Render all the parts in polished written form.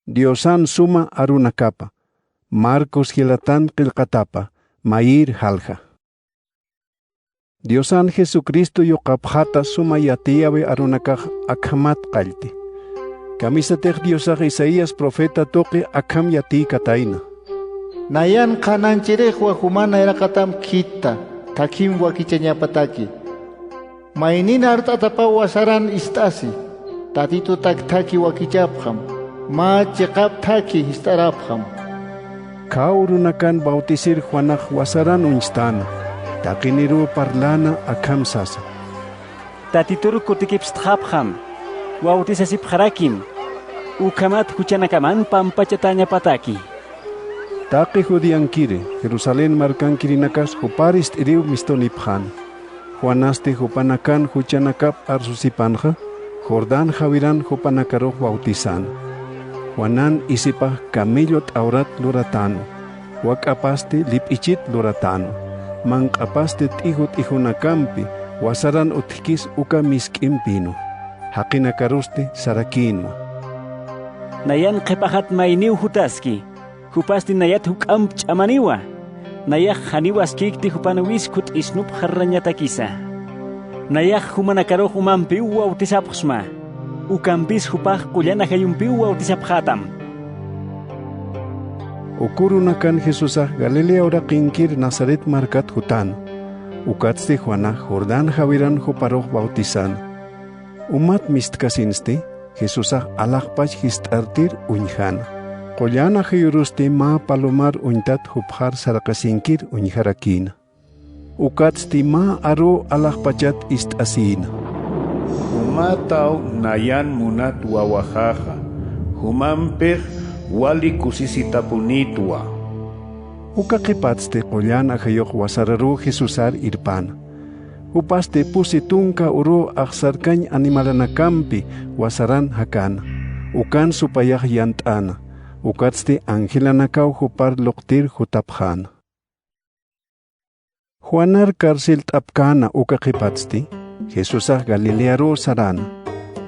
Diosan suma arunakapa, Marcos hilatan qilqatapa, Mair halja. Diosan Jesucristo yoqapjata suma yatiyawe arunakaj akhamat qalti. Kamisatej Diosaj Isaías profeta toqi akham yati kataina. Nayan kananchirej humana erakatam kita, takim wakichanyapataki. Mainin artatapa wasaran istasi, tatito taktaki wakichapjam, ma chekap taki histarapjam. Kaurunakan bautisir Juanaj wasaran unstana, takiniru parlana akham sasa. Tatituru kutikipstjapjam, bautisasip harakim, ukamat huchanakaman pampachatanya pataki. Taki judiankire, Jerusalén markan kirinakas huparist iriu mistonipjan. Juanaste hupanakan huchanakap arsusipanja, Jordán javiran hupanakaroh bautizan. Juanan isipah camellot aurat luratano, wakapaste lipichit luratano, mankapaste tihut ihunakampi, wasaran utkis uka miskimpino, hakinakaruste sarakino. Nayan kepahat mainiu hutaski, hupasti nayat hukam chamaniwa, nayak haniwas kikti hupanawis kut isnup harranyatakisa. Nayak humanakaro humampiu wautisapsma, ukampis hupah kulyana hayumpiu wautisaphatam. Ukurunakan Jesusah Galilea ora kinkir Nazaret markat hutan, ukatste Juana Jordán javiran huparoh bautizan. Umat mistkasinste, Jesusah alakpach histartir unjana. Qollana hayuruste ma palomar untat hupjar sarakasinkir unjarakina. Ukatsti ma aro alakpachat istasina. Humataw nayan munat wawajaja, humampej wali kusisitapunitwa. Ukakipatste qollana hayok wasararu Jesusar irpana. Upaste pusitunka uro aksarkany animalanakampi wasaran hakana. Ukan supayah yantana. Ukatste angelanakaw hupar loktir hutapjana. Juanar karsil tapkana ukakipatsti, Jesusah Galilearo sarana.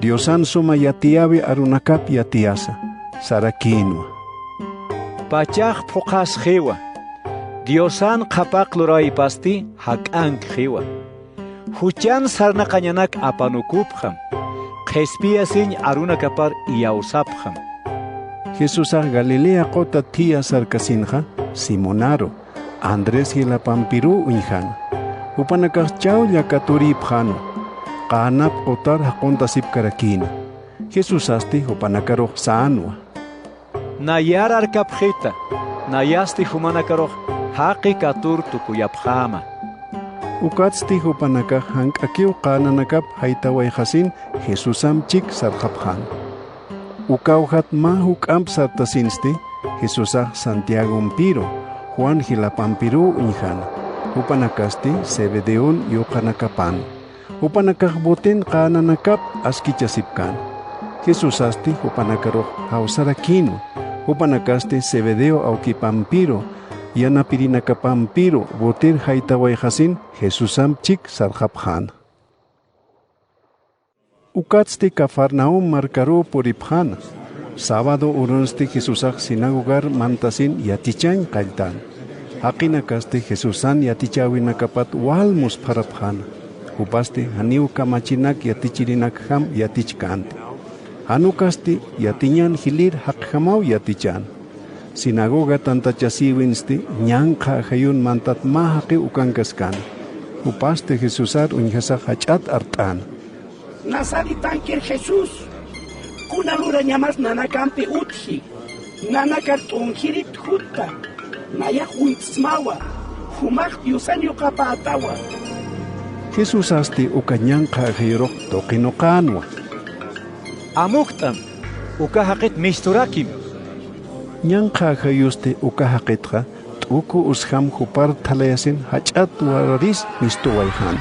Diosan suma yatiawe arunakap yatiasa, sarakinwa. Pachaj pukas jiwa. Diosan kapak luraipasti hakang jiwa. Huchan sarna kanyanak apanukupjam. Kespiasin arunakapar iyausapjam. Jesusah Galilea kota tia sarkasinja, Simonaro, Andrés hilapampiru unjana. Upanakas chau yakaturi pjano, kanap otar hakontasip karakina. Jesusasti upanakaroh saanwa. Nayar arkapjita, nayasti humanakaroh haqi katur tukuyapjama. Ukatsti upanakah hankakiu kananakap haitaway hasin Jesusam chik sarjapjan. Ukauhat mahuk amp sartasinsti, Jesusah Santiago Mpiro, Juan hilapampiru unjana. Upanakasti Zebedeon yokanakapan. Upanakahboten kananakap askichasipkan. Jesusasti upanakaroh hausarakino. Upanakasti Zebedeo aukipampiro. Yanapirinakapampiro boter haitaway hasin Jesusam chik sarjapjan. Ukatsti Cafarnaum marcaro poripjana. Sábado urunsti Jesusah sinagogar mantasin yatichan kaltan. Hakinakaste Jesusan yatichawinakapat walmus parapjana. Upasti haniu kamachinak yatichirinak ham yatichkante. Hanukasti yatinyan hilir hakhamau yatichan. Sinagoga tantachasiwinsti nyanka hayun mantat mahaki ukankaskan. Upaste Jesusar unjasa hachat artan. Nazaritankir Jesús. Kunalura llamas nanakampi utji. Nanakart unjirit jutta. Nayak untsmawa. Humak yusanyo kapa atawa. Jesusasti ukanyanka hayrok tokinokanwa. Amuktam, ukahakit misturakim. Nyanka hayuste ukahakitra tuku usham hupar talayasin hachat wararis mistuwayhan.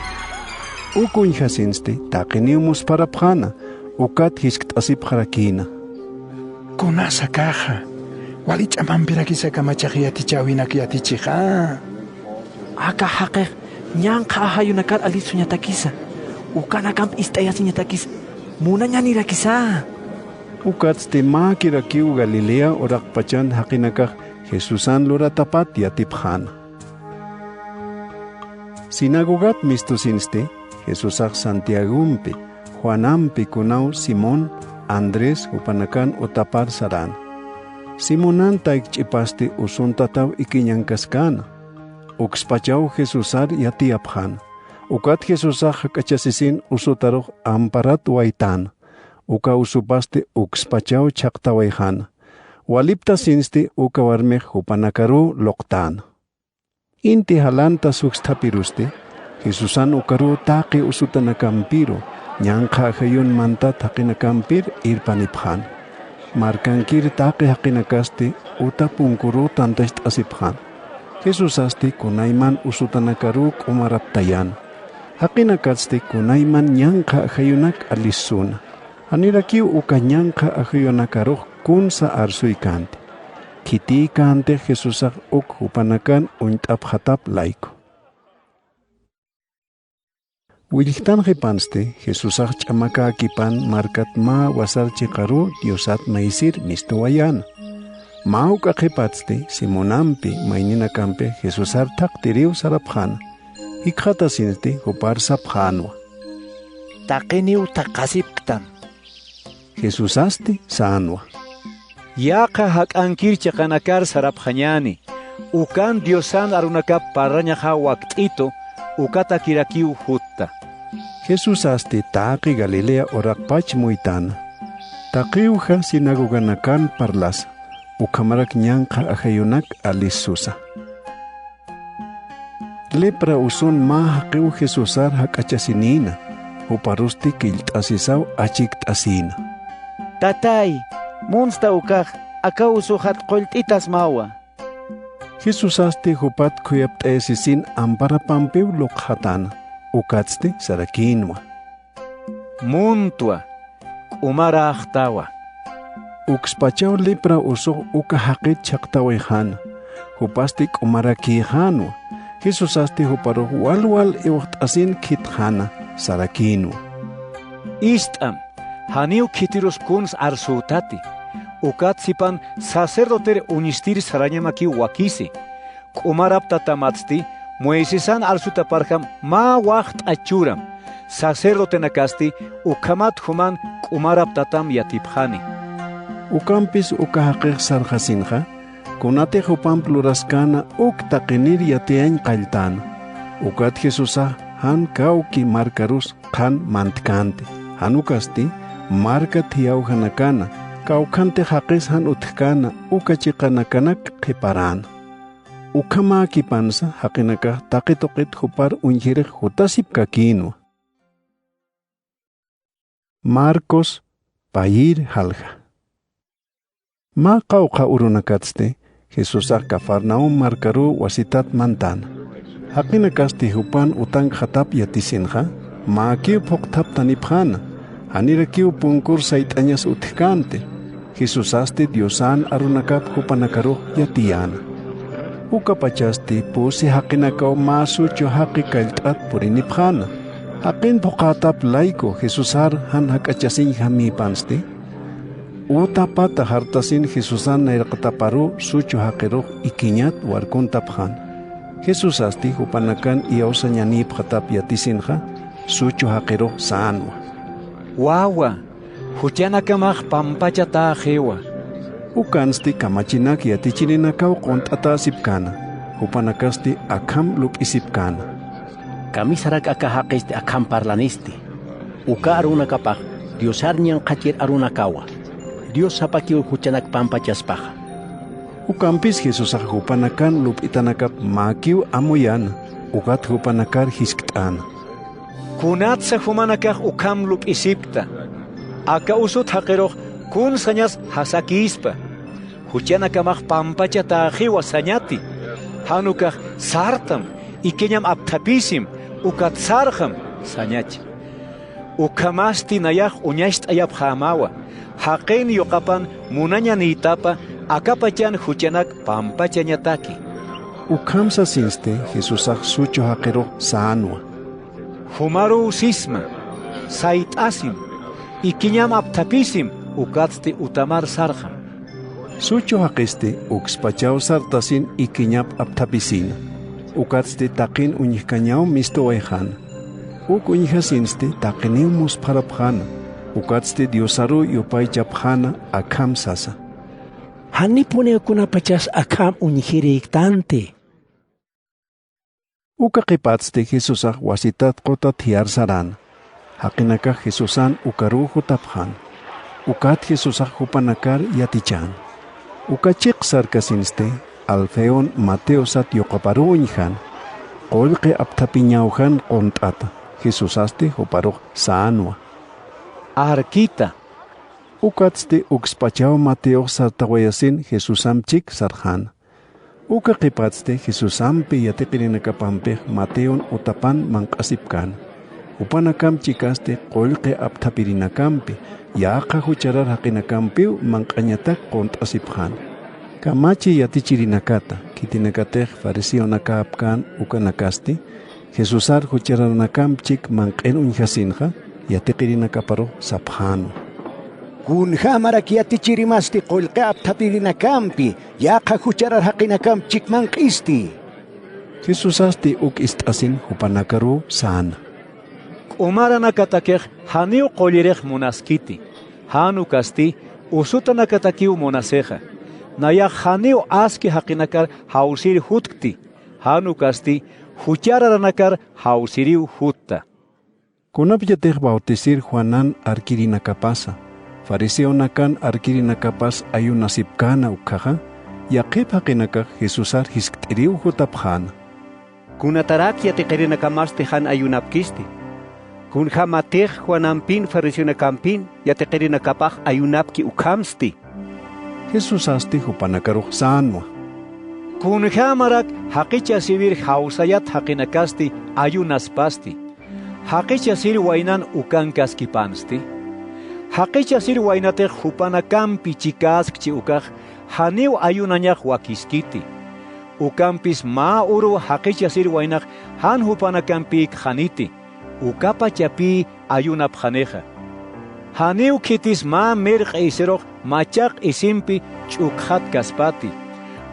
Ukun hasinste takiniumus parapjana ukat hiskt asip harakina. Kunasa kaja. Walich amampirakisa kamachahiyati chawinak yatichija. Aka haqeq nyanqa hayunakat alisuñatakisa. Ukanakamp istayasiñatakisa. Munanya nirakisa. Ukatzti makirakiu Galilea orakpachan hakinakaj Jesusan loratapat yatipjana. Sinagogat mistusinste Jesusaj Santiagumpi, Juanampi kunau Simón, Andrés upanakan utapar saran. Simonan taik chipasti usuntataw ikinyankaskana. Ukspachaw Jesusar yatiapjan. Ukat Jesusaj kachasisin usutaroj amparat waitan. Uka usupasti ukspachaw chaktawaihan. Walipta sinsti uka warmej upanakaru loktan. Inti halanta sukstapirusti, Jesusan ukaru taki usutanakampiro, nyanka hayun manta takinakampir irpaniphan. Markankir taki hakinakasti uta punkuru tantast asiphan. Jesusasti kunaiman usutanakaru umaraptayan. Hakinakasti kunaiman nyanka hayunak alisuna. Anirakiu uka nyanka hayunakaruh kunsa arsuikante. Kiti kante Jesusak upanakan untap hatap laiko. Wilhtan hipanste Jesusak chamaka akipan markat ma wasar chikaru diosat maisir mistuwayan. Mauk akipatste Simonampi mainina kampe Jesusar taktiriu saraphan. Hikhata sinste hupar saphanwa. Takiniu takasipktan. Jesusasti sanwa. Yaqa hakankir chakanakar saraphañani. Ukan diosan arunakap parrañaja waktito. Ukata kirakiu hutta. Jesusasti taqi Galilea orakpach muitana. Taqiuja sinagoganakan parlas. Ukamarak nyanqa ajayunak alisusa. Lepra usun ma haqiu Jesusar hakachasinina. Uparusti kiltasisaw achiktasina. Tatay, monsta ukaj, aka usuhat qoltitas mawa. Jesusasti hupat kuyaptesisin ampara pampiu lokhatana. Ukatzti sarakinwa. Muntua, umara achtawa. Ukspachaw lepra usuh uka haqit chaktawayhana. Hupasti umarakihanwa. Jesusasti huparuh walwal iwaqtasin khithana sarakinwa. Istam. Haniu kitirus kuns arsutati. Ukat sipan sacerdoter unistir saranyamaki wakisi. Kumarapta tamatsti, Moisesan arsutaparham ma wacht achuram. Sacerdote nakasti, ukamat human kumaraptatam yatipjani. Ukampis ukahaqih sarjasinja, kunate hupam pluraskana takinir yatiañ qaltana. Ukat Jesusah han kauki markarus kan mantkante. Hanukasti, marka tiyaw hanakana, kaukante haqis han utkana, ukachiqanakanak qiparana. Ukama kipansa haqinaka taqitoqit hupar unjirek hutasip kakino. Marcos payir halja. Ma qawqa urunakatste, Jesusaq Cafarnaum markaru wasitat mantana. Haqinakasti hupan utang khatap yatisinja, ma kiu phoqtap tanipjana. Hanirakiu punkur saitañas utkante. Jesusasti Diosan arunakap hupanakaruh yatiyana. Ukapachasti pusi haqinakaw masucho haqi kailtat purinipjana. Haqin pokatap laiko Jesusar han hakachasin hamipansti. Utapata hartasin Jesusan nairqataparu sucho haqiruh ikiñat warkuntapjan. Jesusasti hupanakan iawsañanip hatap yatisinja sucho haqiruh sanwa. Wawa, huchanakamaj pampachata jewa. Ukansti kamachinak yatichininakaw qont'ata sipkana. Hupanakasti akham lup'isipkana. Kamisarak akahaqisti akham parlanisti. Uka arunakapaj, Diosarñan qachir arunakawa. Dios sapakiw huchanak pampachaspaja. Ukampis Jesusaq hupanakan lup'itanakap makiw amuyana. Ukat hupanakar hisk't'ana. Kunatsa humanakaj ukam lup'isipta. Aka usut haqiruq kun sañas hasakispa. Huchanakamaj pampachata ajiwa sañati. Hanukaj sartam ikeñam aptapisim ukat sarjam sañachi. Ukamasti nayaj uñasht ayapjamawa. Haqen yoqapan munaña nitapa akapachan huchanak pampachañataki. Ukamsa sinste Jesusaq sucho haqiruq sanwa. Humaru sisma, sait asim, ikiñam aptapisim, ukatsti utamar sarja. Sucho haqiste uxpachao sartasin ikiñap aptapisina. Ukatste taqin uñihkañao misto wayhana. Uk uñihasinste taqiniu musparapjana. Ukatste diosaru yupay chapjana akam sasa. Hanipune kunapachas akam uñihiriktante. Uka qipatste Jesusaq wasitat qota thiar sarana. Haqinaka Jesusan ukaruhu tapjan. Ukat Jesusaq hupanakar yatichan. Uka chiqsar kasinste Alfeon Mateo sat yoqaparu uñihan. Qolqe aptapiñauhan qontata. Jesusaste huparuq saanwa. Arquita. Ukatste uxpachao Mateo sartawayasin Jesusamchik sarjana. Uka qipatste Jesusampi yatiqirinakapampi Mateon utapan manqasipkan. Upanakam chikaste qolqe aptapirinakampi yaqa hucharar haqinakampi manqañatak qont'asipjan. Kamachi yatichirinakata kitinakatej fariseonakapkan ukanakasti Jesusar huchararnakamchik manq'en uñhasinqa yatiqirinakaparo saphano. Kunhamarak yatichirimasti qolqe aptapirinakampi yaqa hucharar haqinakamchik manq'isti. Jesusasti ist'asin hupanakaru sana. Umaranakatakej haniu qollirej munaskiti. Hanu kasti usutanakatakiu munaseja. Naya haniu aski haqinakar hausiri hutkti. Hanu kasti huchararanakar hausiriu hutta. Kunapyatej bautizir Juanan arkirinakapasa. Fariseonakan arkirinakapas ayunasipkana ukhaja. Yaqip haqinakaj Jesusar hisk'tiriu hutapjana. Kunatarak yatiqirinakamaste han ayunapkisti. Kun hamatej Juanampin fariseonakampin yatiqirinakapaj ayunapki ukamsti. Jesusasti hupanakaruj sanwa. Kun hamarak haqicha sivir hausayat haqinakasti ayunaspasti. Haqicha sir waynan ukankaskipansti. Haqicha sir waynatej hupanakampi chikaskchi ukaj haniu ayunañaj wakiskiti. Ukampis ma uru haqicha sir waynaj han hupanakampi haniti. Ukapa chapi ayunapjaneja. Haniu kitis ma merq iseroj machaq isimpi ch'ukhat kaspati.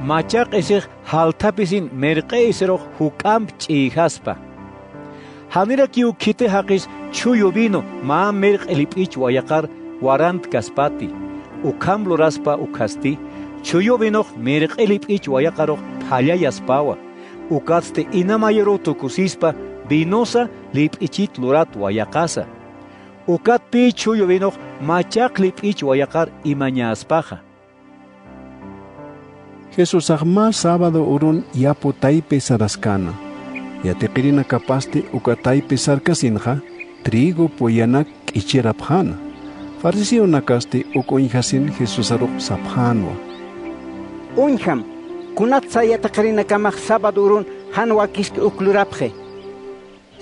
Machaq isej haltapisin merqe iseroj huk'amp ch'ijaspa. Hanira kiu kite haqis chuyo vino ma merq elip'ich wayaqar warant kaspati. Ukam loraspa ukasti chuyo vinoj merq elip'ich wayaqaroj phallayaspawa. Ukatste inamayero tukusispa vinosa lip'ichit lurat wayaqasa. Ukat pi chuyo vinoj machaq lip'ich wayaqar imañaspaja. Jesusaq ma sábado urun yapu taypi saraskana. Yatiqirinakapaste ukataypi sarkasinqa trigo puyanak k'ichirapjana. Fariseonakaste ukunhasin Jesusaruq sapjanwa. Unham, kunatsa yatiqirinakamaq sábado urun hanwa kiski uklurapje.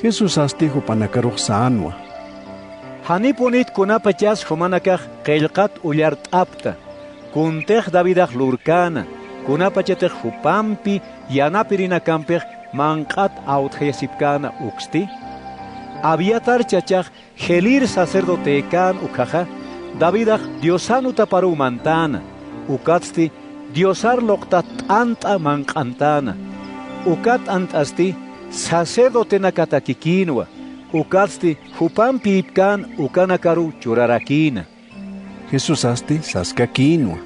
Jesusaste hupanakaruq sanwa. Hanipunit kunapachas humanakaj qillqat ullart apta. Kuntej Davidaj lurkana. Kunapachatej hupampi yanapirinakampeq manqat autjayasipkana uxti. Abiatar chachaj gelir sacerdotekan ukaja. Davidaj diosanu taparu mantana. Ukatsti diosar loqtat anta manqantana. Ukat antasti sacerdotenakatakikinwa. Ukatsti hupampi ipkan ukanakaru churarakina. Jesusasti saskakinwa.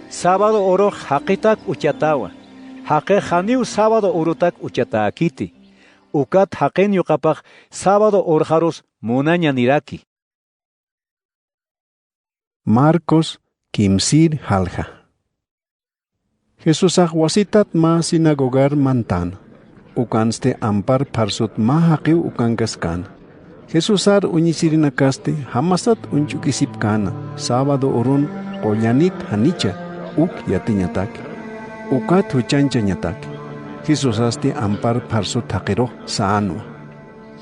Sábado oro haqitak uchatawa. Haqe haniu sábado urutak uchatakiti. Ukat haqen yuqapaq sábado orjarus munaña niraki. Marcos kimsir halja. Jesusaq wasitat ma sinagogar mantan. Ukanste ampar parsut ma haqiu ukankaskan. Jesusar uñisirinakaste hamasat unchukisipkana. Sábado urun qollanit hanicha. Uk yatiñataki. Ukat huchancha ñataki. Jesusasti ampar parsu taqiro saanwa.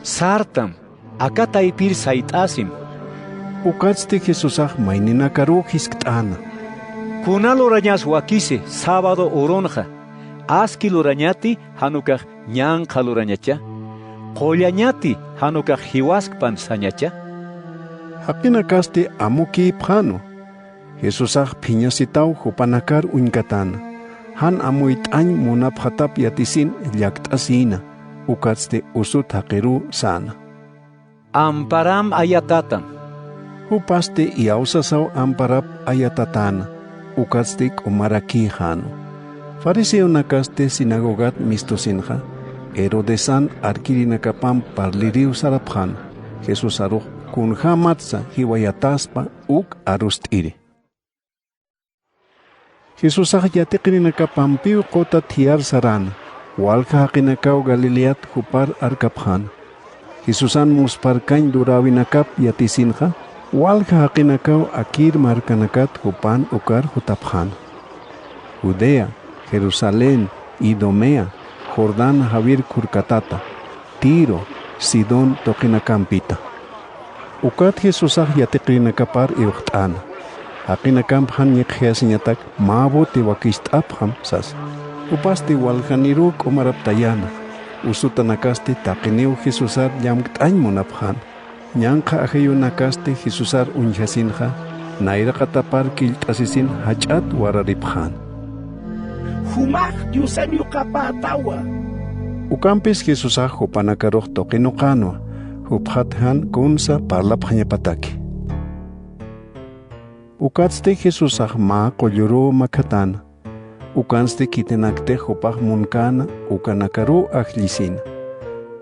Sartam, akataipir saitasim. Ukatsti Jesusaq mayninakaru hisk't'ana. Kunalorañas wakise sábado uronja. Aski lurañati hanukaj ñanqa lurañacha. Qollañati hanukaj hiwaskpan sañacha. Haqinakaste amuki phano. Jesusaq phiñasitaw hupanakar unkatana. Han amuit'añ munaphatap yatisin llakt'asina. Ukatste usut haqiru sana. Amparam ayatatan. Hupaste iausasaw amparap ayatatana. Ukatste kumaraki hano. Fariseo nakaste sinagogat mistosinja. Herodesan arkirinakapam parliriu saraphan. Jesus aruj kunja matza hiwayataspa uk arust'iri. Jesus yatiqirinakapam piu qota thiar sarana. Walka haqinakaw Galileat hupar arkaphan. Jesusan musparkañ durawinakap yatisinja. Walka haqinakaw akir markanakat hupan ukar hutaphan. Judea, Jerusalén, Idomea, Jordán Javier Kurkatata, Tiro, Sidón toqinakampita. Ukat Jesusaj yatiqrinakapar iwqt'ana. Haqinakam han yiqhiasiñatak maabo tiwakist'apham sas. Upaste walhaniru k'umaraptayana. Usutanakaste taqiniw Jesusar llamk't'añ munaphan. Ñanqa ajayunakaste Jesusar unjasinja. Nayraqatapar kilt'asisin hach'at warariphan. Humaj Diusan yuqapatawa. Ukampis Jesusaj hupanakaruq toqinuqanwa. Huphathan kunsa parlaphañapataki. Ukatste Jesusaj ma qolluru makatana. Ukanste kitenakte hupaj munkana ukanakaru ajlisina.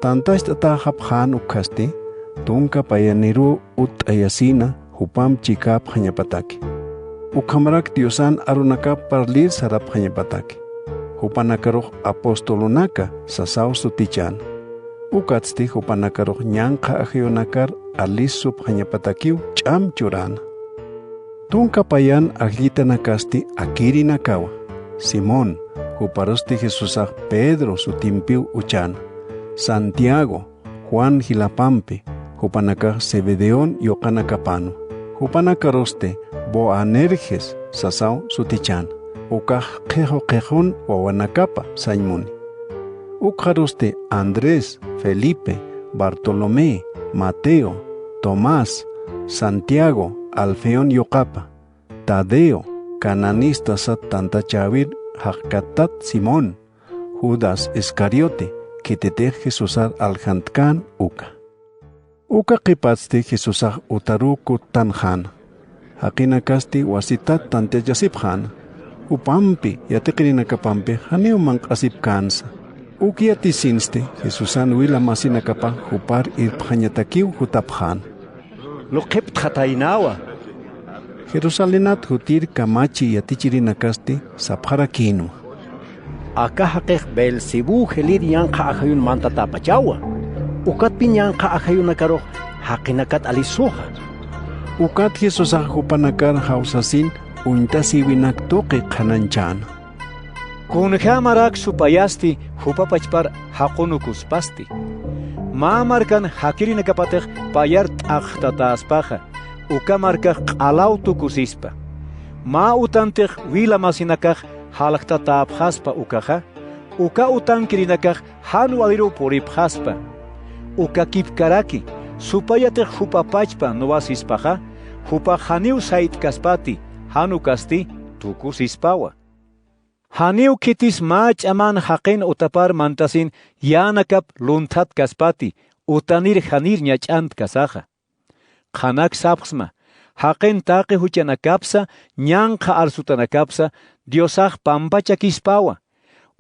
Tantashta haphan ukaste tunka payaniru utayasina hupam chikap hañapataki. Ukamarak Diosan arunakap parlir sarap hañapataki. Hupanakaruj apostolunaka sasaw sutichan. Ukatste hupanakaruj ñanqa ajiyunakar alis sup hañapatakiw ch'am churana. Tunka payan aglitanakasti akirinakawa. Simón, huparosti Jesusaj Pedro sutimpiw uchana. Santiago, Juan Hilapampi, hupanakaj Zebedeón yoqanakapano. Hupanakaroste Boanerges sasaw sutichan. Ukaj qejon wawanakapa saymuni. Ukharoste Andrés, Felipe, Bartolomé, Mateo, Tomás, Santiago, Alfeón yoqapa, Tadeo, Cananista sat tantachavir haqkatat Simón, Judas Iscariote, kitete Jesusar aljantkan uka. Uka qipatste Jesusaj utaruku tanjana. Haqinakasti wasitat tantejasipjana. Upampi yatiqirinakapampi haniw manq'asip kansa. Ukiatisinste Jesusan wila masinakapa hupar irphañatakiw hutapjana. Luqiptqatainawa. Jerusalenat hutir kamachi yatichirinakaste sapharakinu. Aka haqeq Belzebú helir yanqa ajayun mantatapachawa. Ukat pin yanqa ajayunakaruq haqinakat alisuja. Ukat Jesusaj hupanakar hausasin untasiwinak toqi qhananchana. Kunjamarak supayasti hupapachpar haqunukuspasti. Mamarkan hakirinakapatej payar t'aqtataspaja. Ukamarkaj q'alawtukusispa. Ma utantej wila masinakaj halaqtatapjaspa ukaja. Uka utankirinakaj hanwaliru puripjaspa. Uka kipkaraki supayatej hupapachpa nuwasispaja. Hupa haniw saitkaspati hanukasti tukusispawa. Haniw kitis mach aman haqin utapar mantasin yanakap luntat kaspati utanir hanir ñach'ant kasaja. Qanak sapsma haqin taqi huchanakapsa ñanqa arsutanakapsa Diosaj pampachakispawa.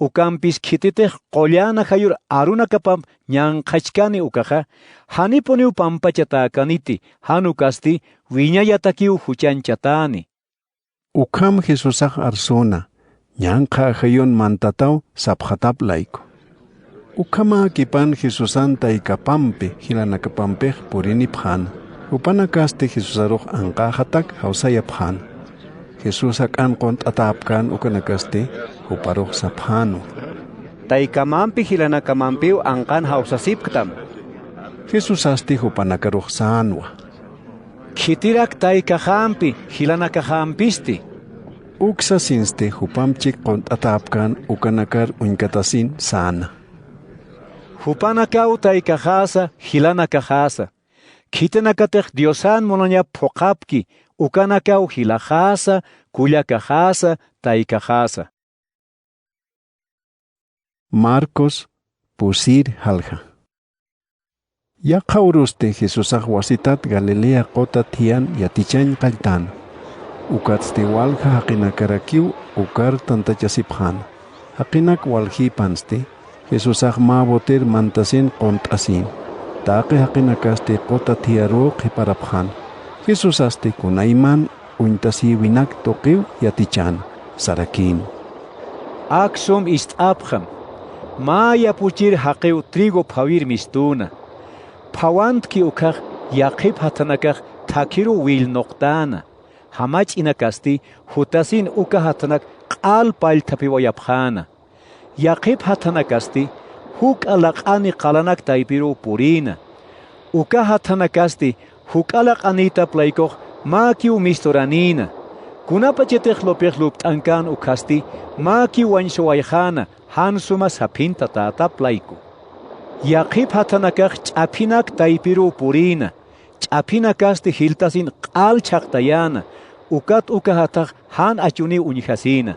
Ukampis kititej qollana hayur arunakapam ñanqachkani ukaja hanipuniw pampachatakaniti hanukasti wiñayatakiw huchanchatani. Ukam Jesusaj arsuna. Ñanqa ajayun mantataw saphatap laiko. Ukama kipan Jesusan taykapampi hilanakapampej purinipjana. Upanakaste Jesusaruj anqajatak hausayapjana. Jesusak anqon t'atapkan ukanakaste uparuj saphano. Taykamampi hilanakamanpiw anqan hausasipktam. Jesusasti upanakaruj sanwa. Kitirak taykajampi hilanakajampisti. Uksa sinste hupamchik qontatapkan ukanakar unkatasin sana. Hupanakaw taykajasa hilanakajasa. Kitanakatek Diosan mononya pokapki, ukanakau hilajasa, kullakajasa, taikajasa. Marcos pusir halja. Ya kauruste Jesusaj wasitat Galilea kota tian yatichan kaltan. Ukatste walja hakinakarakiu ukar tantachasiphan. Hakinak walji panste Jesusaj ma boter mantasin kontasin. Taque hakinakaste kota tiaro keparaphan. Jesusaste kunaiman uintasi winak tokiu yatichan sarakin. Aksum ist abham. Maya puchir haqeu trigo pavir mistuna. Pawant ki ukach yaqib hatanakach takiru wil noqtana. Hamach inakasti hutasin uka hatanak qal pail tapiwa yapkhana. Yaqib hatanakasti huk alaqani qalanak taipiru purina. Uka hatanakasti huk alaqanita plaikoch makiu mistoranina. Kunapachetech lopech luptankan ukasti maki wanshoaykhana hansuma sapinta tata plaiko. Yaqib hatanakach ch'apinak taipiru purina. Ch'apinakasti hiltasin qal chaqtayana. Ukat ukahataq han achuni uñihasina.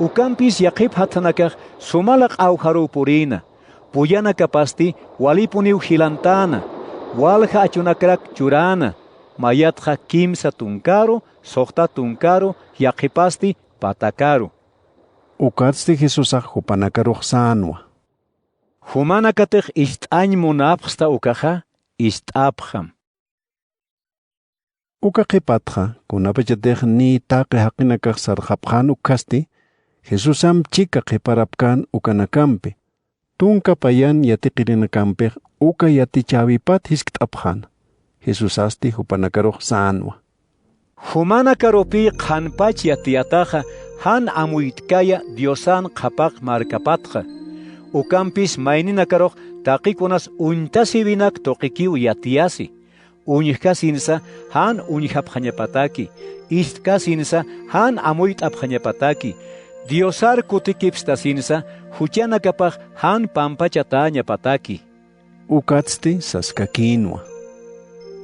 Ukampis yaqib hatanakach sumalaq awharu purina. Puyana kapasti walipuniu hilantana. Walja achunakrak churana. Mayatja kimsa tunkaro, sohta tunkaro, yaqipasti patakaru. Ukatste Jesusaj hupanakaruj sanwa. Humanakatej ist'añ munapqsta ukaja, ist'apjam. Ukaqipatja, kunapachatej ni taqe haqinakaj sarjapjan ukasti, Jesusam chika qiparapkan ukanakampi. Tunka payan yatiqirinakampej uka yatichavipat hisk't'apjan. Jesusasti hupanakaruj sanwa. Humanakarupi qhanpach yatiyataja han amuytkaya Diosan qhapaq markapatja. Ukampis mayninakaruj taqikunas untasivinak toqikiu yatiyasi. Uñihkasinsa han uñihapqañapataki. Istkasinsa han amuyt'apqañapataki. Diosar kutikipstasinsa huchanakapaq han pampachatañapataki. Ukatsti saskakinwa.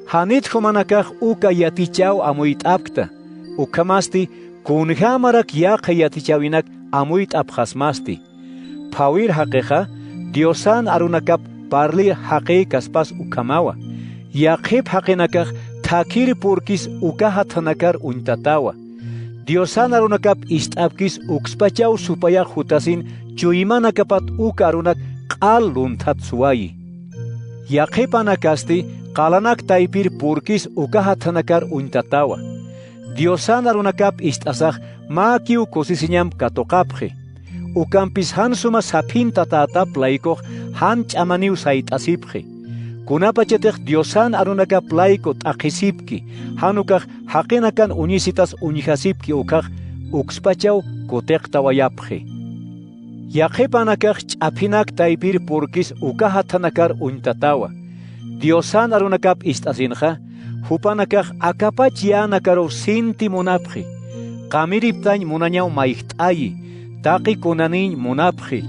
Hanit humanakaj uka yatichaw amuyt'apkta. Ukamasti kunjamarak yaqa yatichawinak amuyt'apqasmasti. Pawir haqeja Diosan arunakap parli haqe kaspas ukamawa. Yaqib haqinakaj takir purkis ukahatanakar untatawa. Diosan arunakap ist'apkis ukspachaw supaya hutasin chuymanakapat uka arunak qal luntat suwayi. Yaqib anakasti qalanak taipir purkis ukahatanakar untatawa. Diosan arunakap ist'asaj makiu kosisiñam katoqapje. Ukampis han suma sapinta tata plaikoq han ch'amaniu sait'asipje. Kunapachetej Diosan arunaka plaiko t'aqisipki. Hanukaj haqinakan uñisitas uñihasipki ukaj ukspachaw kuteqtawayapje. Yaqip-anakaj ch'apinak taipir purkis ukahatanakar untatawa. Diosan arunakap ist'asinja hupanakaj akapach yanakaro sinti munapje. Qamiriptañ munañaw mayqt'ayi. Taqi kunanin munapje.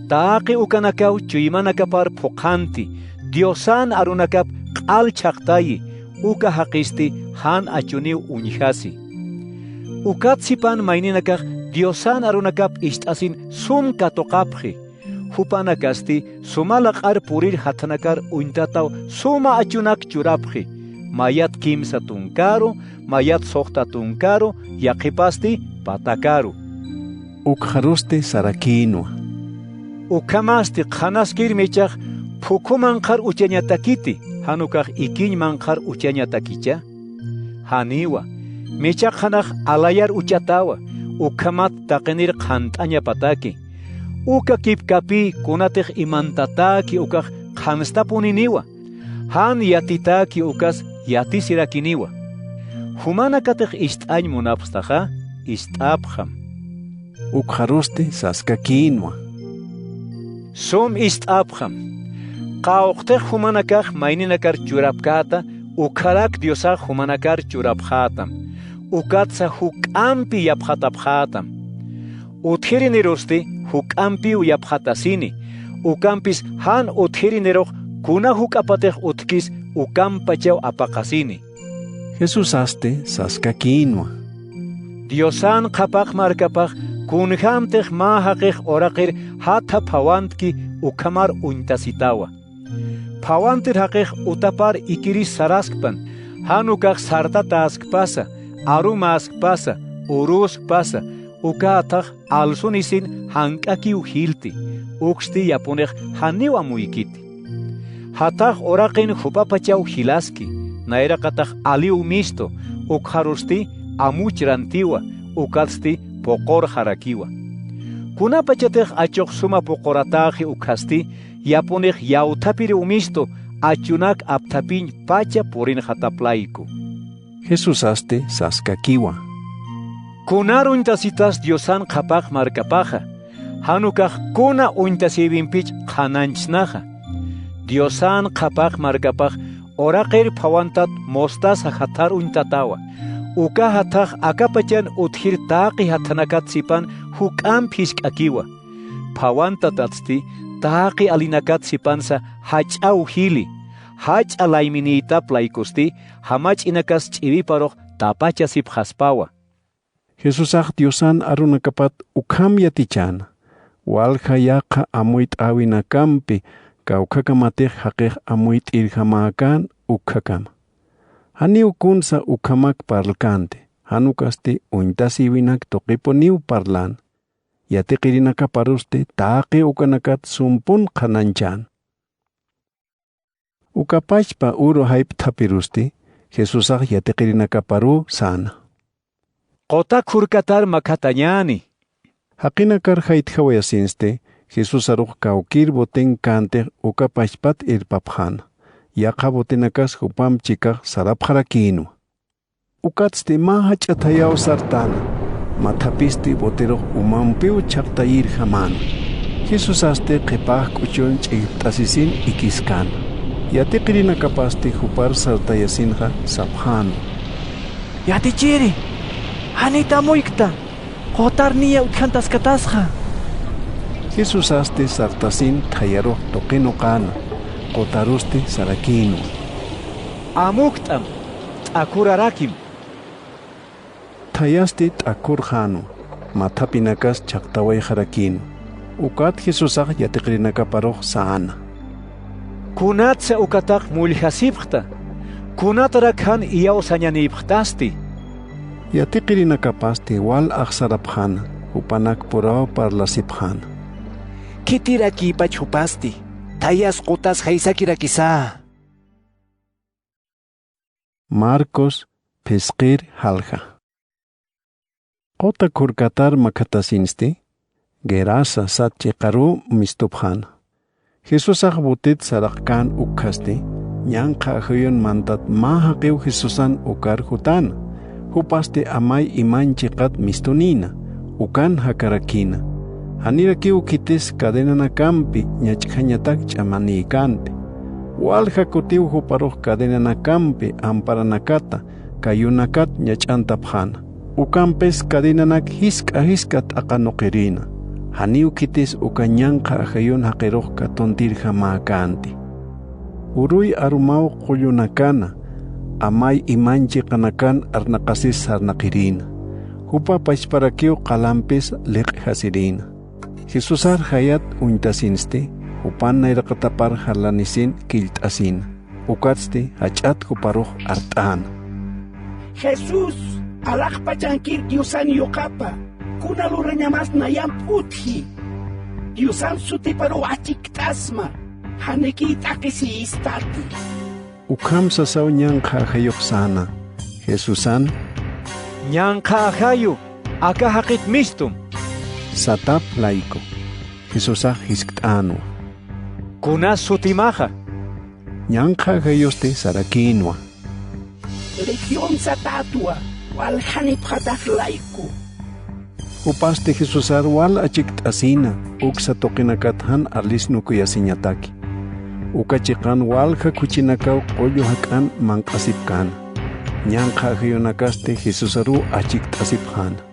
Taqi ukanakaw chuymanakapar phuqanti. Diosan arunakap q'al chaqtayi. Uka haqisti han achuniw uñihasi. Ukatsipan mayninakaj Diosan arunakap ist'asin sum katoqapje. Hupanakasti sumalaq'ar purir hatanakar untataw suma achunak churapje. Mayat kimsa tunkaro, mayat soqta tunkaro, yaqipasti patakaru. Ukharuste sarakinwa. Ukamasti qhanaskir michaq phukumanqar uchañatakiti, hanukaq ikiñmanqar uchañatakicha. Haniwa, michaq hanaq alayar uchatawa, ukamat taqinir qhant'aña pataki. Uka kipkapi kunatej imantataki ukaq qhanstapuniniwa. Han yatitaki ukas yatisirakiniwa. Humanakatej ist'añ munapstaqa ist'apjam. Ukharuste saskakinwa. Sum ist'apjam. Qawqtej humanakaj mayninakar churapkata ukharak Diosaj humanakar churapjatam. Ukatsa huk'ampi yapjatapjatam. Utjirinirusti huk'ampi uyapjatasini. Ukampis han utjirineroq kuna huk'apatej utkis ukampachaw apaqasini. Jesús aste saskakinwa. Diosan qapaq markapaq kunhamtej mahaqej oraqir hata phawantki ukamar untasitawa. Phawantir haqej utapar ikiri saraskpan, hanukaq sartatask pasa, arumask pasa, urusk pasa, ukataq alsunisin hank'akiw hilti, uqsti yapunej haniwa muykiti. Hataq oraqin hupapachaw hilaski, nayraqataq aliw misto, ukharusti amuchrantiwa, ukatsti poqor harakiwa. Kunapachatej achoq suma poqorataji ukhasti, yapunej yautapiri umisto, achunak aptapin pacha purin hataplaiku. Jesús aste saskakiwa. Kunar untasitas Diosan qapaq markapaja, hanukaq kuna untasibimpich qananchnaj. Diosan qapaq markapaq oraqir phawantat mostasa hatar untatawa. Uka hataq akapachan uthir taqi hatanakat sipan huk'an phishk'akiwa. Phawantat atsti taqi alinakat sipansa hach'aw hili. Hach'a layminita playkusti hamach'inakas ch'iwiparoq tapacha sipjaspawa. Jesúsaq Diosan arunakapat ukham yatichana. Walja yaqa amuit awinakampi kawkakamatej haqej amuit irjamakan ukhakama. Hani ukunsa ukhamak parlkante. Hanukasti uintasiwinak toqiponiw parlan. Yatiqirinaka paruste taqi ukanakat sumpun qananchan. Ukapachpa uro hayp tapirusti, Jesúsaq yatiqirinaka paru sana. Qota khurkatar makatañani. Haqinakar haythawayasinste, Jesús aruq kawkir boten kante ukapachpat irpapjana. Yaqa botenakas hupam chikaq sarapharakinu. Ukatsti maha ch'atayaw sartana. Mathapisti boteroq umampiw chaqtayir jamana. Jesús aste qipaq k'uchun ch'ipt'asisin ikiskana. Yatiqirinakapasti hupar sartayasinqa sapjana. Yatichiri, hanita muykta, qotarniya utkantaskatasqa. Jesús aste sartasin thayaroq toqino qana. Qotarusti sarakinu. Amuktam, t'akurarakim. Thayasti t'akurjanu. Mathapinakas chaqtaway harakinu. Ukat Jesúsaq yatiqirinakaparoq sana. Kunatsa ukataq muljasipqta. Kunatara khan iyaw sañanipqtasti. Yatiqirinakapasti wal aqsarapjana. Upanak puraw parlasipjana. Kitiraki pachupasti. Tayas qutas haysakirakisa. Marcos Pesqir halja. Qota kurkatar makatasinsti, Gerasa satche qaru mistupjana. Jesúsaq butit saraqkan ukkasti, ñanqa ajuyon mantat maha qiw Jesúsan ukar hutana. Hupasti amay imanchiqat mistunina, ukan hakarakina. Hanirakiw kitis kadenanakampi ñachkhañatak ch'amaniykante. Walja kutiw huparuq kadenanakampi amparanakata kayunakat ñach'antapjana. Ukampes kadenanak hisk'a t'aqanuqirina. Haniw kitis ukañanqa ajayun haqiruq katontirjamakanti. Uruy arumaw quyunakana, amay imanchi qanakan arnaqasis sarnaqirina. Hupa pachparakiw qalampis liqhasirina. Jesúsar hayat uintasinste, upan nayraqatapar halanisin kilt'asin. Ukatsti hach'at huparuq art'an. Jesús, alaqpachankir Diosan yuqapa, kunalurañamas nayam puthi. Diosan sutiparu achiktasma, haniki takisi istati. Ukham sasaw ñanqa ajayuq sana. Jesúsan ñanqa ajayu, aka haqit mistum. Satap laiko. Jesúsaq hisk't'anwa. Kunas sutimaja. Ñanqa ajayuste sarakinwa. Legión satatua, walhanipqataq layku. Upaste Jesúsar wal achik't'asina, uksa toqinakathan arlisnukuyasiñataki. Ukachiqan walja kuchinakaw qollu hak'an manq'asipkana. Ñanqa ajayunakaste Jesúsaru achik'tasipjana.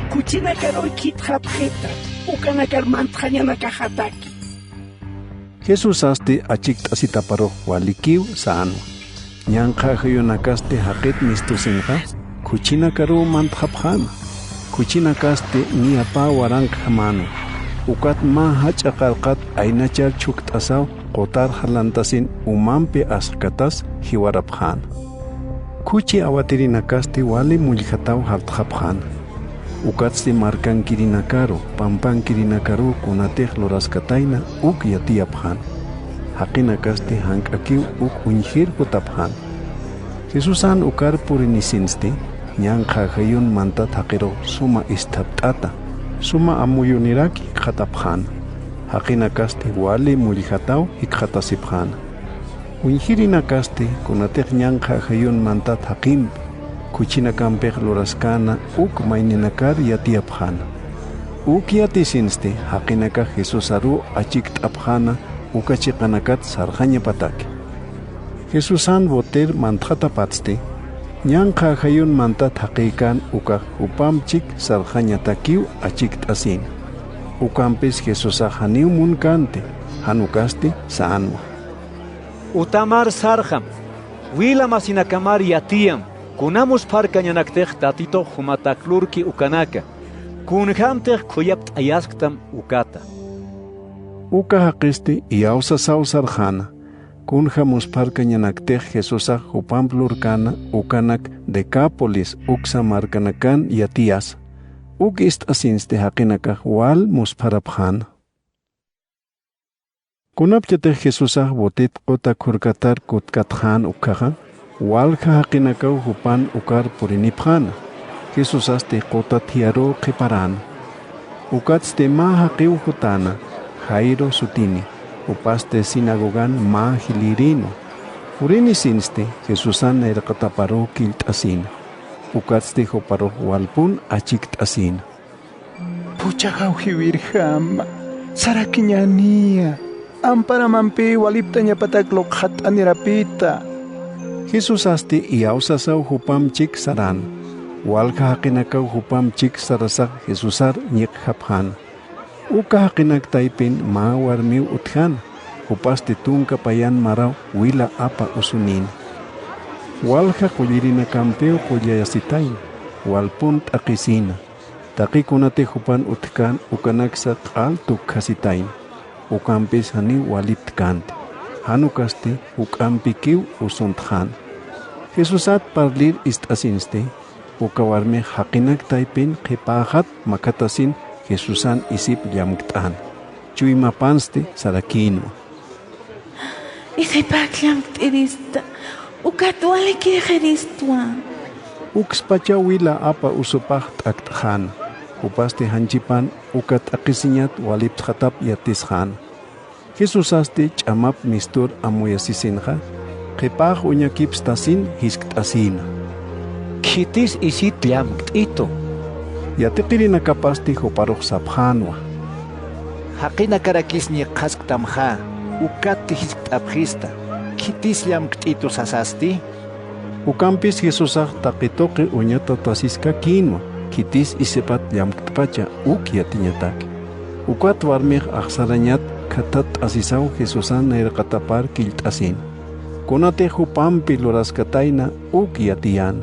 Kuchinakaroy kitqapqita, ukanakar mantqañanakahataki. Jesús asti achik asitaparo walikiw saan. Nyanka hayunakaste haqit mistusinqa kuchina karu manthaphan. Kuchina kaste niapa warank hamano. Ukat ma hachaqalqat aynachar chuktasaw qotar halantasin umampi asqatas hiwaraphan. Kuchi awatirinakaste wali muljataw haltqaphan. Ukatsi markan kirinakaru, pampan kirinakaru kunatej loraskataina uk yatiaphan. Hakinakaste hankakiw uk unjir kutaphan. Jesusan ukar purinisinste, nyanka hayun mantat hakiro suma istaptata, suma amuyuniraki khataphan. Hakinakaste wali muljataw ikhatasiphan. Unjirinakaste kunatej nyanka hayun mantat hakimpi. Kuchina kampek loraskana uk maininakar yatiaphan. Uk yatisinste hakinaka Jesusaru achik tapkhana ukachiqanakat sarjanya pataki. Jesusan boter manthata patste nyanqa hayun mantat haqikan uka upamchik sarjanya takiw achik tasin. Ukampis Jesusa haniu munkante hanukaste saanwa. Utamar sarjam wila masinakamar yatiam. Kunamos parkañanaktej tatito humataklurki ukanaka. Kunhamtej kuyapt ayasktam ukata. Uka haqiste iausa sausarjana. Kunhamos parkañanaktej Jesusa hupamplurkana ukanak Decápolis uksa markanakan yatias. Ukist asinste haqinaka wal musparapjana. Kunapyatej Jesusa botit kota kurkatar kutkatjan ukaja. Walka hakinakaw hupan ukar purinipjana. Jesus aste kota tiaro kiparana. Ukatste ma hakiw hutana. Jairo sutini. Upaste sinagogan ma hilirino. Urinisinste Jesusan erqataparo kiltasina. Ukatste hoparo walpun achiktasina. Puchagaw hiwirhama. Sarakiñania. Amparamampi waliptaña pataklok hat anirapita. Jesus asti iausasaw hupamchik saran. Walka hakinakaw hupamchik sarasak Jesusar nyik haphan. Uka hakinak taipin ma warmiw uthan. Hupaste tunka payan maraw wila apa usunin. Walka kullirina kampeo kullayasitain. Walpun takisina. Takikunate hupan utkan ukanaksa qal tukhasitain. Ukampis hani waliptkante. Hanukaste ukampikiw usunthan. Jesusat parlir istasinste, ukawarme hakinak taipin kipahat makatasin Jesusan isip yamktan. Chuymapanste sarakino. Ikipak yamktirista, ukatwale kijeristwa. Ukspacha wila apa usupah takthan. Upaste hanchipan ukat akisinyat walipthatap yatishan. Jesus aste chamap mistur amuyasisinja, qipaq uñakipstasin hisktasina. Kitis isit llamkt'ito. Yatiqirina kapasti hoparuq saphanwa. Haqina karakisni qasktamja, ukati hisktapjista. Kitis llamkt'ito sasasti. Ukampis Jesusaj taqitoqi uñata tasiska kinwa. Kitis isipat llamktpacha ukyatiñataki. Ukat warmiq aqsarañat katat asisaw Jesusan erqatapar kilt'asin. Kunate hupampi loraskataina ukyatiyan.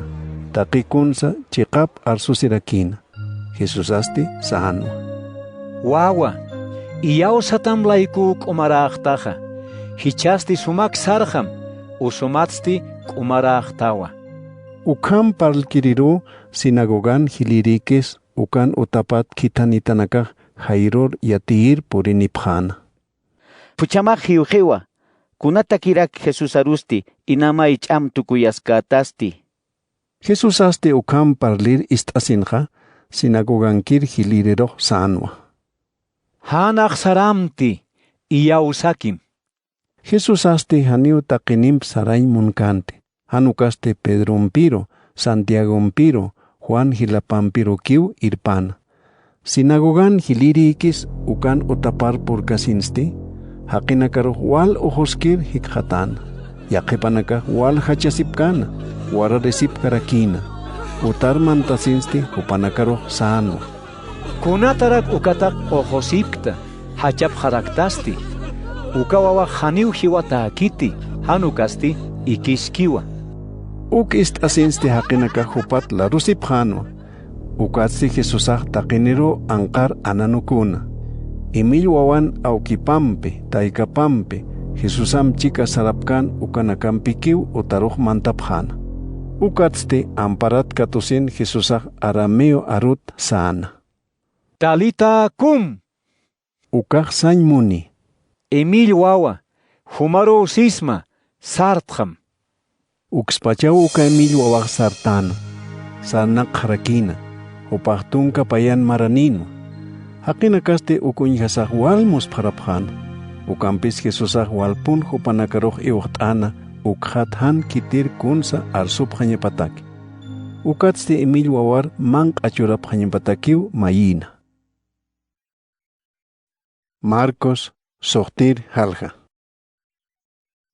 Taqikunsa chiqap arsusirakina. Jesus asti sahanwa. Wawa, iyawsatam layku k'umaraqtaqa. Hichasti sumak sarjam, usumatsti k'umaraqtawa. Ukan parlkiriru sinagogan hilirikis ukan utapat kitanitanakaq Jairor yatiir purinipjana. Puchamaq hiujiwa, kunata kirak Jesus arusti, inama ich'am tukuyaskatasti. Jesus asti ukan parlir istasinja, sinagogan kir hilirero sanwa. Hanaq saramti, iyawsakim. Jesus asti haniu taqinimp saray munkante. Hanukaste Pedrompiro, Santiagompiro, Juan hilapampiro kiw irpana. Sinagogan hilirikis ukan utapar purkasinsti, haqinakaruh wal ujoskir hikhatan, yaqipanaka wal hachasipkana, wararesip karakina, utar mantasinsti upanakaruh sano. Kunatarak ukatak ojosipkta, hachap haraktasti, ukawawa haniu hiwata kiti hanukasti ikishkiwa. Uk ist asinste haqinaka hupat la rusipjano. Ukatsi Jesusaj taqiniro anqar ananukuna. Emil wawan aukipampe, taikapampe, Jesusam chika sarapkan ukanakampikiw utaruj mantapjana. Ukatste amparat katusin Jesusaj arameo arut sana. Talita kum. Ukaj sañmuni. Emil wawa, humaro sisma, sartjam. Ukspachaw uka Emil wawaj sartana, sarnak harakina, upajtunka payan maranino. Haqinakaste ukuñhasaj walmus parapjana. Ukampis Jesusaj walpun hupanakaruj iwaqt'ana ukhathan kitir kunsa arsupjañapataki. Ukatste Emil wawar manq'achurapjañapatakiw mayina. Marcos soqtir halja.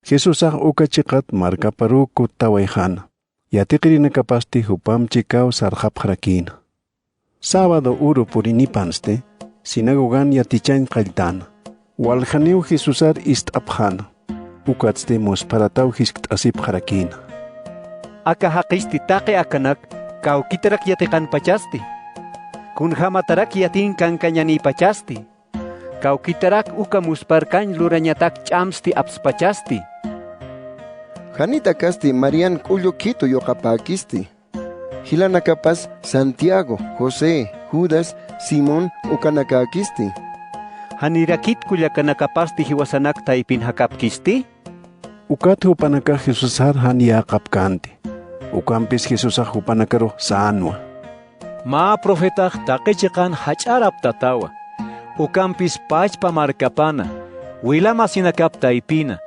Jesusaj ukachiqat markaparuku tawayjana. Yatiqirinakapasti hupam chikaw sarjapjrakina. Sábado uru purinipanste, sinagogan yatichan qaltana. Waljaneu Jesusar istapjana. Ukatste mosparataw hisktasipjarakina. Aka haqisti taqe akanak kawkitarak yatiqan pachasti. Kunhamatarak yatin kankanyani pachasti. Kawkitarak uka musparkan lurañatak chamsti apspachasti. Janita kasti Marian kullo kito yoqapakisti. Hilanakapas Santiago, José, Judas, Simón ukanakakisti. Hanirakit kullakanakapasti hiwasanak taipin hakapkisti. Ukat hupanaka Jesusar haniyaqapkanti. Ukampis Jesusaj hupanakaro sanwa. Ma profetaj taqichiqan hach'arap tatawa. Ukampis pachpa markapana. Wilama sinakap taipina.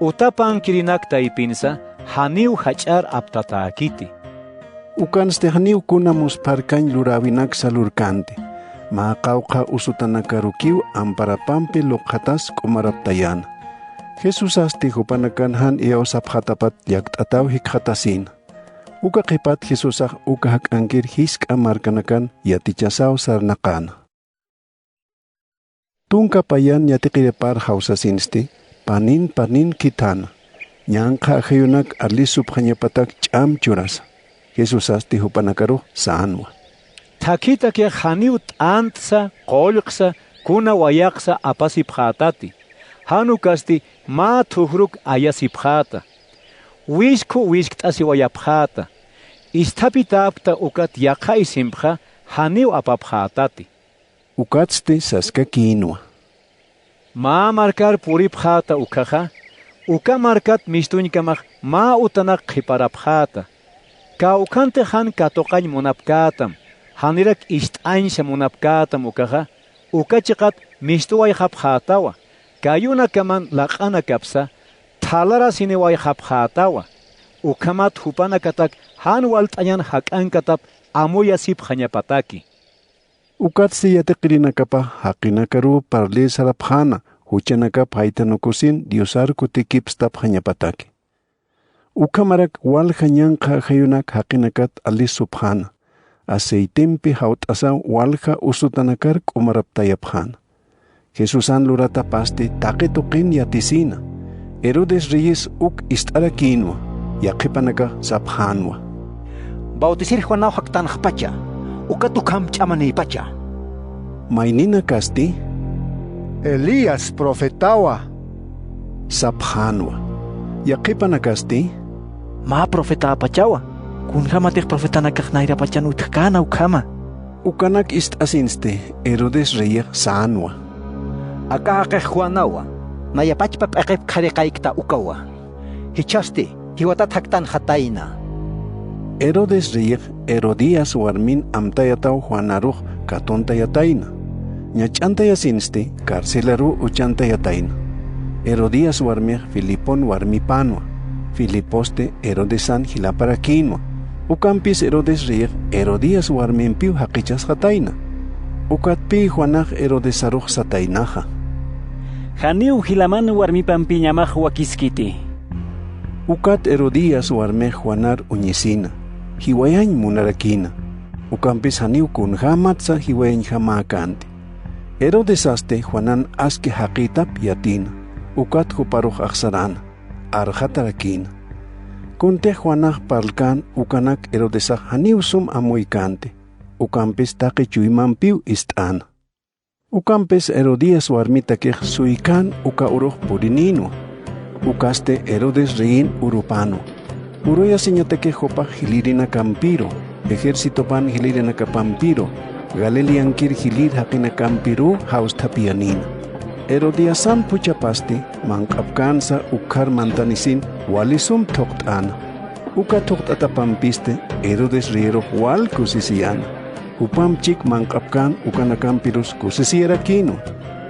Utapan kirinak taipinsa haniu hach'ar aptatakiti. Ukanste haniu kuna musparkan lurawinak salurkanti. Ma qawqa usutanakarukiw amparapampi luqhatas kumaraptayana. Jesusasti hupanakan han iawsapjatapat yakt'ataw hikjatasin. Uka qipat Jesusaj uka hak'ankir hisk'a markanakan yatichasaw sarnaqana. Tunka payan yatiqiripar hawsasinsti panin kitana. Ñanqa ajayunak arlisupjañapatak ch'am churasa. Jesusasti hupanakaruj sanwa. Takita que haniu t'antsa, qollqsa, kuna wayaqsa apasipjatati. Hanukasti ma tuhruk ayasipjata. Wishku wishkt'asi wayapjata. Istapitapta ukat yaqaysimpja haniu apapjatati. Ukatste saska kinwa. Ma markar puripjata ukaja. Uka markat mistuñkamaq ma utanak qiparapjata. Ka ukante han katoqañ munapkatam. Hanirak ist'ansha munapkatam ukaja. Ukachiqat mistuwayqapjatawa. Kayuna kaman laq'ana kapsa. Thalara siniwayqapjatawa. Ukamat hupanakatak han walt'añan hak'ankatap amuyasipjañapataki. Ukatse yatiqirinakapa haqinakaru parle sarapjana. Huchanakap haitanukusin diosar kutikipstapjañapataki. Ukamarak waljañanqa hayunak haqinakat alisupjana. Aceitempi haut'asa walja usutanakar k'umaraptayapjana. Jesusan lurata pasti taqituqin yatisina. Herodes Reyes uk ist'arakinwa. Yaqipanaka sapjanwa. Bautisir Juanaw haktanaqpacha. Ukatukam ch'amanaypacha. Maynina kasti. Elías profetawa. Sapjanwa. Yaqipanakasti. Ma profeta apachawa. Kunjamatik profetanakaq nayrapachan utkana ukama. Ukanak ist'asinste Herodes Reyes sanwa. Akaqej Juanawa. Nayapachpa p'aqip qhariqaykta ukawa. Hichasti hiwatat haktan hatayna. Herodes Reyes Herodías warmin amtayataw Juanaruj katuntayatayna. Ñach'antayasinste carcelaru uchantayatayna. Herodías warmiq Filipon warmipanwa. Filiposte Herodesan hilaparakinwa. Ukampis Herodes Reyes Herodías warminpiw haqichasqatayna. Ukatpi Juanaj Herodesaruj sataynaja. Haniu hilaman warmipanpi ñamaq wakiskiti. Ukat Herodías warmiq Juanar uñisina. Hiwayañ munarakina. Ukampis haniu kunjamatsa hiwayañ hamakanti. Herodesaste Juanan aske haqitap yatina. ukat huparuj aksaran, arjatarakin. Kunte Juanaj parkan ukanak Herodesaj haniusum amoikante, ukampes take chuymanpiu istan. Ukampes Herodías warmita kej suikan uka uruj purinino, ukaste Herodes rein urupano. Uroya señateke jopa gilirina campiro, ejército pan gilirina capampiro, Galilian kir gilir hakina campiru haus tapianina. Herodiasan puchapasti mankapkansa ukar mantanisin walisum toktana. Uka toktata pampiste Herodes riero wal kusisiana. Upam chik mankapkan ukana campirus kusisiera kino.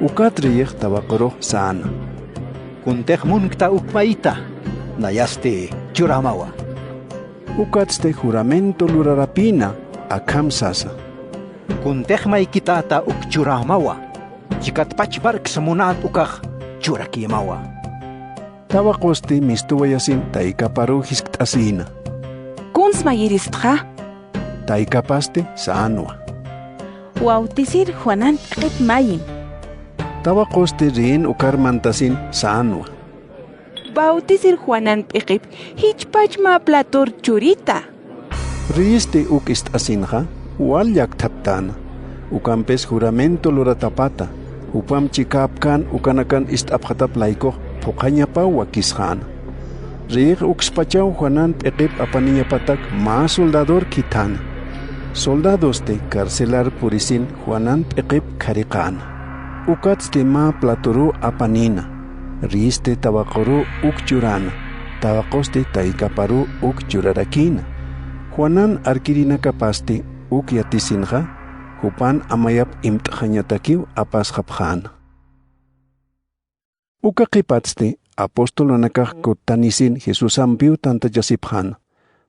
Ukat riyek tabakoro sana. Kuntej munkta ukmaita, nayaste churamawa. Ukatste juramento lurarapina akam sasa. Kuntej maikitata ukchuramawa. Jikat pachbark samunat ukah churakimawa. Tawakosti mistuwayasin taikaparu hisktasina. Kuns mayiristja. Taikapaste saanwa. Wautisir Juanan qit mayin. Tawakosti rin ukar mantasin saanwa. Bautisir Juanan piqip hichpach ma plator churita. Riste ukistasinja wal yaktaptana. Ukampes juramento luratapata. Upam chikapkan ukanakan istaphatap laiko pokanya pa wakishan. Rir ukspachaw Juanan piqip apaniya patak ma soldador kitana. Soldados de carcelar purisin Juanan piqip karikan. Ukatste ma platuru apanina. Riste tabakuru ukchurana. Tabakoste taikaparu ukchurarakina. Juanan arkirina kapaste ukyatisinja. Hupan amayap imtjanyatakiw apas japjan. Uka qipatste apostolonakaj kutanisin Jesús ampiu tanta yasipjan.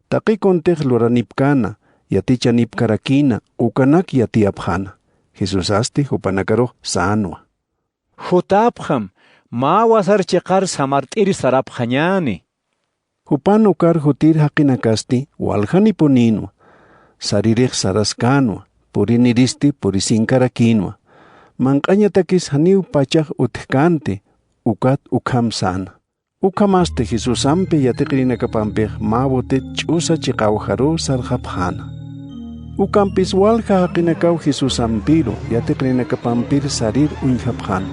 Taki kontej luranipkana, yatichanipkarakina, ukanak yatiapjana. Jesús asti hupanakaro sanwa. Hutapjam, ma wasar chekar samartiri sarapjanyani. Hupan ukar hutir hakinakasti walhaniponino. Saririj saraskanwa. Puriniristi purisinkarakinoa. Mankañatakis haniu pachaj utkante, ukat ukhamsan. Ukamaste Jesús ampe yatikrinakapampej mabote chusa chiqawjaro sarjapjana. Ukampis walja hakinakaw Jesús ampiro yatikrinakapampir sarir unjapjana.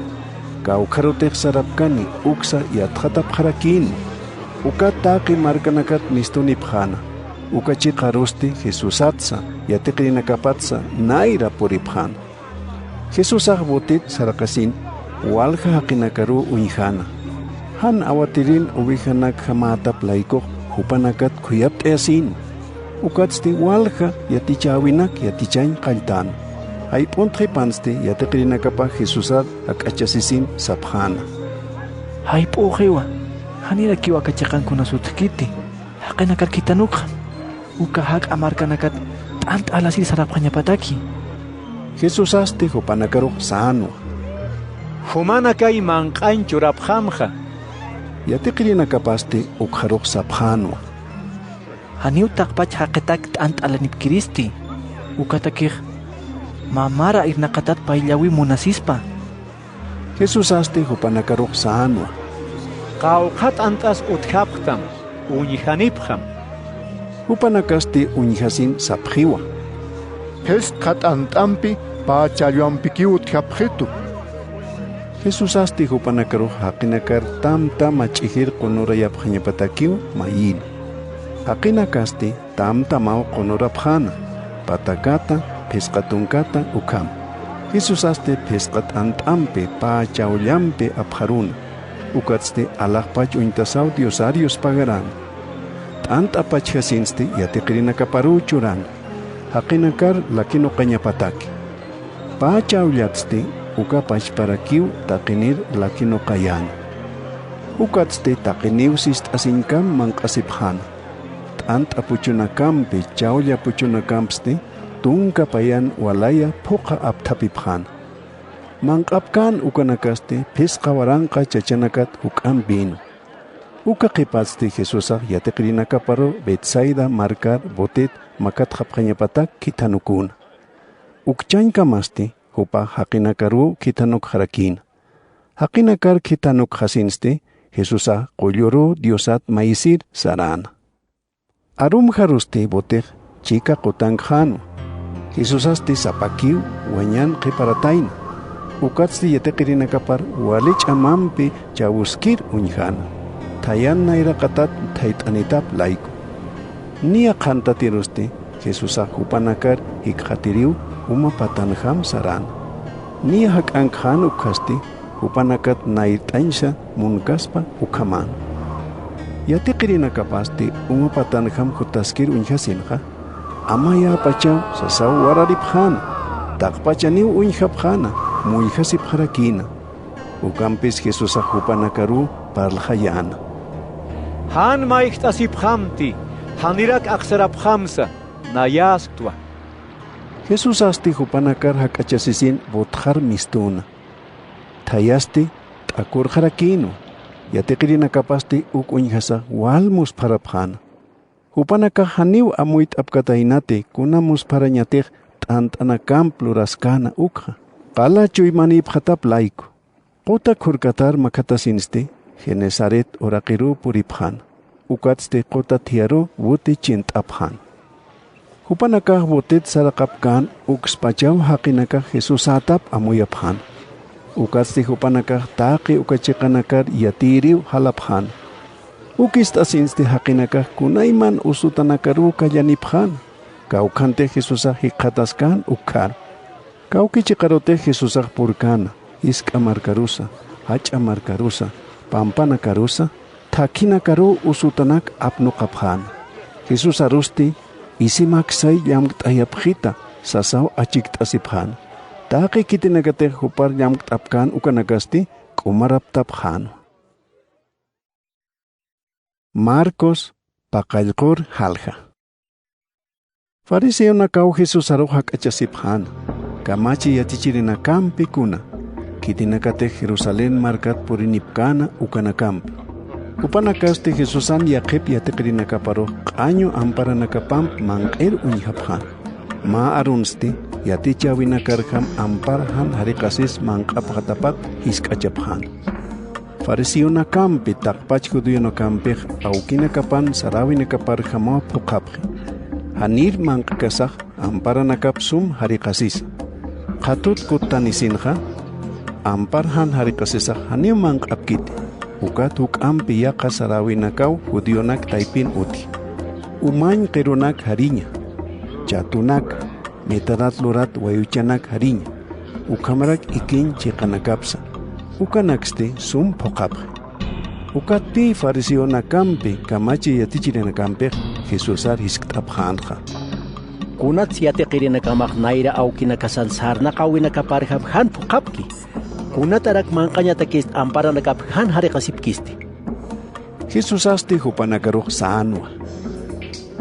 Kawjarotej sarapkani uksa yatjatapjarakino. Ukat taki markanakat mistunipjana. Ukachi qarusti Jesusatsa, yatikrinakapatsa, naira puriphan. Jesusaj botit sarakasin, walja hakinakaru unjana. Han awatirin ubihanak hamatap laiko, hupanakat kuyapt easin. Ukatsti walja yatichawinak yatichain kaltan. Ay pontri panste yatikrinakapa Jesusat akachasisin sapjana. Ay pujiwa, hanira kiwa kachakan kunasutkiti, hakinakar kitanukhan. Ukahak amarkanakat tant alasir sarapkanya pataki. Jesús asti hupanakaro sano. Humanakay mankain churaphamja. Yatikrinakapaste ukharok sapjano. Haniu takpach haketak tant alanipkiristi. Ukatakir mamara irnakatat paillawi munasispa. Jesús asti hupanakaro sano. Kaukat antas uthaptam, unihanipjam. Upanakasti unjasin sapjiwa. Hes kat antampi pa chayuampikiu tjapjitu. Jesús asti upanakaro hakinakar tamta machihir konora yapjanyapatakiu mayin. Hakinakasti tamta mao konora pjana. Patakata, pescatunkata ukam. Jesús asti pescat antampe pa chaulyampe apjaruna. Ukatste alajpach uintasau diosarios pagaran. Ant apachhasinste yatikrinakaparu churan. Hakinakar lakino qañapataki. Pachaulyatste ukapach parakiu takinir lakino qayan. Ukatste takiniusist asinkam mankasiphan. Ant apuchunakampe chaulya puchunakampste tunka payan walaya puqa aptapiphan. Mankapkan ukanakaste pisqawaranqa chachanakat ukam bino. Uka qipatste Jesusaj yatikrinakaparo Betsaida markar botet makat hapqañapatak kitanukuna. Ukchaynkamasti hupa hakinakaru kitanuk harakin. Hakinakar kitanuk hasinste, Jesusa qolloro diosat maisir sarana. Arum haruste botek chica kotankhano. Jesusaste sapakiu wanyan qiparatain. Ukatsti yateqirinakapar walich amampi chawuskir unjana. Tayan naira qatat taitanitap laiko. Nia qantatiruste Jesusa hupanakar hikhatiriu uma patanham saran. Nia hakankhan ukasti hupanakat naitansha munkaspa ukaman. Yateqirinakapasti uma patanham hutaskir unjasinha. Amaya pachaw sasaw wararipkhana. Takpachaniw unjapkhana. Muijasip harakina. Ukampis Jesusa hupanakaru parlhayana. Han maiktasip hamti. Hanirak aksarap hamsa. Nayasktua. Jesús asti hupanakar hakachasisin botjar mistuna. Tayasti takur harakino. Yateqirina kapasti ukunjasa walmus parapjana. Hupanaka haniw amuit apkatainate kunamus parañatek tantanakam pluraskana ukha. Qala chuymanip khatap laiko. Qota khurkatar makatasinste Genesaret oraqiru puriphan. Ukatste qota thiaro wuti chintaphan. Hupanakah botet sarakapkan ukspachaw hakinakah Jesus atap amuyaphan. Ukatste hupanakah taqi ukachikanakar yatiriw halaphan. Ukistasinste hakinakah kunayman usutanakaru kayaniphan. Kaukante Jesusa hikataskan ukar. Kaukichikarote Jesusa purkana. Iska markarusa, hacha markarusa, pampana karusa, takina karu usutanak apno kaphan. Jesus arusti, isimak say yamkt ayapkhita, sasaw achikt asiphan. Taki kitinagate hupar yamkt apkan ukanagasti, kumarap taphan. Marcos, Paqallqur halja. Fariseo nakau Jesus aruhak achasiphan. Kamachi yatichirina kampi kuna. Kitinakate Jerusalén markat purinipkana ukanakampi. Upanakaste Jesusan yaqip yateqirinakaparo q'añu amparanakapam manq'ir unjaphan. Ma arunsti yatichawinakarham amparhan hariqasis manq'apqatapat hisk'achaphan. Fariseo nakampi taqpach judío nakampij awkinakapan sarawinakaparjama puqapqi. Hanir manq'kasaj amparanakap sum hariqasis. Qhatut kutanisinja amparhan harikasisa haniw manq'apkiti. Ukat huk'ampi yaqa sarawinakaw judionak taypin uti. Umañ qirunak hariña. Chatunak, metarat lurat wayuchanak hariña. Ukamarak ikin chiqanakapsa. Ukanakste sum phoqapqi. Ukatpi fariseo nakampi kamachi yatichirinakampej Jesusar hisk'tapjanja. Kunat yateqirinakamaq nayra awkinakasan sarnaqawinakaparjab han phuqapki. Kunatarak manqañatakist amparanakap han hariqasipkisti. Jesus asti hupanakaruq sanwa.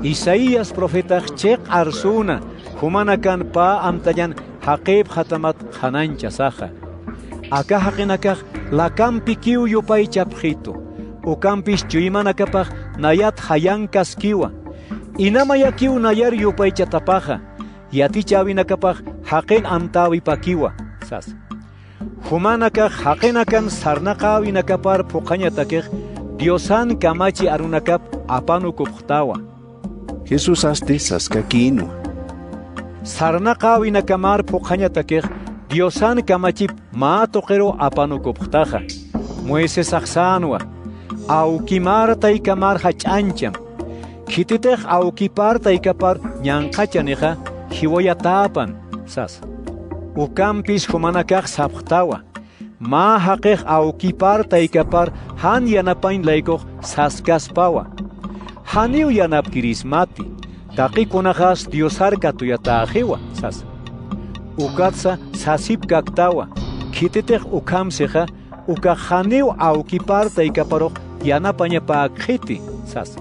Isaías profeta cheq arsuna humanakan pa amtayan haqib khatamat khanancha saja. Aka haqinakaq lakampi kiu yupay chapjito. Ukampis chuymanakapaq nayat hayankas kiwa. Inamaya kiu nayar yupay chatapaja. Yatichawinakapaq haqin amtawi pakiwa. Sas. Humanakaq haqinakan sarnaqawinakapar puqañatakaq Diosan kamachi arunakap apanu kupqtawa. Jesus asti saskakinu. Sarnaqawinakamar puqañatakaq Diosan kamachip ma toqero apanu kupqtaja. Moises aqsanwa. Aukimar taykamar hach'ancham. Kititeq aukipar taykapar ñanqachaneqa hiwayatapan. Sas. Ukampis humanakaq sapqtawa. Ma haqiq aukipar taykapar han yanapain laykoq saskaspawa. Haniw yanapkirismati. Taqikunaqas Diosar katuyatajiwa. Sas. Ukatsa sasip kaktawa. Kititeq ukamseqa uka haniw aukipar taykaparoq yanapañapaqhiti. Sas.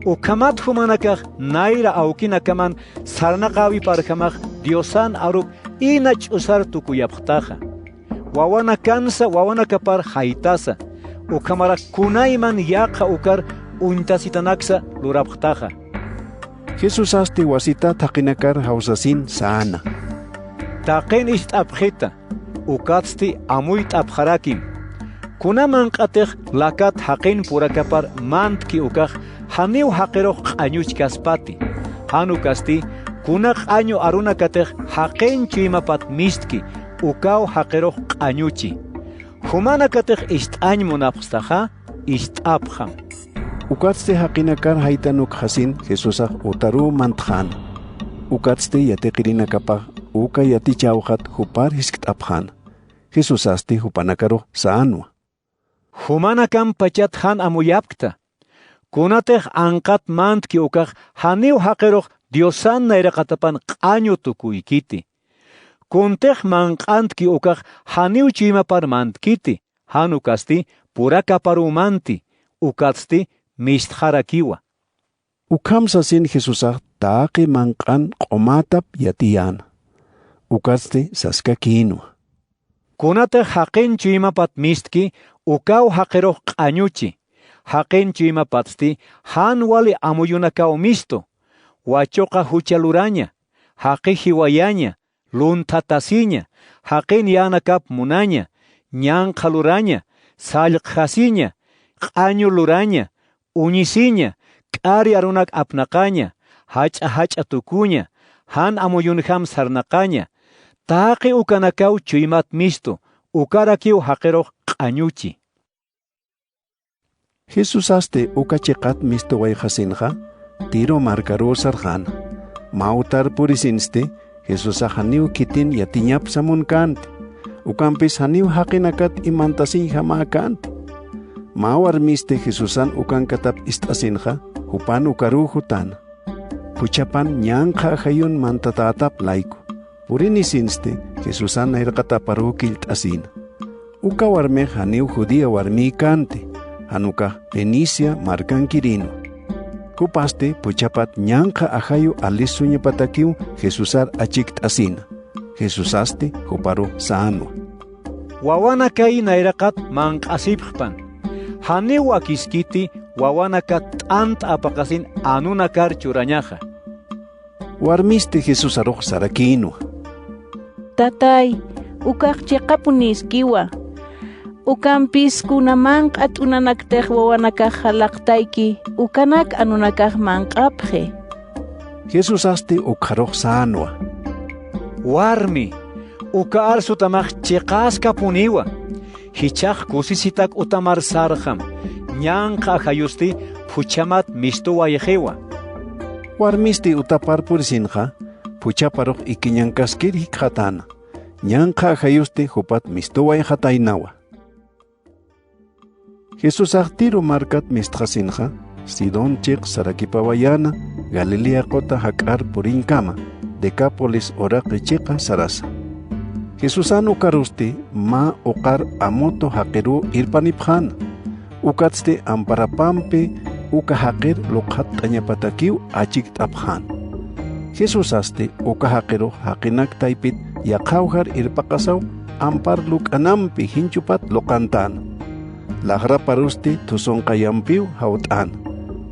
Ukamat humanakaq nayra awkinakaman sarnaqawi parkamaq Diosan arup inach usar tukuyapqtaja. Wawana kansa wawanakapar haytasa. Ukamarak kunayman yaqa ukar untasitanaksa lurapqtaja. Jesus asti wasita taqinakar hawsasin sana. Taqin isht'apqita. ukatsti amuit abharakim. Kunaman qatej lakat haqin purakapar mantki ukaj haniu haqeroq q'añuch kaspati. Hanukasti kunaq año aruna katej haqen chimapat mistki ukaw haqeroq q'añuchi. Humana katej ist'añ munapstaja ist'abjam. Ukatste haqinakar haytanuk hasin Jesusaj utaru mantjan. Ukatste yateqirinakapaj uka yatichawjat hupar hisk't'abjan. Jesusasti hupanakaro saanwa. Humanakam pachat han amuyapkta. Kunatej anqat mantki ukaj haniu haqeroq Diosan nairaqatapan q'añu tukuykiti. Kuntej manq'antki ukaj haniu chimapar mantkiti. Hanukasti purakaparumanti. Ukatsti mistjarakiwa. Ukamsasin Jesusaj taqi manq'an q'omatap yatiyan. Ukatsti saskakinwa. Kunatej haqin chimapat mistki ukaw haqeroq q'añuchi. Haqin chimapatsti han wali amuyunakaw misto. Wachoqa huchaluraña, haqi hiwayaña, luntatasiña, haqin yanakap munaña, ñanqaluraña, sallqhasiña, q'añuluraña, uñisiña, k'ari arunak apnaqaña, hach'a tukuña, han amuyunjam sarnaqaña, taqi ukanakaw chuymat misto, ukarakiw haqeroq q'añuchi. Jesusaste ukachiqat misto wayhasinja, Tiro marcaro sarjan. Mautar purisinste, Jesusaj haniu kitin yatiñap samunkante. Ukampis haniu haqinakat imantasin hamakante. Mawar miste Jesusan ukankatap istasinja, hupan ukaru hutan. Puchapan ñanqa hayun mantatatap laiku. Purinisinste, Jesusan nairqataparu kiltasin. Uka warme haniu judía warmi kante. Hanuka Fenicia marcan Quirino. Kupaste puchapat ñanqa ahayu alisuña patakiu Jesusar achiktasina. Jesusaste huparu saanwa. Wawana kai nairaqat manq'asipqpan. Haniu akiskiti wawana ka t'ant apaqasin anunakar churañaja. Warmiste Jesusaruq sarakinwa. Tatay, ukaq chiqapuniskiwa. Ukampis kunamanq at'unanaktej wawanakaj halaqtayki, ukanak anunakaj manq'apje. Jesusaste ukharuq saanwa. Warmi, uka arsutamaj chiqaska puniwa. Hichaq kusisitak utamar sarjam, ñanqa ajayusti puchamat misto wayjewa. Warmisti utapar purisinja, puchaparuq ikiñankaskir hikhatana. Ñanqa ajayusti hupat misto wayjataynawa. Jesusaj tiro markat mistjasinja, Sidón chiq sarakipawayana, Galilea kota hak'ar purinkama, Decápolis oraqi chiqa sarasa. Jesusan ukarusti ma uqar amoto haqiru irpanipjana. Ukatste amparapampe uka haqir luqhat t'añapatakiw achik t'apjan. Jesusaste uka haqiru haqinak taypit yaqawjar irpaqasaw ampar luk'anampi hinchupat luqantana. Lagra parusti tusonqayampiw hawt'an.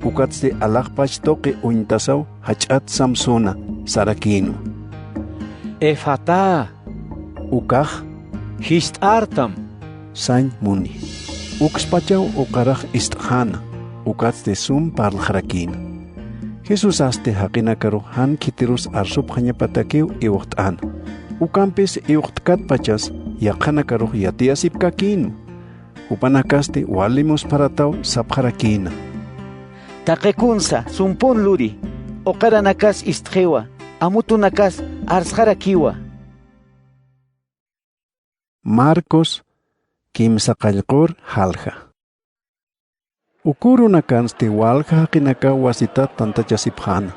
Ukatste alaqpach toqi uñtasaw hach'at Samsona sarakinu. Efata. Ukaj hist'artam. Sañ muni. Ukspachaw ukaraj istjana. Ukatste sum parlhrakina. Jesusaste haqinakaru han kitirus arsup hañapatakiw iwqt'an. Ukampis iwqtkat pachas yaqanakaru yatiasip kakinu. Upanakaste walimus parataw sapharakina. Taqikunsa sumpun luri. Oqaranakas istjewa. Amutunakas arsjarakiwa. Marcos kimsa qallqur halja. Ukurunakan walja haqinaka wasita tantachasipjana.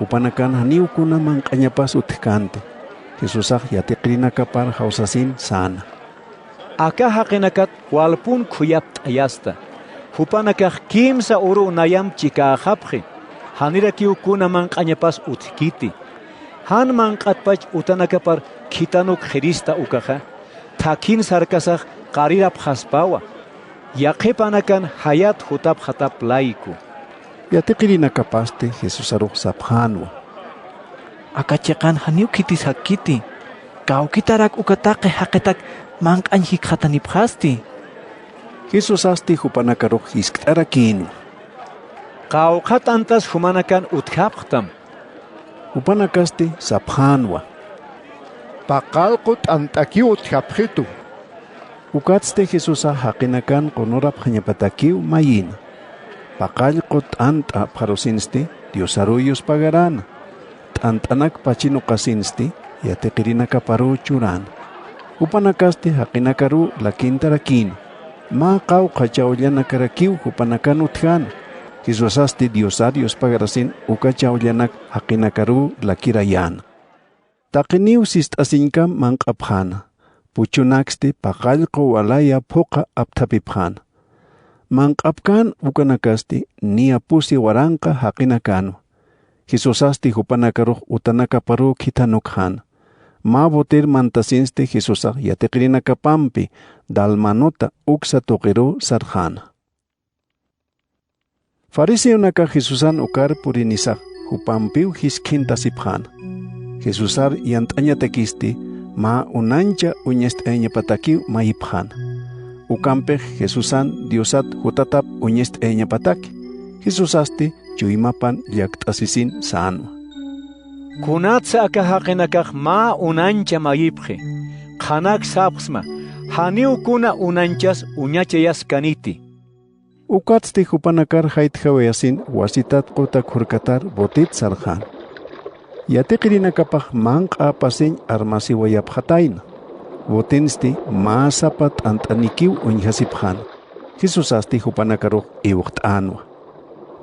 Upanakan haniukuna manq'añapas utkante. Jesusaj yatiqrinakapar hawsasin sana. Aka haqinakat walpun khuyap t'ayasta. Hupanakaj kimsa uru nayam chikajapje. Hanirakiukuna manq'añapas utkiti. Han manq'atpach utanakapar khitanuk khirista ukaja. Takin sarkasaj qarirap haspawa. Yaqipanakan hayat hutap hatap laiku. Yatiqirinakapaste Jesusaruq sapjanwa. Akachiqan haniu kitis hakiti. Kaukitarak ukatake haketak manq'anji khatanipqasti. Jesus asti hupanakaruq hisk'arakinu. Qawqat antas humanakan utkapqtam. Hupanakasti saphanwa. Paqalqut ant'akiw utkapqitu. Ukatste Jesusa haqinakan qunurap hañapatakiw mayin. Paqallqut ant'a pharusinsti Diosaruyos pagarana. T'antanak pachino qasinsti yatiqirinaka paru churan. Hupanakasti haqinakaru lakintarakinu. Ma qawqa chawllanakarakiw hupanakan utjan. Jesusasti Diosarios pagarasin uka chawllanak haqinakaru lakirayan. Taqiniw sist'asinkam manq'apjana. Puchunaksti paqallqu walaya phuqa apthapipjana. Manq'apkan ukanakasti nia pusi waranqa haqinakanu. Jesusasti hupanakaruq utanaka paru khitanukhan. Ma botir mantasinsti Jesusaq yatiqirinakapampi dalmanota uksa tuqiru sarjana. Fariseonaka Jesusan ukar purinisaq hupampiw hiskintasipjana. Jesusar yant'añatakisti ma unancha uñest'eñapatakiw mayipjana. Ukampej Jesusan Diosat hutatap uñest'eñapataki. Jesusasti chuymapan llakt'asisin sano. Kunatsa aka haqinakaq ma unancha mayipqi. Qanak sapqsma. Haniw kuna unanchas uñachayas kaniti. Ukatsti hupanakar haithawayasin wasitat qutak hurkatar botit sarjan. Yatiqirinakapaq manqa pasin armasiwayapqatayna. Botinsti masapat ant'anikiw uñhasipjan. Jesusasti hupanakaruq iwqt'anwa.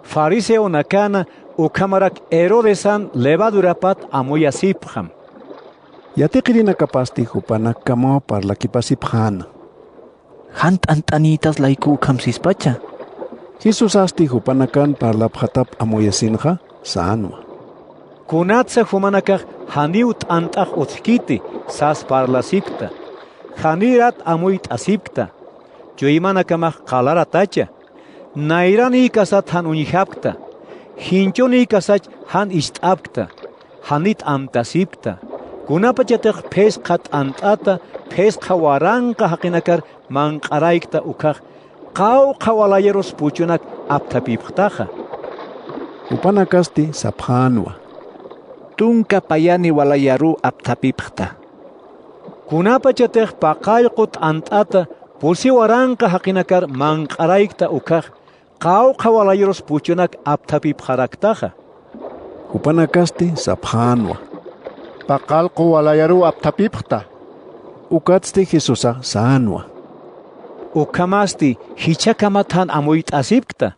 Fariseo nakana ukamarak Herodesan levadurapat amuyasipjam. Yatiqirinakapasti hupanak kamo parlakipasipjana. Hant antanitas laiku kamsispacha. Jesusasti hupanakan parlaphatap amuyasinqa sanwa. Kunatsa humanakaq haniut antaq utkiti sas parlasipta. Hanirat amuyt asipta. Chuymanakamaq qalaratacha. Nairani kasat han uñihapta. Hinchoni kasach han ist'apta. Hanit amtasipta. Kunapachataq pesqat ant'ata pesqa waranqa haqinakar manqaraykta ukaq qawqa walayeros puchunak aptapipqtaqa. Upanakasti saphanwa. Tunka payani walayaru aptapipqta. Kunapachataq paqallqut ant'ata pulsi waranqa haqinakar manqaraykta ukaq qawqa walayeros puchunak aptapipqaraqtaqa. Upanakasti saphanwa. Paqallqu walayaru aptapipqta. Ukatsti Jesusaq sanwa. Ukamasti hichakamatan amuyt asipta.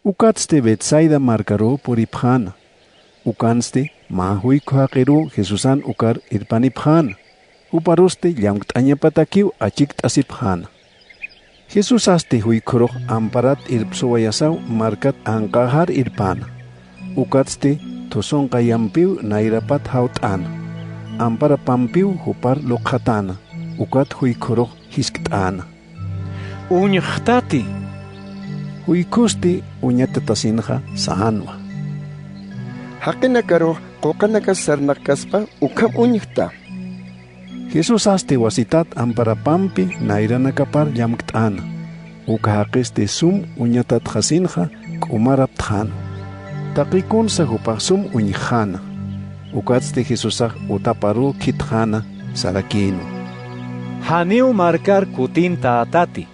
Ukatsti Betsaida markaru puripjana. Ukansti mahuykhu haqiru Jesusan ukar irpanipjana. Uparusti llamqt'añapatakiw achikt'asipjana. Jesusasti huykhuruq amparat irpsuwayasaw markat anqajar irpana. Ukatsti tusonqa yampiw nairapat hawt'ana. Ampara pampiw hupar luqhatana. Ukat huykhuruq hisk't'ana. Uñqtati. Huykusti uñatatasinqa sanwa. Haqinakaruq qoqanakas sarnaqkaspa ukam uñqta. Jesusasti wasitat amparapampi nairanakapar llamqt'ana. Uka haqisti sum uñatat hasinqa k'umaraptjana. Taqikunsa hupaq sum uñqjana. Ukatsti Jesusaq utaparu khitjana sarakinu. Haniw markar kutinta atati.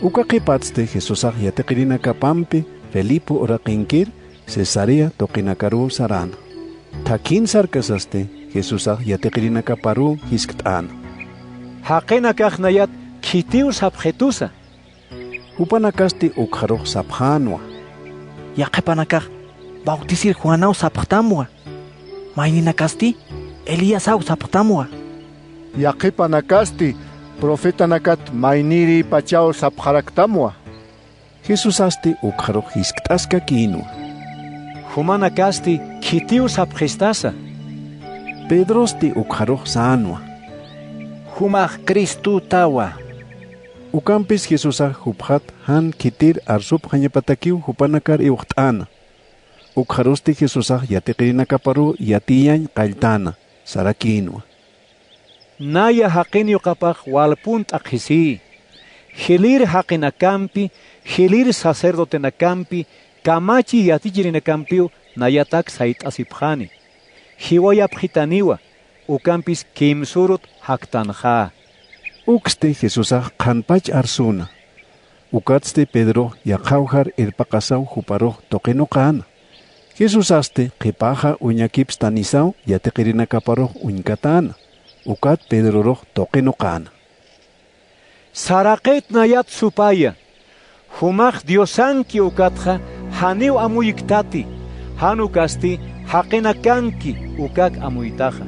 Uka qipatsti Jesusaq yatiqirinakapampi Felipe uraqinkir Cesarea toqinakaru sarana. Takin sarkasasti Jesusaq yatiqirinakaparu hisk't'ana. Haqinakaqnayat khitiw sapqhetusa. Upanakasti ukharuq saphanwa. Yaqepanakaq bautisir Juanaw sapqtamwa. Mayninakasti Eliasaw sapqtamwa. Yaqipanakasti profetanakat mayniri pachaw sapqaraktamwa. Jesusasti ukharuq hisk't'aska kinwa. Humanakasti khitiw sapqhistasa. Pedrosti ukharuq sanwa. Humaq Cristo tawa. Ukampis Jesusaq huphat han kitir arsup hañapatakiw hupanakar iwqt'ana. ukharusti Jesusaj yatiqirinakaparu yatiyan qayltana sarakinwa. Naya haqinyo kapaq walpunt aqhisi. Hilir haqinakampi, hilir sacerdotenakampi, kamachi yatichirinakampiu nayatak sait asipjani. Hiwayapjitaniwa, ukampis kimsurut haktanja. Ukste Jesusaj qanpach arsuna. Ukatste Pedro yaqawjar irpaqasaw huparuj toqinoqana. Jesusaste qipaja uñakips tanisaw yatiqirinakaparuj uñkatana. Ukat Pedro toqinoqana. Saraqet nayat supaya. Humaj diosanki ukatja haniw amuyiktati. Hanukasti haqinakanki ukak amuytaja.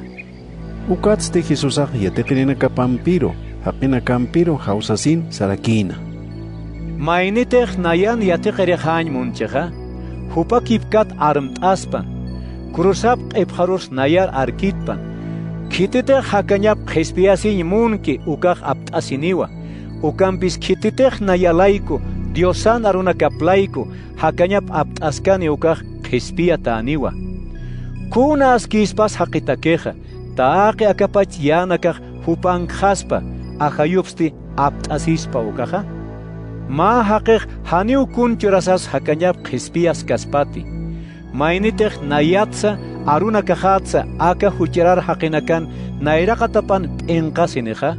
Ukatste Jesusaj yatiqirinakapampiro haqinakampiro hausasin sarakina. Mainitej nayan yatiqirejañ muncheja. Hupakipkat armt'aspan. Krusap q'ipjarus nayar arkitpan. Kititej hakañap qhispiasin munki ukaq apt'asiniwa. Ukampis kititej nayalayku Diosan arunakaplayku hakañap apt'askani ukaq qhispia ta'aniwa. Kunas kispas haqitakeja taaqi akapach yanakaq hupanqaspa ajayupsti apt'asispa ukaja. Ma haqiq haniw kunchurasas hakañap qhispias kaspati. Mainitej nayatsa arunakajatsa aka huchirar haqinakan nayraqatapan p'inqasineja.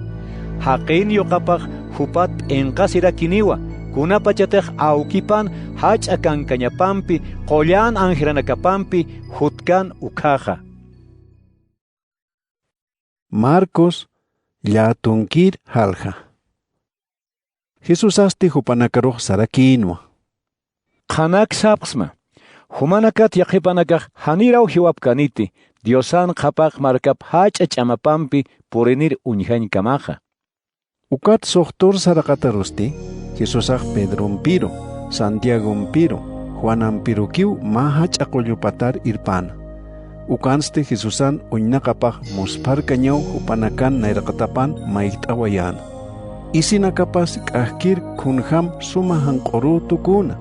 Haqin yuqapaq hupat p'inqasirakiniwa. Kunapachatej awkipan hach'akan kañapampi qollan anjiranakapampi hutkan ukaja. Marcos llatunkir halja. Jesus asti hupanakaruj sarakinwa. Qanak sapqsma. Humanakat yaqipanakaq haniraw hiwapkaniti Diosan qapaq markap hach'a ch'amapampi purinir uñhañkamaja. Ukat soqtur saraqatarusti Jesusaj Pedrompiro, Santiagompiro, Juanampirukiw maha ch'aqullupatar irpana. Ukanste Jesusan uñnaqapaq musparkañaw hupanakan nayraqatapan mayt'awayana. Isinakapas k'ahkir kunjam suma hanq'uru tukuna.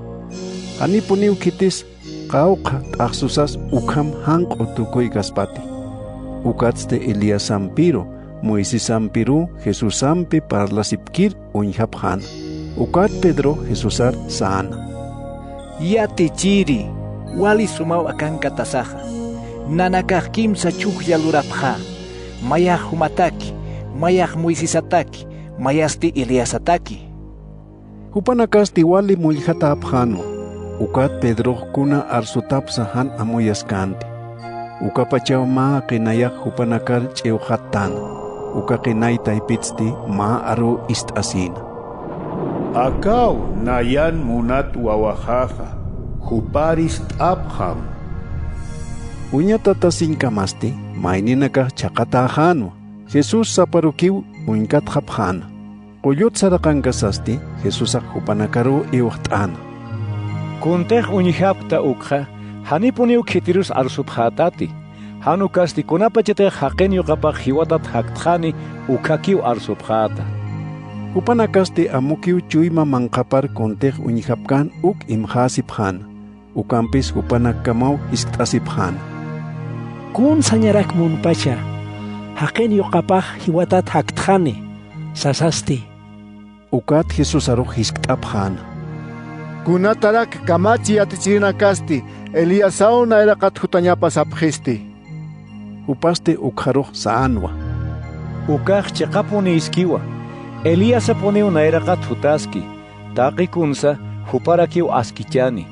Hanipuniw kitis qawqa t'aqsusas ukham hanq'u tukuy kaspati. Ukatste Eliasampiro, Moisesampiru Jesusampi parlasipkir uñhapjana. Ukat Pedro Jesusar sana. Yati chiri, wali sumaw akan katasaja. Nanakaj kimsa chukya lurapja. Mayaj humataki, mayaj Moisesataki, mayasti Eliasataki. Hupanakasti wali muljata apjano. Ukat Pedro kuna arsutapsa han amuyaskanti. Ukapachaw ma qinayak hupanakar ch'ewhatana. Ukakinay taipitsti ma aru istasina. Akaw nayan munat wawajaja, huparis abham. Uñatatasin kamasti, maininaka chakatajano. Jesus saparukiw uñkat hapjana. Quyut sarakangasasti, Jesus hupanakaru iwahtana. Kuntej uñihapta ukja, hanipuniw kitirus arsuphatati. Hanukasti kunapachetej haqenyo kapaq hiwatat haktjani ukakiw arsupjata. Upanakasti amukiw chuyma manqapar kontej uñihapkan uk imhasipjana. Ukampis upanakamaw isktasipjana. Kun sañarak munpacha, haqenyo kapaq hiwatat haktjani, sasasti. Ukat Jesus aruj isktapjana. Kunatarak kamachi atichirinakasti, Eliasao nairakat hutañapas apjisti. Upaste ukharuj saanwa. Ukaj chaqapuni iskiwa. Elías aponiw nairakat hutaski. Taqi kunsa huparakiw askichani.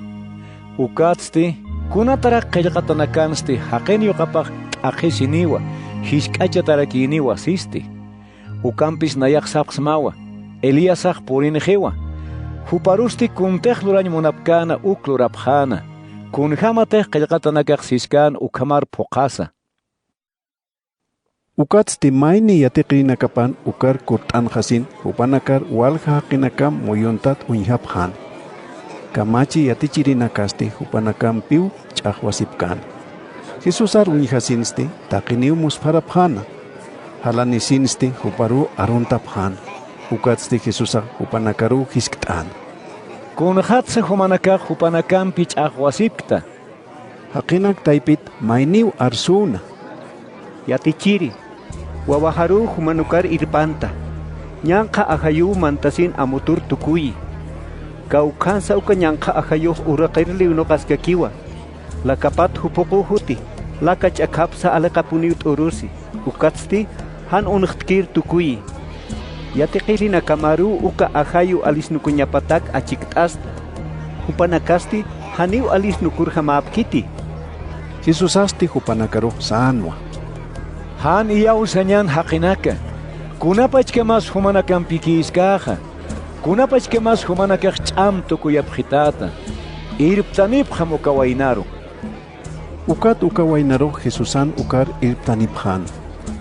Ukatsti kunatarak qillqatanakansti haqenyo kapaq t'aqisiniwa. Hishk'achatarakiniwa sisti. Ukampis nayak sapsmawa. Elíasaj purinjiwa. Huparusti kuntej lurañ munapkana uklurapjana. Kunjamatej qillqatanakaq siskan ukhamar puqasa. Ukatsti mayni yatiqrinakapan ukar kurt'anjasin upanakar walja haqinakam muyuntat uñhapjan. Kamachi yatichirinakasti upanakam ch'aqwasipkan. Jesusar uñhasinsti taqiniw musparapjana. Halanisinsti uparu aruntapjan. Ukatsti Jesusar upanakaru hisk't'an. Kunjatsa humanakaq upanakampi ch'aqwasipta. Haqinak taipit mainiw arsuna. Yatichiri, wawaharu humanukar irpanta. Nyanka ahayu mantasin amutur tukuyi. Kaukansa uka nyanka ahayu urakirli unokaskakiwa. Lakapat hupuku huti. Lakach akapsa alakapuniut urusi. Ukatsti han unktkir tukuyi. Yatikirina kamaru uka ahayu alisnukunyapatak achiktasta. Hupanakasti haniu alisnukur hamapkiti. Jesusasti hupanakaruh sanwa. Han iyaw sanyan hakinaka. Kunapach que mas humanakan pikiskaja. Kunapach que mas humanakak cham tukuyapjitata. Irptanip hamukawainaru. Ukat ukawainaru Jesusan ukar irptaniphan.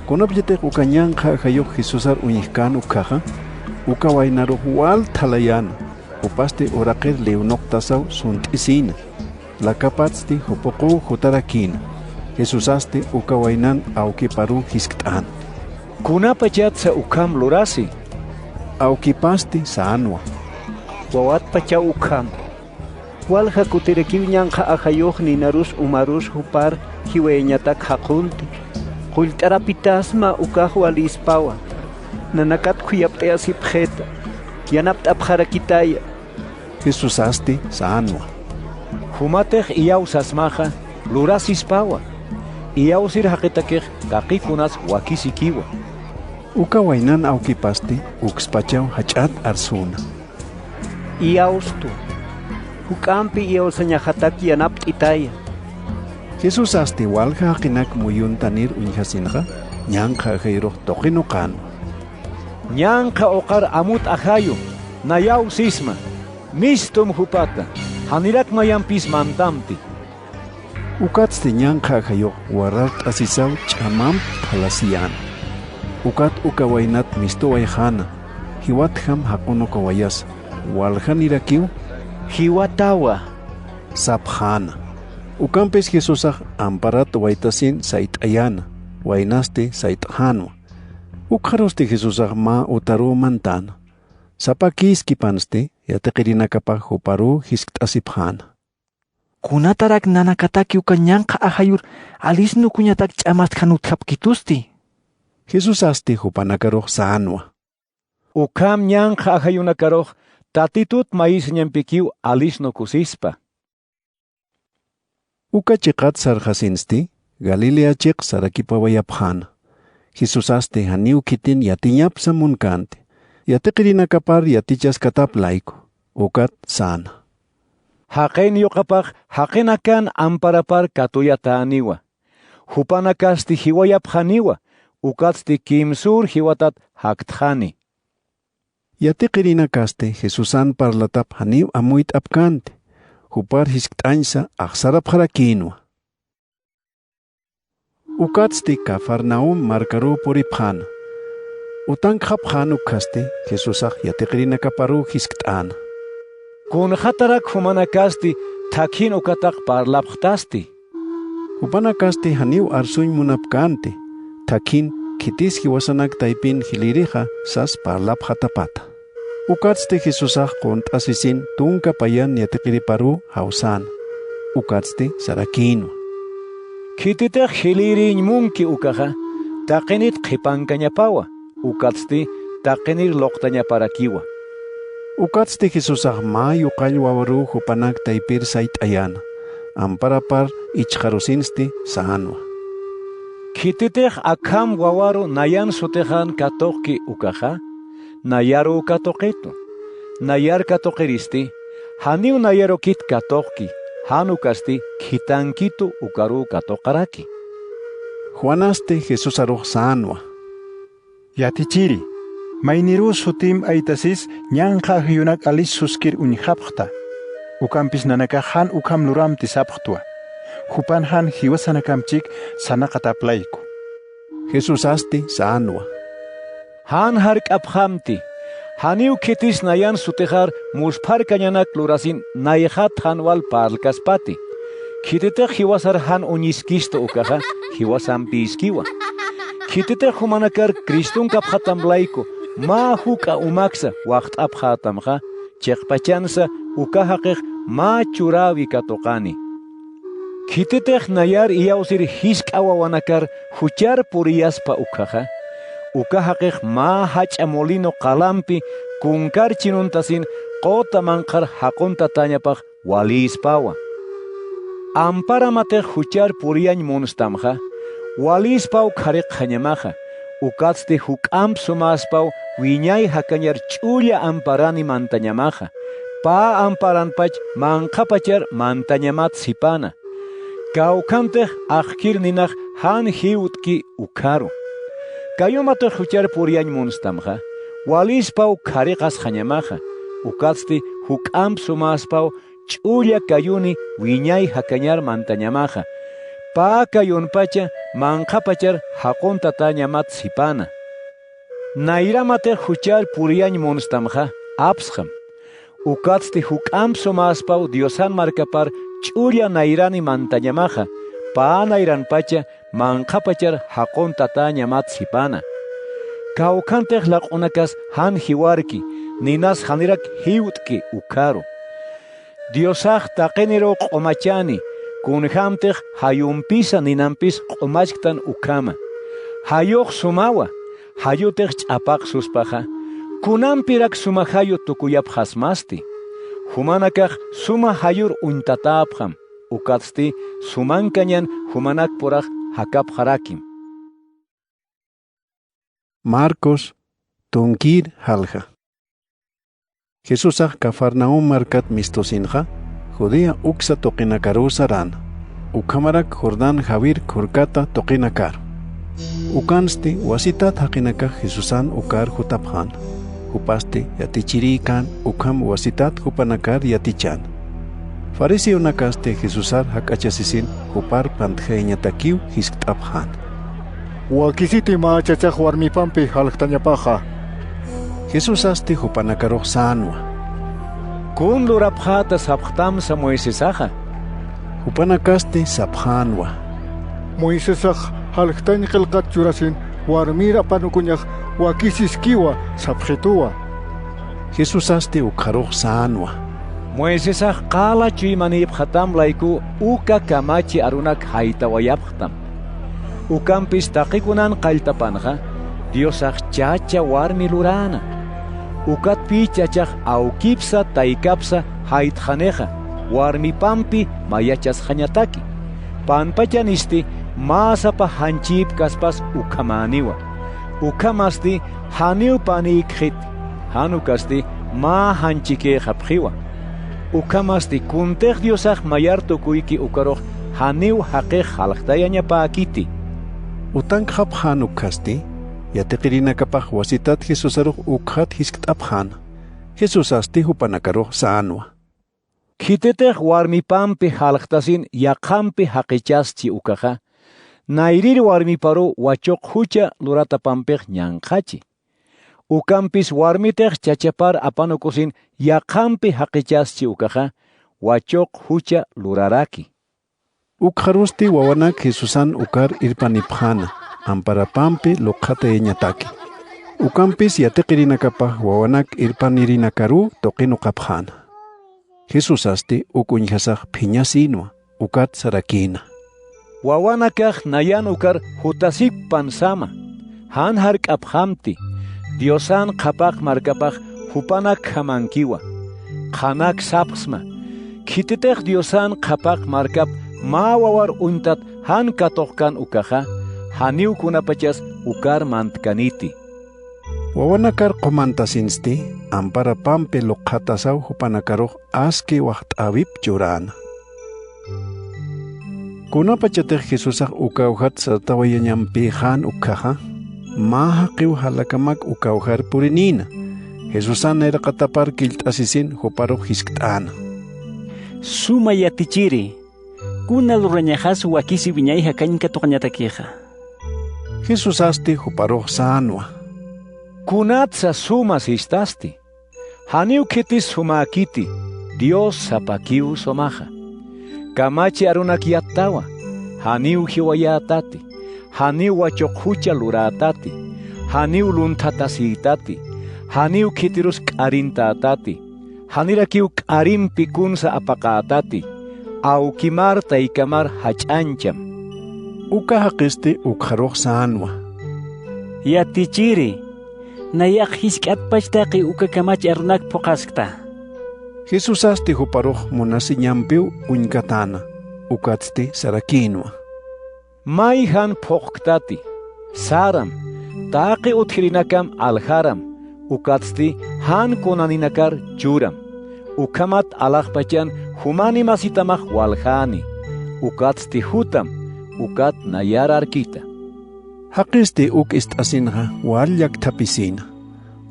Kunapyetek ukanyan hajayo Jesusar uñihkan ukaja. Ukawainaru wal talayan. Upaste orakir leunoktasaw suntisina. Lakapatsti hupoku hutarakina. Jesusasti ukawainan aukiparu hisktan. Kunapachatsa ukam lurasi. Aukipasti sanwa. Wawat pacha ukam. Walha kuterekiw nyanka ahayoh ni narus umarus hupar hiwenyatak hakunti. Kultarapitasma ukah walispawa. Nanakat kuyaptea sipjeta. Yanapt abharakitaya. Jesusasti sanwa. Humatech iyaw sasmaja lurasis pawa. Iyaw sir hakitakech kakikunas wakisikiwa. Ukawainan aukipasti ukspachaw hachat arsuna. Iyawstu. Hukampi iyaw sanyahatak yanapt itaya. Jesusasti walha hakinak muyuntanir unhasinja. Nyanka ajairo tokinukan. Nyanka okar amut ajayo. Nayaw sisma. Mistum hupata. Hanirak mayampis mantamti. Ukatsti nyanka ajayo warat asisaw chamam palasian. Ukat ukawainat mistuwayhana. Hiwatham hakuno kawayas. Walhan irakiw. Hiwatawa. Saphana. Ukampes Jesusah amparat waitasin sait ayana. Wainaste sait hanwa. Ukharoste Jesusah ma utaru mantana. Sapakis kipanste yatekirinakapa huparu hisktasiphan. Kunatarak nanakataki ukanyanka ahayur alisnu kunyatak chamat kanut kitusti. Jesusasti hupanakaroh sanwa. Ukam nyanka ahayunakaroh tatitut mais nyampikiw alisnu kusispa. Uka chikat sarjasinsti Galilea chik sarakipawayaphan. Jesusasti haniu kitin yatinyap samunkante. Yatekirinakapar yatichas katap laiko. Ukat sana. Haken yokapach hakenakan amparapar katuyataniwa. Hupanakasti hiwayapjaniwa. Ukatsti kimsur hiwatat haktjani. Yatekirinakaste Jesusan parlatap haniu amuit apkante. Hupar hisktansa aksarapjarakinwa. Ukatsti Cafarnaum markaru poriphan. Utang khapkhanu kaste Jesusah yatekirinakaparu hisktan. Kun khatarak humanakasti thakin ukatak parlaphtasti. Hupanakasti haniu arsuñ munapkante. Thakin kitis hiwasanak taipin hiliriha sas parlaphatapata. Ukatsti Jesusah kont asisin tunka payan yatekiriparu hausan. Ukatsti sarakinu. Kititek hiliriñ munki ukaha takinit khipankañapawa. Ukatsti takinir loqtañaparakiwa. Ukatsti Jesusah ma yuqallwawaru hupanak taipir sait ayana. Amparapar ichjarusinsti sahanwa. Kititek akham wawaru nayan sutejan katokki ukaha. Nayaru katoketu. Nayar katokeristi. Haniu nayaro kit katokki. Hanukasti kitankitu ukaru katokaraki. Juanaste Jesusaruh sanwa. Yatichiri. Mainiru sutim aitasis nyanka hyunak alis suskir unjapta. Ukampis nanaka han ukam luramti saphtwa. Hupan han hiwasanakamchik sanakataplaiko. Jesusasti sanwa. Han hark abhamti. Haniu kitis nayan sutejar muspar kanyanak lurasin nayhat hanwal parlkaspati. Kitete hiwasar han uniskisto ukaha hiwasan piskiwa. Kitete humanakar kristun kaphatamlaiko. Ma huka umaksa waqt abhatamha chekpachansa ukahaqeq ma churawi katokani. Kitetek nayar iyausir hisk'awawanakar huchar puriyaspa ukaja. Ukahaqeq ma hacha molino qalampi kunkar chinuntasin qota manqar haqunta tañapaq walispawa. Amparamatej huchar puriyañ munstamja, walispaw khariq hañamaja. Ukatste huk'amp sumaspaw wiñay hakañar ch'ulla amparani mantañamaja. Pa amparanpach manqapachar mantañamat sipana. Kawkantej aqkir ninaq han hiwtki ukaru. Kayumatej huchar puriyañ munstamja, walispaw khariqas hañamaja. Ukatste huk'amp sumaspaw ch'ulla kayuni wiñay hakañar mantañamaja. Pa kayunpacha manqapachar haqunta tañamat sipana. Nayramatej huchar puriyañ munstamja apsqam. Ukatste huk'amp sumaspaw Diosan markapar ch'ulla nayrani mantañamaja. Pa nayranpacha manqapachar haqunta tañamat sipana. Kawkantej laq'unakas han hiwarki, ninas hanirak hiwtki ukaru. Diosaj taqeniro q'umachani, kunhamtej hayunpisa ninampis q'umachktan ukama. Hayuq sumawa, hayutej ch'apaq suspaja, kunampirak sumahayu tukuyapqasmasti. Humanakaj suma hayur untatapqam, ukatsti sumankañan humanakpuraj hakapqarakim. Marcos tunkir halja. Jesusaj Cafarnaum markat mistosinja, Judea uksa toqinakarusa ran. Ukamarak Jordan Javir kurkata toqinakar. Ukansti wasitat haqinaka Jesusan ukar hutaphan. Hupaste yatichirikan ukam wasitat hupanakar yatichan. Fariseo nakaste Jesusar hakachasisin hupar pantjeñatakiw hisktaphan. Wakisiti machachaj warmipampi halqtañapaja. Jesús asti hupanakaroq sanwa. Kun lurapjata sapqtamsa Moisesaja. Hupanakaste sapjanwa. Moisesaj halqtañ qilqat churasin warmira panukuñaj wakisiskiwa sapjetuwa. Jesús asti ukharoq sanwa. Moisesaj qala chuymanipqatam layku uka kamachi arunak haytawayapqtam. Ukampis taqikunan qalltapanja Diosaj chacha warmi lurana. Ukatpi chachaj aukipsa taykapsa haytjaneja, warmi pampi mayachas hañataki. Panpachanisti masapa hanchip kaspas ukamaniwa. Ukamasti haniu panikjit, hanukasti ma hanchike japjiwa. Ukamasti kuntej Diosaj mayar tukuyki ukaroj haniu haqej halqtayañapakiti. Utank hanukasti yatiqirinakapaj wasitat Jesusaruq ukhat hisktaphan. Jesus asti hupanakaruq sanwa. Kitetej warmipampi halqtasin yaqampi haqichaschi ukaja. Nayrir warmiparu wachoq hucha luratapampej ñanqachi. Ukampis warmitej chachapar apanukusin yaqampi haqichaschi ukaja. Wachoq hucha luraraki. Ukharusti wawanak Jesusan ukar irpanipjana. Amparapampi luqhata ñataki. Ukampis yatiqirinakapaj wawanak irpanirinakaru toqinuqapjana. Jesus asti ukuñhasaj phiñasinwa, ukat sarakina. Wawanakaj nayan ukar hutasip pansama. Han hark'apjamti. Diosan qhapaq markapaj hupanak hamankiwa. Qanak sapsma. Kititej Diosan qhapaq markap ma wawar untat han katoqkan ukaja. Haniu kunapachas ukar mantkaniti. Wawanakar qomantasinsti ampara pampe luqhatasaw hupanakaruq aski waqt'awip churana. Kunapachatej Jesusaj ukawhat satawayañampi han ukaja, maha qiw halakamak ukawjar purinina. Jesusan erqatapar kilt'asisin huparuq hiskt'ana. Suma yatichiri, kuna lurañajas wakisi viñay hakañka toqañatakiqa. Jesus asti huparuq sanwa. Kunatsa sumas istasti. Haniu kitis sumakiti, Dios sapakiu somaja. Kamachi arunak yattawa, haniu hiwayatati, haniu wachoqhucha luratati, haniu luntatasitati, haniu kitirus k'arintatati, hanirakiu k'arimpi kunsa apaqatati, Aukimar taikamar hach'ancham. Uka haqiste ukharoq sanwa. Yatichiri. Nayak hisk'atpachtaqi uka kamach arnak poqaskta. Jesus asti huparoq munasi ñampiw uñkatana. Ukatsti sarakinwa. Mayhan poqtati. Saram. Taqi uthirinakam alharam. Ukatsti han konaninakar churam. Ukamat alaqpachan humani masitamaq walhani. Ukatsti hutam. Ukat nayar arkita. Haqisti uk asinha wal yaktapisina.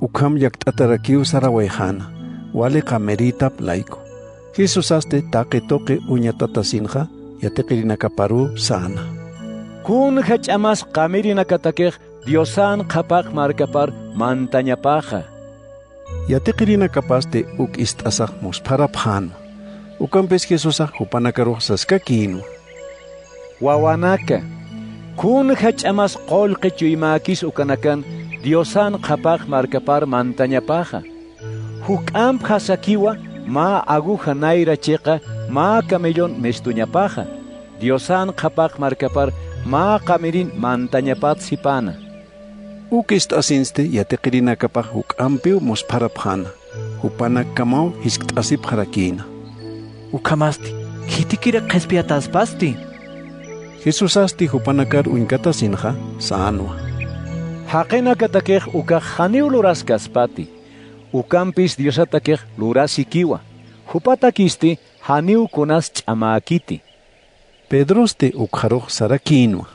Ukam yakt'atarakiw sarawayhana. Wale qameritap laiko. Jesus aste taqi toqi uñatatasinha yatiqirinakaparu sana. Kun hach'amas qamirinakatakej Diosan qhapaq markapar mantañapaqa. Yatiqirinakapaste uk asaq musparaphan. Ukampis Jesusaq hupanakaruq saskakinu. Wawanaka. Kun hach'amas qolqi chuymakis ukanakan Diosan qhapaq markapar mantañapaqa. Huk'amp hasakiwa ma aguja nayra chiqa ma camellon mestuñapaqa. Diosan qhapaq markapar ma qamirin mantañapat sipana. Ukist asinste yatiqirinakapaq huk'ampiw musparaphan. Hupanak kamaw hisk'asip harakina. Ukamasti, hitikira qespiataspasti. Jesus asti hupanakar uñkatasinha sanwa. Haqinakatakej ukaq haniw luraskaspati. Ukampis Diosatakej lurasikiwa. Hupatakisti haniw kunas ch'amakiti. Pedroste ukharoq sarakinwa.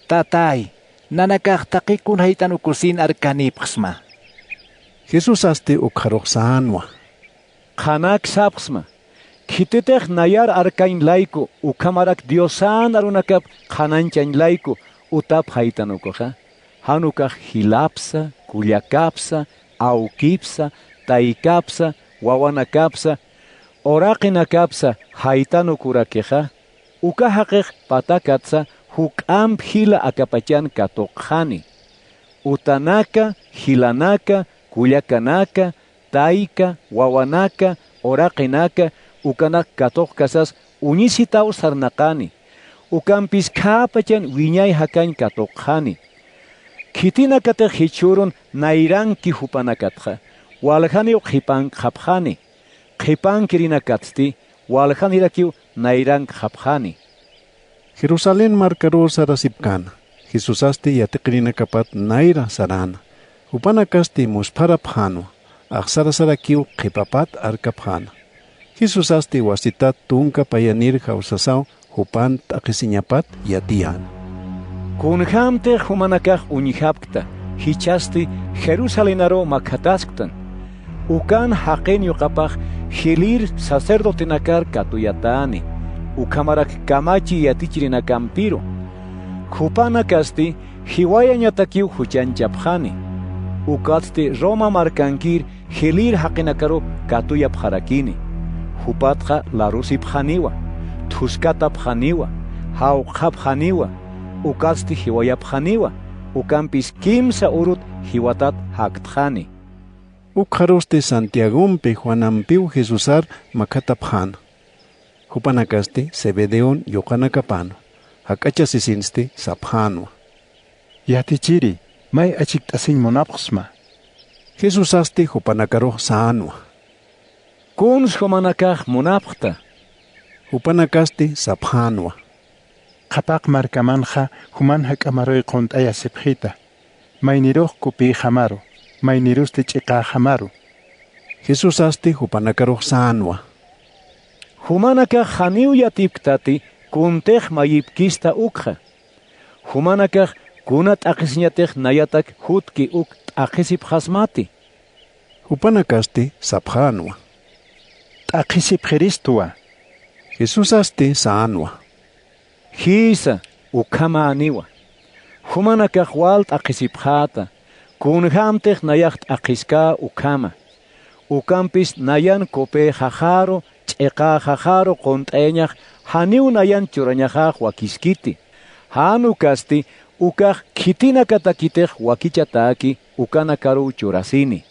Tatay, nanakaq taqikun haytanukusin arkanipqsma. Jesus asti ukharoq sanwa. Qanak sapqsma. Khititek nayar arkain laiko ukamarak Diosan arunakap qananchain laiko utap haytanukoqa. Hanukaq hilapsa, kullakapsa, aukipsa, taikapsa, wawanakapsa, oraqinakapsa haytanukurakeqa. Uka haqeq patakatsa huk'amp hila akapachan katoqhani. Utanaka, hilanaka, kullakanaka, taika, wawanaka, oraqinaka, ukanak katoq kasas uñisitaw sarnaqani. Ukampis khapachan wiñay hakañ katoqhani. Khitinakataq hichurun nayranki hupanakatqa. Walhaniw qipan qhapqani. Qipan kirinakatsti walhanirakiw nayran qhapqani. Jerusalén markarur sarasipkana. Jesus asti yatiqirinakapat nayra sarana. Hupanakasti musparaphanwa. Aqsarasarakiw qipapat arkapqana. Jesus asti wasitat tunka payanir hawsasaw hupan t'aqisiñapat yatiyan. Kunhamte humanakaq uñihapkta. Hichasti Jerusalenaro makatasktan. Ukan haqen yuqapaq hilir sacerdotenakar katuyatani. Ukamarak kamachi yatichirinakampiro. Kupanakasti hiwayañatakiw huchanchapqani. Ukatsti Roma markankir hilir haqinakaro katuyapqarakini. Hupatqa larusipqaniwa, thuskatapqaniwa, hawqapqaniwa, ukatsti hiwayapqaniwa, ukampis kimsa urut hiwatat haktqani. Ukharoste Santiagompe Juanampiw Jesusar makatapqana. Hupanakaste Zebedeon yoqanakapano. Hak'achasisinste saphanwa. Yatichiri, may achikt'asin munapqsma. Jesus asti hupanakaroq sanwa. Kuns humanakaq munapqta. Hupanakaste saphanwa. Qhapaq markamanja human hak'amaroy qhunt'aya sipqita. Mayniruq kupi hamaro. Mayniruste ch'iqa hamaro. Jesus asti hupanakaroq sanwa. Humanakaq haniw yatipktati kuntej mayipkista ukqa. Humanakaq kuna t'aqisñatej nayatak hutki uk t'aqisipqasmati. Hupanakaste saphanwa. T'aqisipqiristuwa. Jesus asti sanwa. Hisa ukamaniwa. Humanakaq wal t'aqisipqata. Kunhamtej nayaq t'aqiska ukama. Ukampis nayan kope jajaro, ch'iqa jajaro qont'eñaq haniw nayan churañajaq wakiskiti. Hanukasti ukaq khitinakatakitej wakichataki ukanakaru churasini.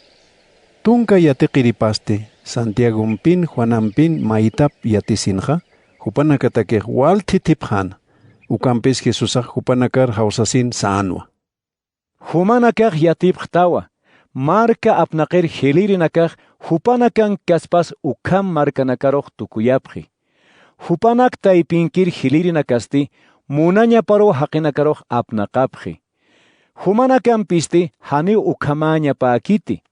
Tunka yatiqiripaste Santiagompin Juanampin maytap yatisinqa hupanakatake wal titiphan, ukampis Jesusaj hupanakar hausasin sanwa. Humanakaj yatipchtawa, marka apnaqir helirinakaj hupanakan kaspas ukam markanakaroj tukuyapji. Hupanak taipinkir helirinakasti, munaña paro haqinakaroj apnaqapji. Humanakan pisti hani ukamaña paakiti.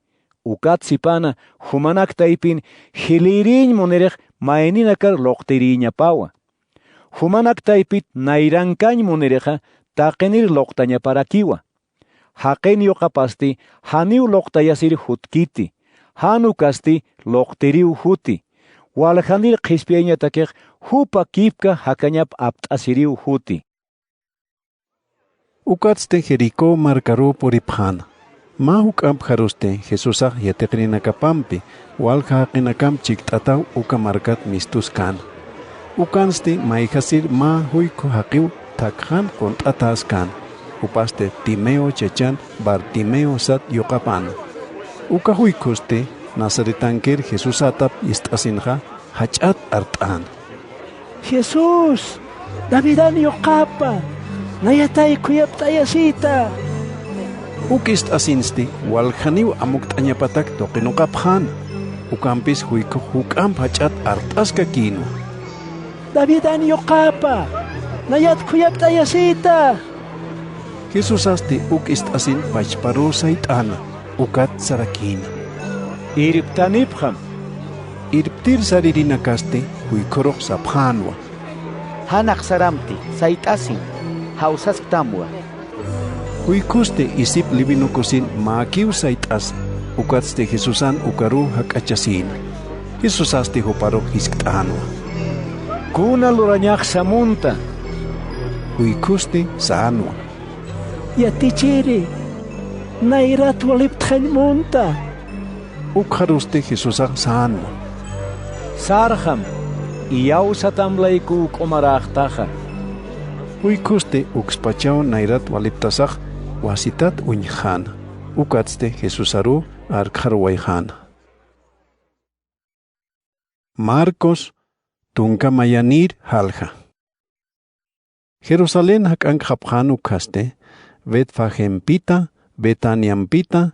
Ukatsipana humanak taipin hilirin monerej maininakar loqtiriña pawa. Humanak taipit nairankañ monereja taqenir loqtaña parakiwa. Haqen yoqapasti haniu loqtayasir hutkiti. Hanu kasti loqtiriu huti. Walhanir qispiañatakej hupa kipka hakañap apt'asiriu huti. Ukatste Jericó marcaro poriphan. Mahuk abjaruste Jesusaj yateqrinakapampi walhaqinakam chiktataw uka markat mistuskan. Ukanste maihasir ma huyko haqiw takhan kontataskan. Upaste Timeo chechan Bartimeo sat yoqapan. Uka huykoste Nazaretankir Jesusatap istasinja hach'at art'an. Jesús, Davidan yoqapa, nayatay kuyaptayasita. Ukist asinsti walhaniw amukt'añapatak toqinoqaphan. Ukampis huyko huk'am hach'at art'aska kino. Davidan yoqapa, nayat kuyaptayasita. Jesus asti ukist asin pachparo sait'ana, ukat sarakina. Iriptanipjam. Iriptir saririnakaste huykoroj saphanwa. Hanak saramti, saitasin, hausastamwa. Huykuste isip libinukusin maakiw sait'as, ukatste Jesusan ukaru hak'achasin. Jesus asti huparo hisk'tanwa. Kuna lurañaq samunta. Huykuste saanwa. Yatichiri, nairat waliptjañ munta. Ukharuste Jesusaj saanwa. Sarjam, iyawsatamlayku uq'umaraqtaqa. Huykuste ukspachaw nairat waliptasaj wasitat uñjana. Ukatste Jesusaru arkharwayjana. Marcos tunkamayanir halja. Jerusalén hak'an qhapqanu kaste, Betfagempita, Betaniampita,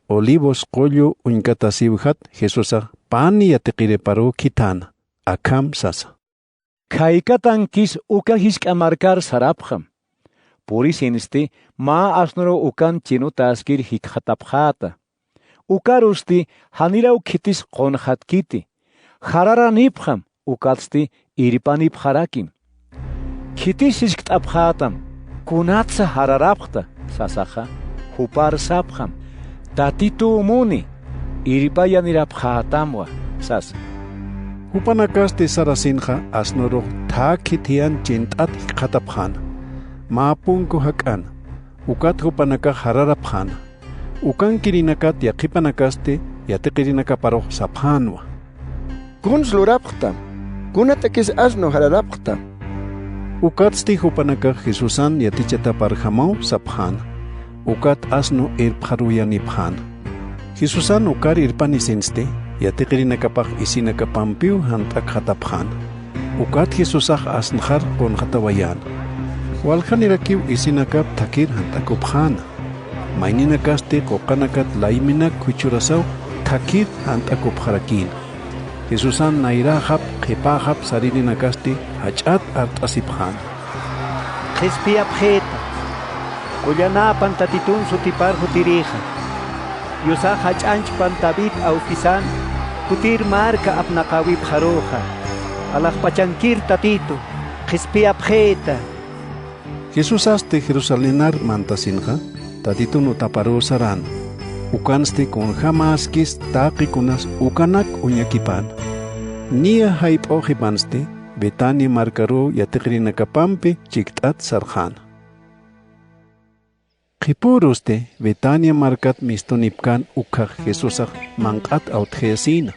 Olivos qollu uñkatasiwjat Jesusaj pani yatiqireparo kitana, akam sasa. Kaykatan kis uka hisk'amarkar sarapjam. Purisinsti ma asnuro ukan chino taskir hikhatapjata. Ukarusti haniraw kitis qonjatkiti. Hararanipjam ukatsti iripanipjarakim. Kitis hisk't'apjatam. Kunatsa hararapjta sasaja hupar sapjam. Tatitu umuni iripayanirapjatamwa sas. Hupanakaste sarasinja asnoro takitian chint'at hikhatapjana. Maapunku hak'ana. Ukat hupanaka hararapjana. Ukan kirinakat yaqipanakaste yatiqirinakaparoj sapjanwa. Kun slurapjta. Kunatakis asno hararapjta. Ukatsti hupanaka Jesusan yatichataparjamaw sapjana. Ukat asno irpharuyanipjana. Jesusan ukar irpanisinste yatiqirinakapaj isinakapampiw hant'ak hatapjana. Ukat Jesusaj asnjar qonjatawayana. Waljanirakiw isinakap takir hant'akupjana. Maininakaste qoqanakat layminak kuchurasaw takir hant'akupjarakina. Jesusan nairajap qhipajap saririnakaste hach'at art'asipjana. Qhispiyapjeta, kullanapan tatitun sutipar hutirija. Yusaj hach'anchpan tabip aufisan, kutir marka apnaqawip jaroja. Alajpachankir tatitu, qhispiyapjeta. Jesus aste Jerusalenar mantasinja, tatitun utaparo saran. Ukanste con jamaskis taqikunas ukanak uñakipan. Nia haip ojipanste, Betania marcaro yatiqrinakapampi chikt'at sarjana. Qipuruste Betania markat mistonipkan ukaj Jesusaj manqat autjeasina.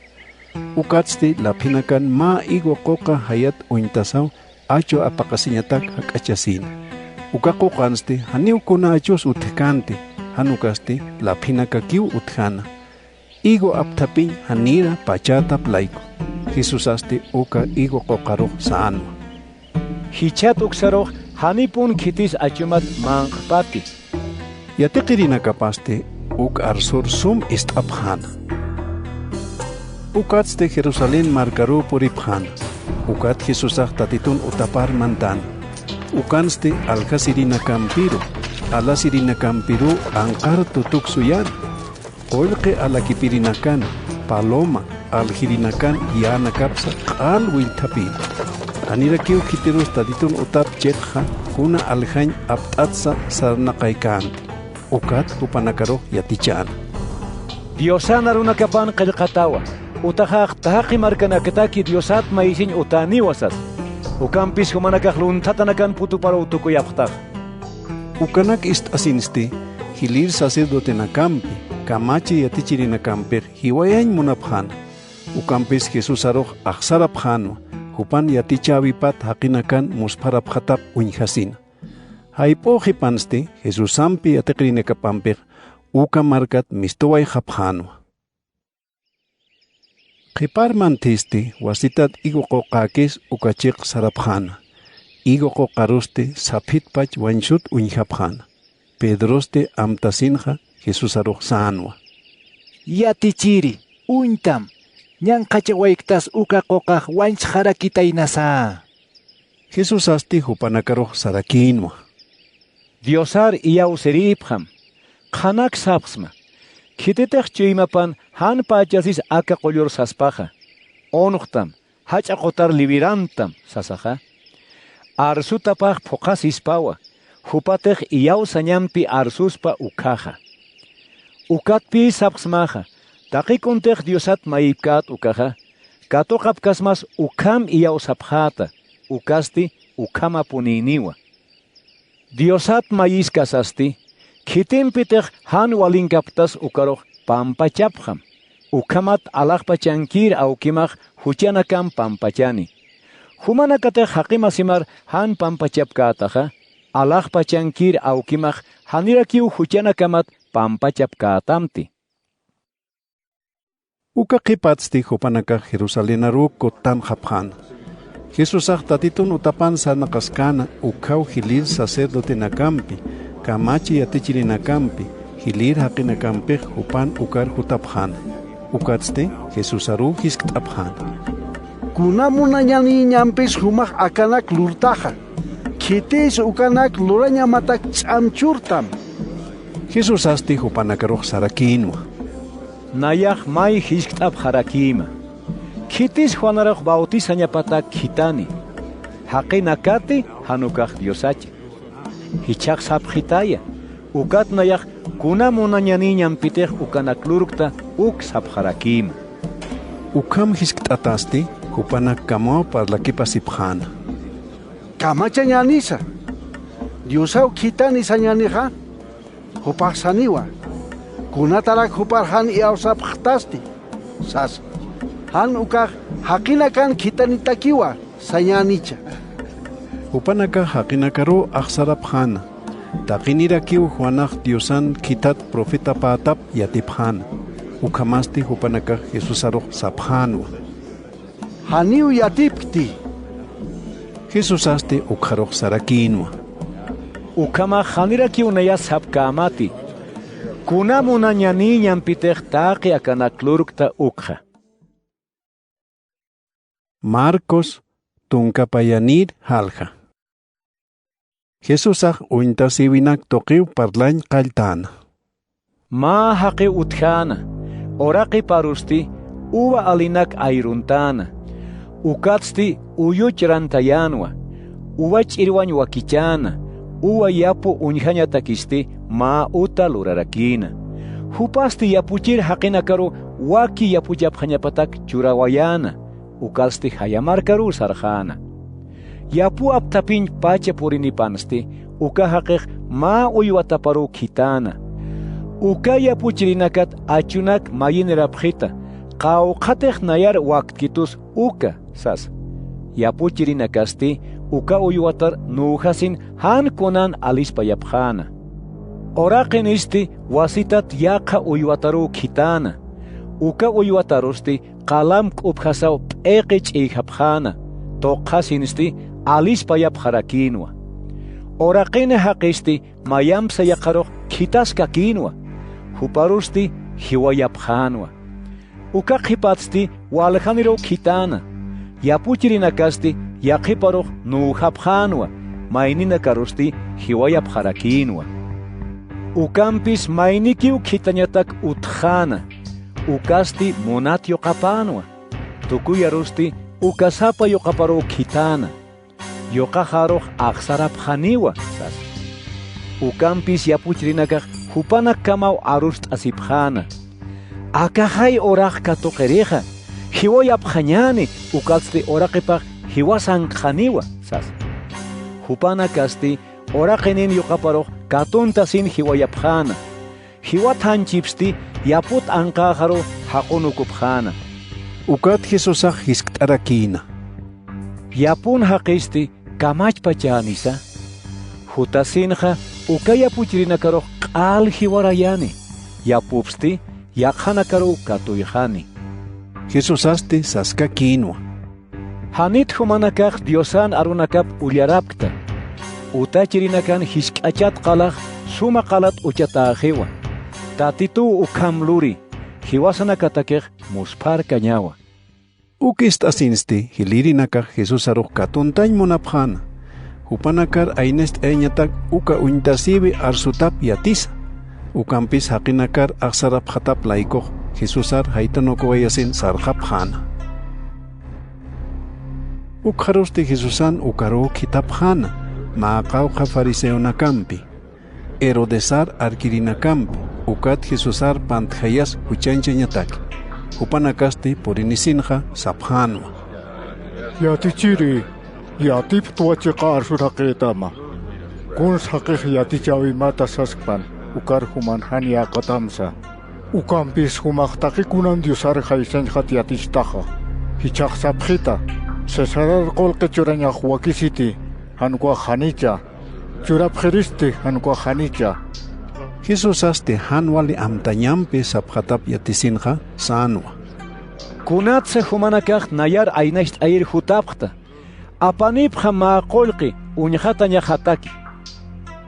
Ukatste lapinakan ma igo qoqa hayat uñtasaw acho apaqasiñatak hak'achasina. Ukaquqanste haniwkuna achos utkante, hanukaste lapinakakiw utkana. Igo aptapiñ hanira pachatap laiko. Jesus asti uka igo qoqaruq sa'anwa. Hichat uksaruq hanipun kitis achumat manqpati. Yatiqirina kapaste uk arsur sum ist'apjana. Ukatste Jerusalén markaru puripjana. Ukat Jesusaq tatitun utapar mantan. Ukanste alkasirina kampiru. Alasirina kampiru anqar tutuk suyan. Qoilqe alakipirinakan paloma alhirinakan yana kapsa qal wiltapin. Anirakiu kitirus tatitun utap chetja kuna alhañ aptatsa sarnaqaykanti. Ukat hupanakaro yatichan. Diosana runakapan qillqatawa. Utahaq tahaqi markanakataki Diosat maisin utani wasas. Ukampis humanakaq luntatanakan putupara utukuyapqtaq. Ukanak asinste hilir sacerdote nakampi kamachi yatichirinakampi hiwayañ munapjan. Ukampis Jesus aroq aqsarapjano hupan yatichawipat haqinakan musparaphatap uñhasina. Haypoji panste Jesus ampi yatiqrinakapampir uka markat mistuway hapjano. Qipar mantiste wasitat igo qoqakis ukachiq sarapjana. Igo qoqaruste sapitpach wanchut uñhapjana. Pedroste amtasinja Jesus aruq sanwa. Yatichiri, uñtam, ñanqachawayqtas uka qoqaq wanch harakitaynasa. Jesus asti hupanakaruq sarakinwa. Diosar iyaw seripjam, qanak sapsma. Kititeq chuymapan han pachasis aka qollur saspaja. Onuqtam, hacha qotar libirantam sasaja. Arsutapaq phuqas ispawa. Hupateq iyaw sañampi arsuspa ukaja. Ukatpi sapsmaja. Taqikunteq Diosat mayipkat ukaja. Katoqapkasmas ukam iyaw sapjata. Ukasti ukama puniniwa. Diosat mayiskas Kitimpiteq han walinkaptas ukaruq pampachapjam. Ukamat alaqpachankir awkimaq huchanakan pampachani. Humanakateq haqimasimar han pampachapkataqa alaqpachankir awkimaq hanirakiw huchanakamat pampachapkatamti. Uka qipatsti hupanaka Jerusalén aruq kotam hapjan. Jesusaq tatitun utapan sanaqaskana ukaw hilir sacerdote nakampi. Kamachi yatichirinakampi, hilir haqinakampi hupan ukar hutapjan. Ukatste Jesus aru hisk'tapjan. Kunamunanyani ñampis humaq akanak lurtaja. Kitis ukanak lurañamatak ch'amchurtam. Jesus asti hupanakaruq sarakinwa. Nayaq may hisk'tapjarakima. Kitis Juanaruq bautisañapatak kitani. Haqinakati hanukaq Diosachi. Hichaq sapjitaya. Ukat nayaq kunamunanyani ñampiteq ukanaklurukta uk sapjarakima. Ukam hisk't'atasti hupanak kamaw parlakipasipjana. Kamacha ñanisa. Diosaw kitani sañaniqa hupaq saniwa. Kunatarak huparhan iyaw sapjtasti. Sas. Han ukaq haqinakan kitanitakiwa sañanicha. Hupanaka haqinakaru aqsarapjana. Taqinirakiw Juanaq Diosan kitat profeta patap yatipjana. Ukamasti hupanaka Jesus aruq sapjanwa. Haniw yatipkti. Jesus asti ukharuq sarakinwa. Ukama hanirakiw naya sapkamati. Kunamunanyani ñampiteq taqi akanaklurukta ukha. Marcos tunkapayanir halja. Jesusaq uintasiwinak toqiw parlañ qaltana. Ma haqi utjana. Oraqi parusti uva alinak ayruntana. Ukatsti uyuchrantayanwa. Uva ch'irwañ wakichana. Uva yapu uñhañatakisti ma uta lurarakina. Hupasti yapuchir haqinakaru waki yapujaphañapatak churawayana. Ukasti hayamarkaru sarjana. Yapu aptapin pacha purinipansti uka haqiq ma uywataparu kitana. Uka yapuchirinakat achunak mayinirapjita. Qawqateq nayar waqtkitus uka sas. Yapuchirinakasti uka uywatar nuhasin han kunan alispa yapjana. Oraqin isti wasitat yaqa uywataru kitana. uka uywatarusti qalam k'upjasaw p'eqi ch'iyjapjana toqasinisti alispayap harakinwa oraqine haqisti mayamsa yaqaroq khitaska kinwa huparusti hiwayapjanwa uka qhipatsti waljaniro khitana yapuchirinakasti yaqiparoq nuujapjanwa maynina karusti hiwayapjarakinwa ukampis maynikiw khitañatak utjana ukasti monatyo qapanwa tukuyarusti ukasapa yoqaparo khitana yoqajaroq aqsarapjaniwa sas ukampis yapuchrinakaq hupanak kamaw arust asipjana akajay oraq katoqereja hiwayapjañani ukalsti oraqipaq hiwasanqaniwa sas hupanakasti oraqinin yoqaparoq katunta sin hiwayapjana hiwatanchipsti yaput anqajaro haqunukupjana ukat Jesusaq hisk'tarakina yapun haqisti kamachpachanisa hutasinqa uka yapuchrinakaroq q'al hiwarayani yapupsti yaqhanakaru katuyjani Jesusasti saska kinwa hanit humanakaq Diosan arunakap ullarapkta utachirinakan hisk'achat qalaq suma qalat uchatajiwa tatitu ukamluri hiwasanakatakej muspar kañawa ukist asinsti hilirinakaq Jesus aruq katuntañ munapjana hupanakar aynest eñatak uka uñtasibi arsutap yatisa ukampis haqinakar aqsarapjatap laikoq Jesusar haytanokowayasin sarjapjana ukharusti Jesusan ukaru kitapjana maaqawqa fariseonakampi Herodesar arkirinakampi ukat Jesusar pantjayas huchanchañatak hupanakasti porinisinja sapjanwa yatichiri yatip tuachiqa arsuraqetama kuns haqij yatichawimata saskpan ukar humanhan yaqatamsa ukampis humaqtaqi kunan Diosar haysanjat yatishtaqa hichaq sapjita Cesarar qolqi churañaq wakisiti hankwa hanicha churapjeristi hankwa hanicha Jesusasti hanwali amtañampi sapjatap yatisinja sanwa kunatse humanakaq nayar aynasht ayir hutapqta apanipqa maqolqi uñhataña hataki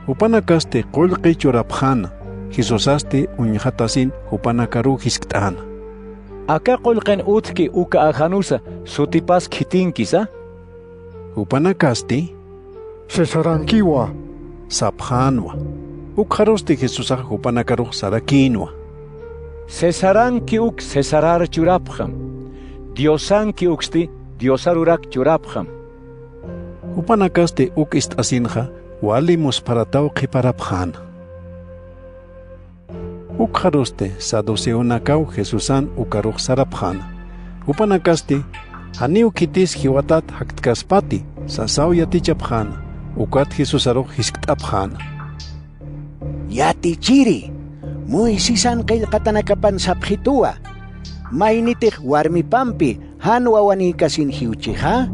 hupanakasti qolqi churapjana Jesusasti uñhatasin hupanakaru hisk't'ana aka qolqen utki uka ajanusa sutipas khitinkisa hupanakasti cesarankiwa sapjanwa ukharusti Jesusaq hupanakaruq sarakinwa cesaranki uk cesarar churapjam diosanki uksti diosarurak churapjam hupanakasti uk ist'asinja wali musparataw qiparapjana ukharuste saduceonakaw Jesusan ukaruq sarapjana hupanakasti haniw kitis hiwatat haktkaspati sasaw yatichapjana ukat Jesusaruq hisk't'apjana yatichiri Moisisan qillqatanakapan sapjituwa maynitij warmipampi hanwawanikasin hiuchija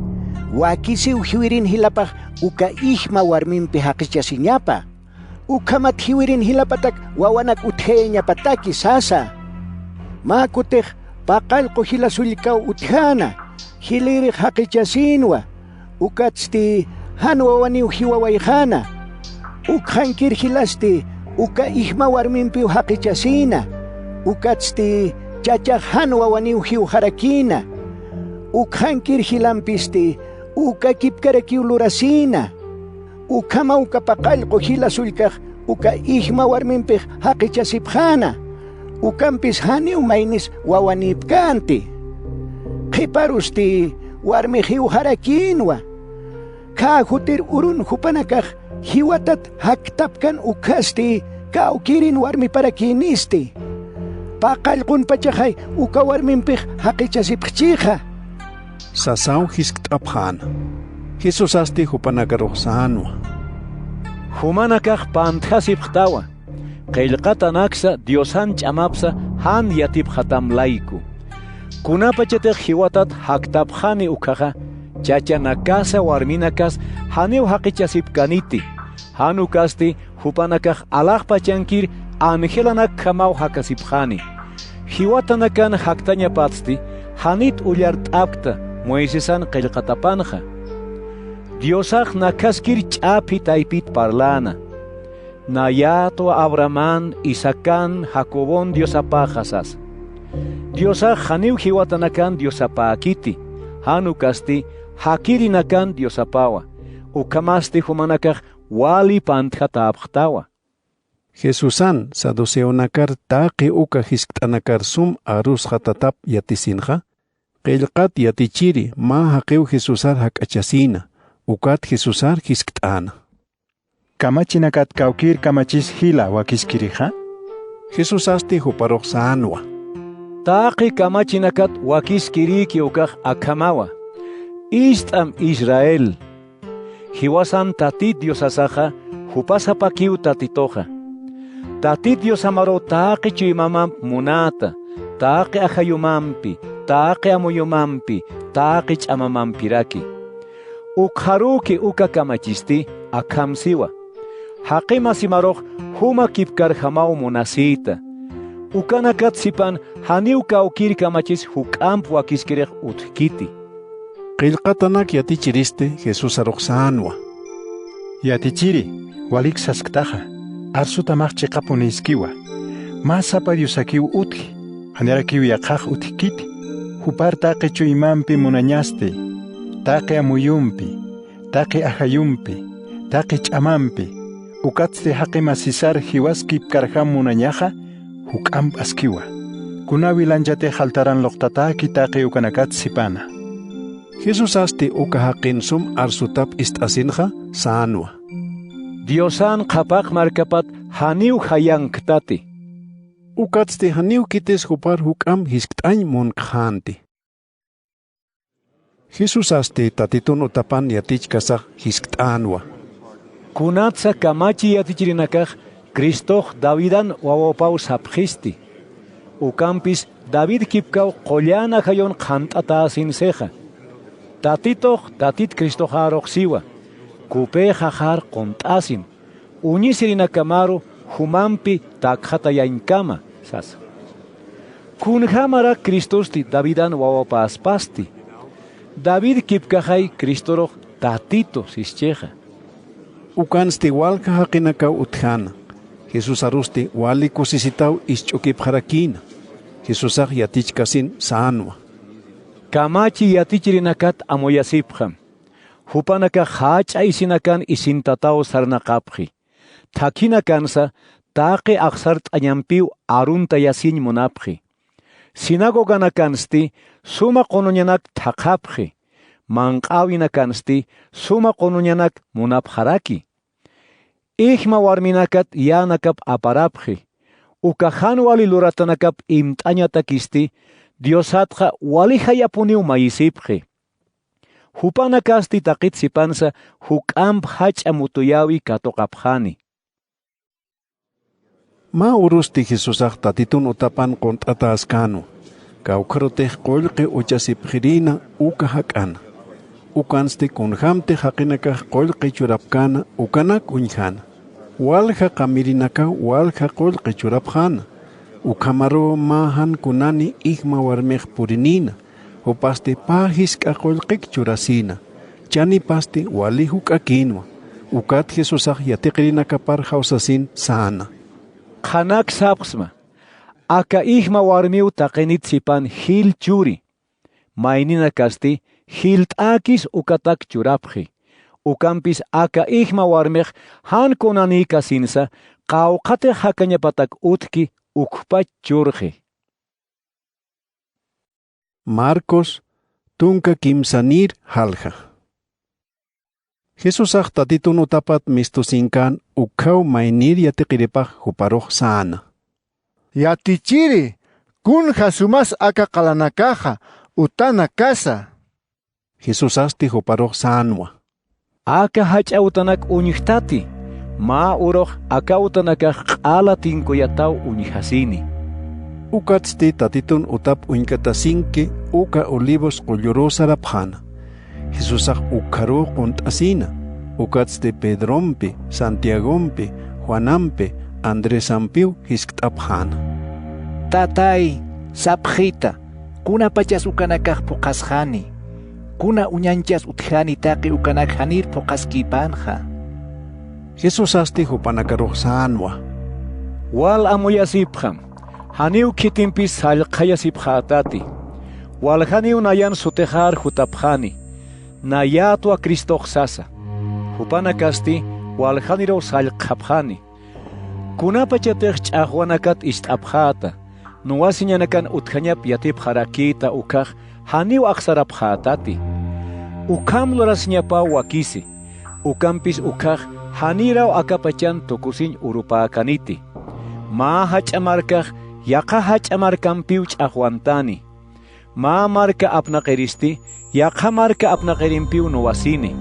wakisiw hiwirin hilapaj uka ijma warminpi haqichasiñapa ukamat hiwirin hilapatak wawanak utjeñapataki sasa makutej paqalqu hilasullkaw utjana hilirij haqichasinwa ukatsti hanwawaniw hiwawayjana ukhankir hilasti uka ijma warminpi haqichasina ukatsti chachaq hanwawaniw hiwharakina ukhankir hilampisti uka kipkarakiw lurasina ukama uka paqalqu hilasullkaq uka ijma warminpi haqichasipjana ukampis haniw maynis wawanipkanti qiparusti warmi hiwharakinwa kahutir urun hupanakaq hiwatat haktapkan ukasti kawkirin warmi parakinisti paqalqun pachaqay uka warminpij haqichasipqchija sasaw hisk't'apjana Jesusasti hupanakaruq sanwa humanakaq pantjasipqtawa qillqatanaksa Diosan ch'amapsa han yatipqatamlayku kunapachatiq hiwatat haktapjani ukaqa chachanakasa warminakas haniw haqichasipkaniti hanukasti hupanakaq alaqpachankir angelanak kamaw hakasipjani Hiwatanakan haktaña patsti, hanit ullar t'apta, Moisesan qillqatapanja. Diosaq nakaskir ch'api taypit parlana. Nayato Abraman, Isaacán, Jacobón Diosapajasas. Diosaq haniw hiwatanakan Diosapakiti, hanukasti, hakirinakan Diosapawa, ukamasti humanakaq wali pantjatapqtawa. Jesusan saduceonakar taqi uka hisk't'anakar sum arus hatatap yatisinja, qillqat yatichiri ma haqiw Jesusar hak'achasina, ukat Jesusar hisk't'ana. Kamachinakat kaukir kamachis hila wakiskirija? Jesusasti huparoq sanwa. Taqi kamachinakat wakiskiriki ukaq akamawa. Istam Israel. Hiwasan tatit Diosasaja, hupasapakiw tatitoja. Tatit Diosamaro taqi chuymamam munata, taqi ajayumampi, taqi amuyumampi, taqi ch'amamampiraki. Ukharuki uka kamachisti akamsiwa. Haqima simaroq huma kipkar hamaw munasita. Ukanakat sipan haniw kawkir kamachis huk'amp wakiskiriq utkiti. Qillqatanak yatichiriste Jesús aroqsanwa. Yatichiri, walik sasktaja, arsutamaj chiqapuniskiwa. Masapa diusakiw utki, hanerakiw yaqaj utkiti. Hupar taqi chuymampi munañasti, taqi amuyumpi, taqi ajayumpi, taqi ch'amampi. Ukatste haqima sisar hiwaskip karham munañaja, huk'amp askiwa. Kunawi lanchate haltaran loqtataki taqi ukanakat sipana. Jesús asti uka haqin sum arsutap ist'asinja sanwa. Diosan qhapaq markapat haniw hayanktati. Ukatste haniw kites hupar huk'am hisk't'añ munqhanti. Jesús asti tatitun utapan yatichkasaq hisk't'anwa. Kunatsa kamachi yatichirinakaq Kristoq Davidan wawapaw sapqisti. Ukampis David kipkaw qollana hayon qhant'atasinseja. Tatitoq tatit Kristoq aroqsiwa. Kupe hajar qont'asin. Uñisirinakamaru humampi takhata yainkama sasa. Kunhamara Kristosti Davidan wawapaspasti. David kipkahay Kristoroq tatito sischeja. Ukansti walka haqinakaw uthana. Jesús arusti wali kusisitaw isch'ukip harakina. Jesusaq yatichkasin sanwa. Kamachi yatichirinakat amoyasipjam. Hupanaka hach'a isinakan isintataw sarnaqapji. Thakinakansa taqi aqsar t'añampiw arunta yasin munapji. Sinagoganakansti suma qonuñanak thaqapji. Manq'awinakansti suma qonuñanak munapjaraki. Ijma warminakat yanakap aparapji. Ukahan wali luratanakap imt'añatakisti Diosatqa wali hayapuniw mayisipji. Hupanakasti taqit sipansa huk'amp hach'a mutuyawi katoqapjani. Ma urusti Jesusaq tatitun utapan qont'ata askanu. Kawqarutej qollqi uchasipjirina uka hak'ana. Ukansti kunhamte haqinakaq qollqi churapkana ukanak uñhana. Walha qamirinaka walha qollqi churapjana. Ukamaro mahan kunani ijma warmiq purinina. Upasti pahisk'a qollqik churasina. Chani pasti wali huk'akinwa. Ukat Jesusaq yatiqrinakapar hawsasin sana. Qanak sapqsma. Aka ijma warmiw taqinit sipan hil churi. Maynina kasti hil t'akis ukatak churapji. Ukampis aka ijma warmiq han kunanika sinsa qawqate hakañapatak utki ukpa churji. Marcos tunka kimsanir halja. Jesusaq tatitun utapat mistusinkan ukhaw maynir yatiqiripaq huparoq sana. Yatichiri, kunja sumas aka qalanakaja, utana casa. Jesus asti huparoq sanwa. Aka hach'a utanak uñihtati, ma uroq aka utanakaq q'ala tinkuyataw uñihasini. Ukatsti tatitun utap uñkatasinki uka olivos qullurusarapjana. Jesusaq ukharu qont'asina. Ukatsti Pedrompi, Santiagompi, Juanampi, Andresampiw hisk't'apjana. Tatay, Sapjita, kuna pachas ukanakaj pokasjani. Kuna uñanchas utjani taqi ukanak hanir pokaskipanja. Jesus asti hupanakaruj sanwa. Wal amuyasipjam. Haniu kitimpis salqayasipjatati. Wal haniu nayan sutejar hutapjani. Nayatwa Cristo sasa. Hupanakasti wal haniro salqapjani. Kunapachatej ch'aqwanakat ist'apjata. Nuwasiñanakan utjañap yatip harakita ukaj haniu aqsarapjatati. Ukam lorasñapa wakisi. Ukampis ukaj haniraw akapachan tukusin urupakaniti. Ma hach'amarkaj yaqa hach'amarkampiw ch'aqwantani. Ma marka apnaqiristi yaqa marka apnaqirimpiw nuwasini.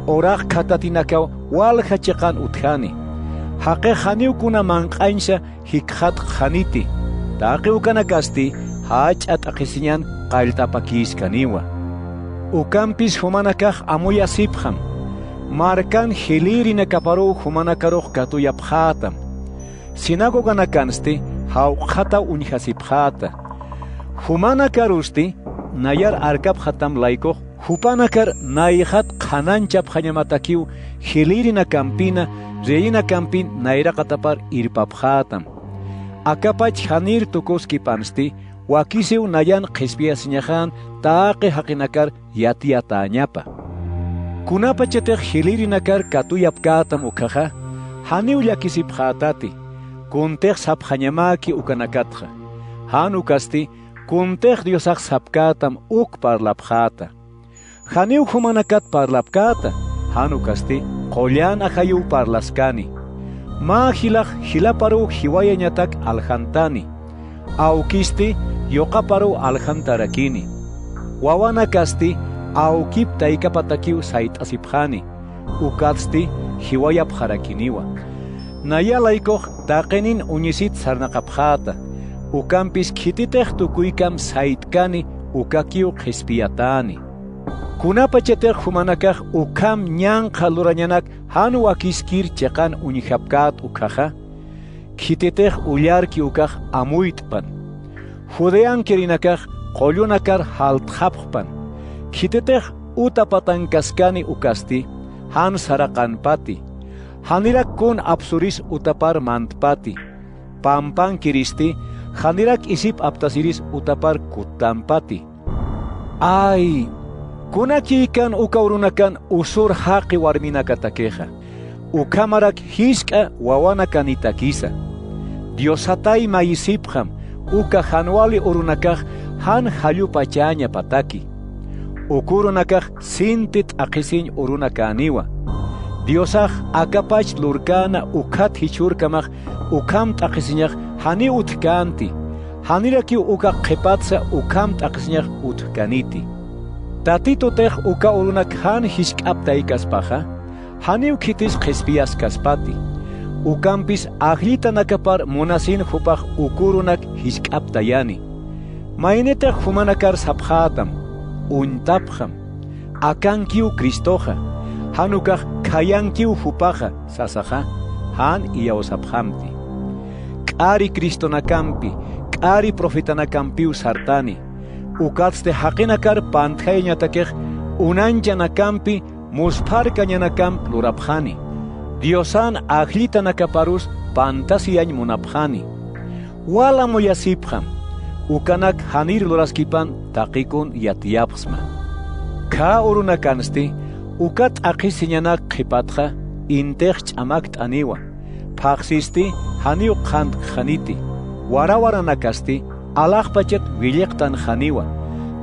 Oraq khatatinakaw wal hachiqan utjani. Haqe haniw kuna manqansha hikhat khaniti. Taqi ukanakasti hach'at aqisiñan qayltapakiskaniwa. Ukampis humanakaj amuyasipjam. Markan hilirina kaparu humanakaruj katuyapjatam. Sinagoganakansti hawqata unhasipjata. Humanakarusti nayar arkapjatam laykoj hupanakar nayhat qhananchap hañamatakiw hilirina kampina reyina kampin nayraqatapar irpapjatam. Akapach hanir tukuski pansti wakisiw nayan qhispiyasiñajan taqi haqinakar yatiyatañapa. Kunapachatej hilirinakar katuyapkatam ukaja haniw llakisipjatati. Kuntej sapjañamaki ukanakatja. Han ukasti kuntej diosaj sapkatam uk parlapjata. Haniw humanakat parlapkata. Han ukasti qollan ajayu parlaskani. Ma hilaj hilaparu hiwayañatak aljantani. Aukisti yoqaparu aljantarakini. Wawanakasti aukip taykapatakiw sayt'asipjani. Ukatsti hiwayapjarakiniwa. Nayalaykuj taqenin uñisit sarnaqapjata. Ukampis khititej tukuykam saytkani ukakiw qhispiyatani. Kunapachatej humanakaj ukam ñanqa lurañanak hanu wakiskir cheqan uñijapkat ukaja. Khititej ullarki ukaj amuytpan. Judean kirinakaj qollunakar haltjapjpan. Khititej utapatankaskani ukasti han saraqanpati. Hanirak kun apsuris utapar mantpati. Pampan kiristi hanirak isip aptasiris utapar kuttampati. Ay, kunakikan ukaurunakan usur haqi warminakatakeja. Ukamarak hiska wawanakanitakisa. Diosatay mayisipjam uka hanwali urunakaj han hallupachaña pataki. Ukurunakaj sintit aqisin urunakaniwa. Diosaj akapach lurkana ukat hichurkamaj ukam taqisiñaj hani utkanti. Haniraki uka qhipatsa ukam taqisiñaj utkaniti. Tatitotej uka urunak han hishk'aptaykaspajaj haniw khitis qhispiyas kaspati. Ukampis ajlita nakapar munasin hupaj ukurunak hishk'aptayani. Maynetej humanakar sapjatam, untapjam, akankiw Cristoja. Hanukaj kayankiw hupaja sasaja han iyawsapjamti. K'ari Cristonakampi, k'ari profetanakampiw sartani. Ukatste haqinakar pantjayañatakej unanchanakampi musparkañanakam plurapjani. Diosan ajlitanakaparus pantasiyañ munapjani. Wala muyasipjam, ukanak hanir luraskipan taqikun yatiyapsma. Ka urunakansti ukat aqisiñanak qhipatja intej ch'amak t'aniwa. Paqsisti haniw qhant qhaniti. Warawaranakasti alaqpachat williqtan qhaniwa.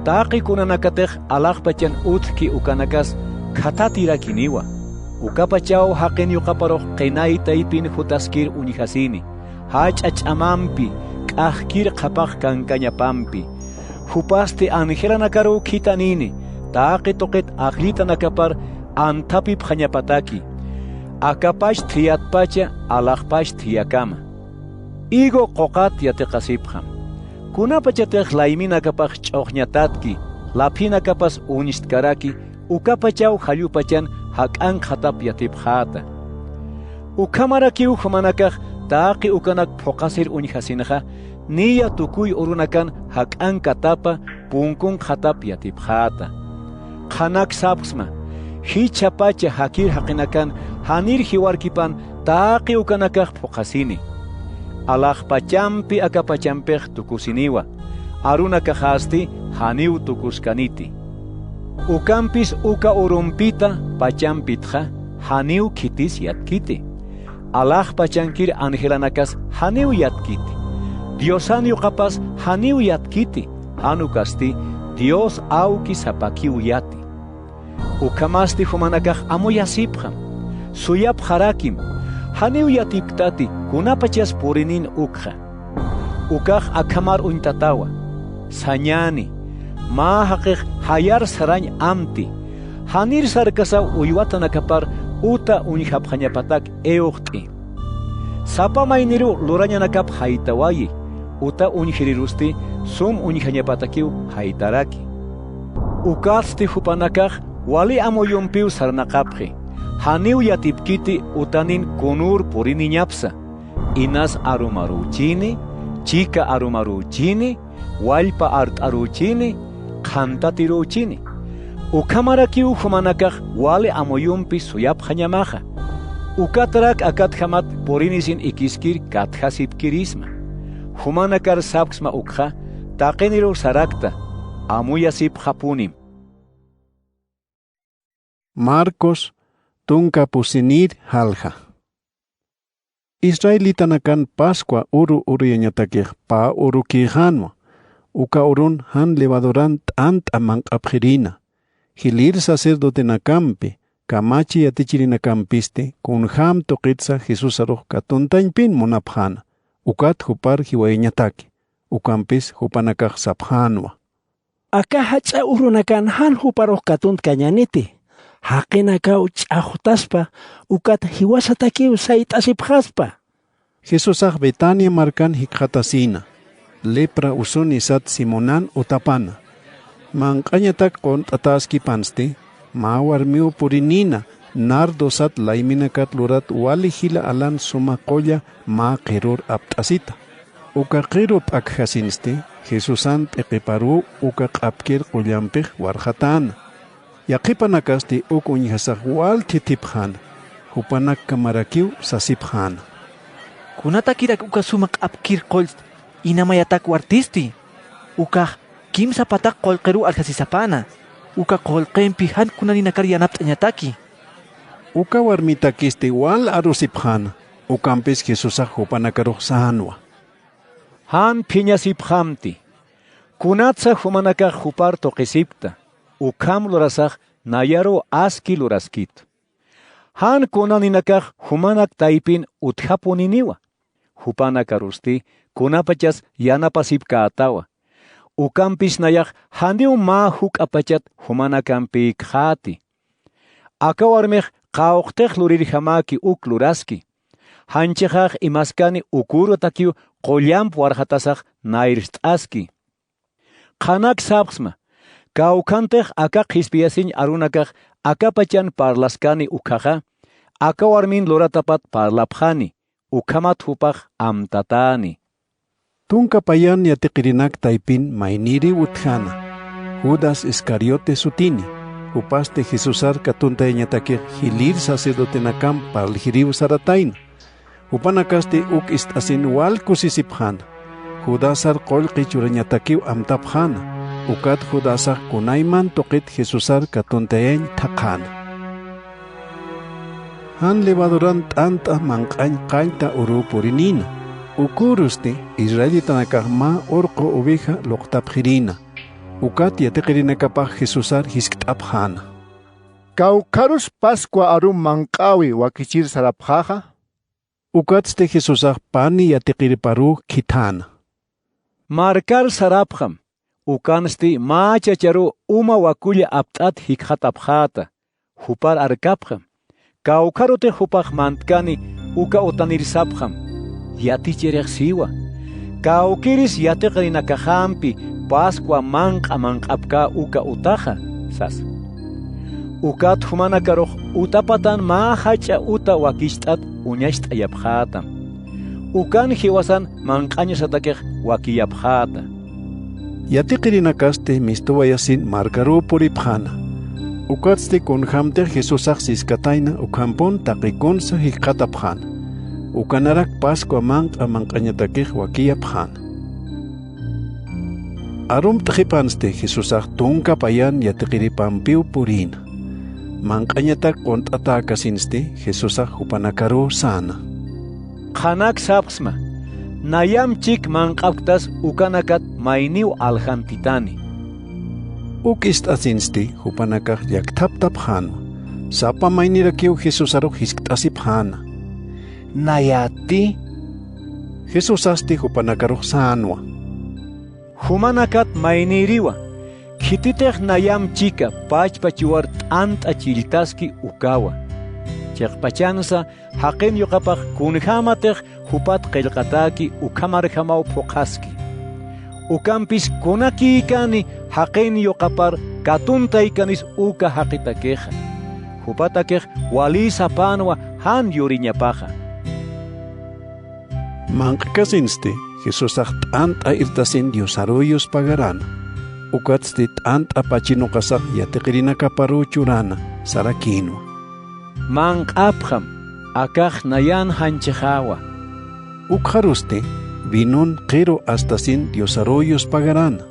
Taqi kunanakatej alaqpachan utki ukanakas khatatiraqiniwa. Ukapachaw haqin yuqaparuq qinaytaypin hutaskir uñihasini. Hach'ach'amampi k'ajkir qhapaq kankañapampi. Hupasti angelanakaru khitanini. Taqi toqet ajlita nakapar antapip hañapataki. Akapash tiyatpacha alaqpash tiyakama. Igo qoqat yatiqasipjam. Kunapachatej laymina kapaj ch'oqñatatki. Lapina kapas uñistkaraki. Ukapachaw hallupachan hak'an khatap yatipjata. Ukamarakiw humanakaj taqi ukanak phoqasir uñhasinqa niya tukuy urunakan hak'an katapa punkun khatap yatipkhata khanak sapsma hichapacha hakir haqinakan hanir hiwarkipan taqi ukanakaq phoqasini alaq pachampi akapachampej tukusiniwa arunaka hasti haniw tukuskaniti ukampis uka urumpita pachampitqa haniw kitis yatkiti alaq pachankir angelanakas haniw yatkiti Diosaniu kapas haniu yatkiti hanukasti Dios auki sapakiu yati ukamasti humanakaq amuyasipqam suyap harakim haniu yatiptati kunapachas purinin ukha ukaq akamar untatawa sañani ma haqiq hayar sarañ amti hanir sarkasa uywatanakapar uta unhapqañapatak euqt'i sapamainiru lurañanakap haytawayi uta unhirirusti sum unhañapatakiw haytaraki ukasti hupanakaq wali amuyumpiw sarnaqapqi haniw yatipkiti utanin kunur puriniñapsa inas arumaruchini chika arumaruchini wallpa art'aruchini qhantatiruchini ukamarakiw humanakaq wali amuyumpi suyapqañamaqa ukatrak akathamat porinisin ikiskir kathasipkirisma humanakar sapsma ukha taqeniro sarakta amuyasip hapunim Marcos tunka pusinir halja Israelitanakan Pascua uru pa urukihanmo uka urun han levadoran tant amanqapjirina hilir sacerdote nakampi kamachi yatichirinacampiste kun ham toqitsa Jesús aruq katuntañpin munapjana ukat hupar hiwañataki ukampis hupanakaq saphanwa aka hacha urunakan han huparuq katunt kañaniti haqinaka ch'ajutaspa ukat hiwasataki sayt'asipqaspa Jesúsaq Betania markan hikqatasina lepra usuni sat Simonan utapana manqañatak qont'ataski pansti ma warmiu purinina nardo sat laiminakat lurat wali hila alan suma qolla ma qirur apt'asita uka qirur p'akhasinsti Jesusan t'eqiparu uka q'apkir qullampij warhatana yaqipanakasti uk uñhasaq walti tipjana hupanak kamarakiw sasipjana kunatakirak uka suma q'apkir qoll inamayatak wartisti uka kimsa patak qollqiru alhasisapana uka qollqenpi han kunaninakar yanapt'añataki uka warmitakisti wal arusipjana ukampis Jesusaq hupanakaruq sanwa han phiñasiphamti kunatsa humanakaq hupar toqisipta ukam lurasaq nayaro aski luraskit han kunaninakaq humanak taypin uthapuniniwa hupanakarusti kunapachas yanapasipkatawa ukampis nayaq haniw ma huk apachat humanakampi khati akawarmej qawqteq lurirhamaki uk luraski hanchejaq imaskani ukuru takiw qollamp warhatasaq nairst'aski qanak sapsma kawkanteq aka qispiyasin arunakaq akapachan parlaskani ukhaqa akawarmin luratapat parlapjani ukamat hupaq amtatani tunka payan yatiqirinak taypin mayniri utjana Judas Iscariote sutini upaste Jesusar katuntañatakiq hilir sacerdote nakam parljiriw sarataina upanakaste uk istasin wal kusisipjana Judasar qollqi churañatakiw amtapjana ukat Judasaq kunayman toqit Jesusar katuntayañ thaqana han levadoran t'anta manq'añ qañta uru purinina ukurusti Israelitanakaq ma urqu oveja loqtapjirina ukat yatiqirinakapaq Jesusar hisk't'apjana Kawkarus Pascua arum manq'awi wakichir sarapjaqa ukatste Jesusaq pani yatiqiriparu khithana markar sarapjam ukansti ma chacharu uma wakulla apt'at hikhatapjata hupar arkapjam kawkarote hupaq mantkani uka utanirsapjam yatichireq siwa kawkiris yatiqrinakahampi Pascua manq'apka uka utaja sas ukat humanakaruq utapatan ma hacha uta wakisht'at uñasht'ayapjatam ukan hiwasan manqaña satakej wakiyapjata. Yatiqirinakaste mistowayasin marcaro poripjana. Ukatste con hamter Jesusaj siskataina ukampon taqikonsa hikatapjana. Ukanarak Pascua manqañatakej wakiyapjana. Arum tqipanste Jesusaj tunka payan yatiqiripampiu purina. Manqañatak kont'atakasinste Jesusaj hupanakaro sana. Qanak sapsma, nayam chik manqaptas ukanakat mayniw aljantitani. Ukistasinste hupanakaj yaktaptapjana. Sapa maynirakiw Jesusaro hisktasipjana. Nayati Jesusaste hupanakaro sanwa. Humanakat mayniriwa. Kititej nayam chika pachpachiwar t'anta chiltaski ukawa. Chekpachansa haqin yuqapaq kunhamatej hupat qillqataki ukamarjamaw phuqaski. Ukampis kunaki ikani haqin yuqapar katuntaykanis uka haqitakeja. Hupatakej wali sapanwa han yuriñapaja. Manqkasinste Jesusaj t'anta irtasin Diosaruyos pagarana. Ukatste t'anta pachinoqasaj yatiqirinakaparu churana sarakinwa. Manqapjam akaj nayan hanchejawa. Ukharuste vinon qero astasin Diosaruyos pagarana.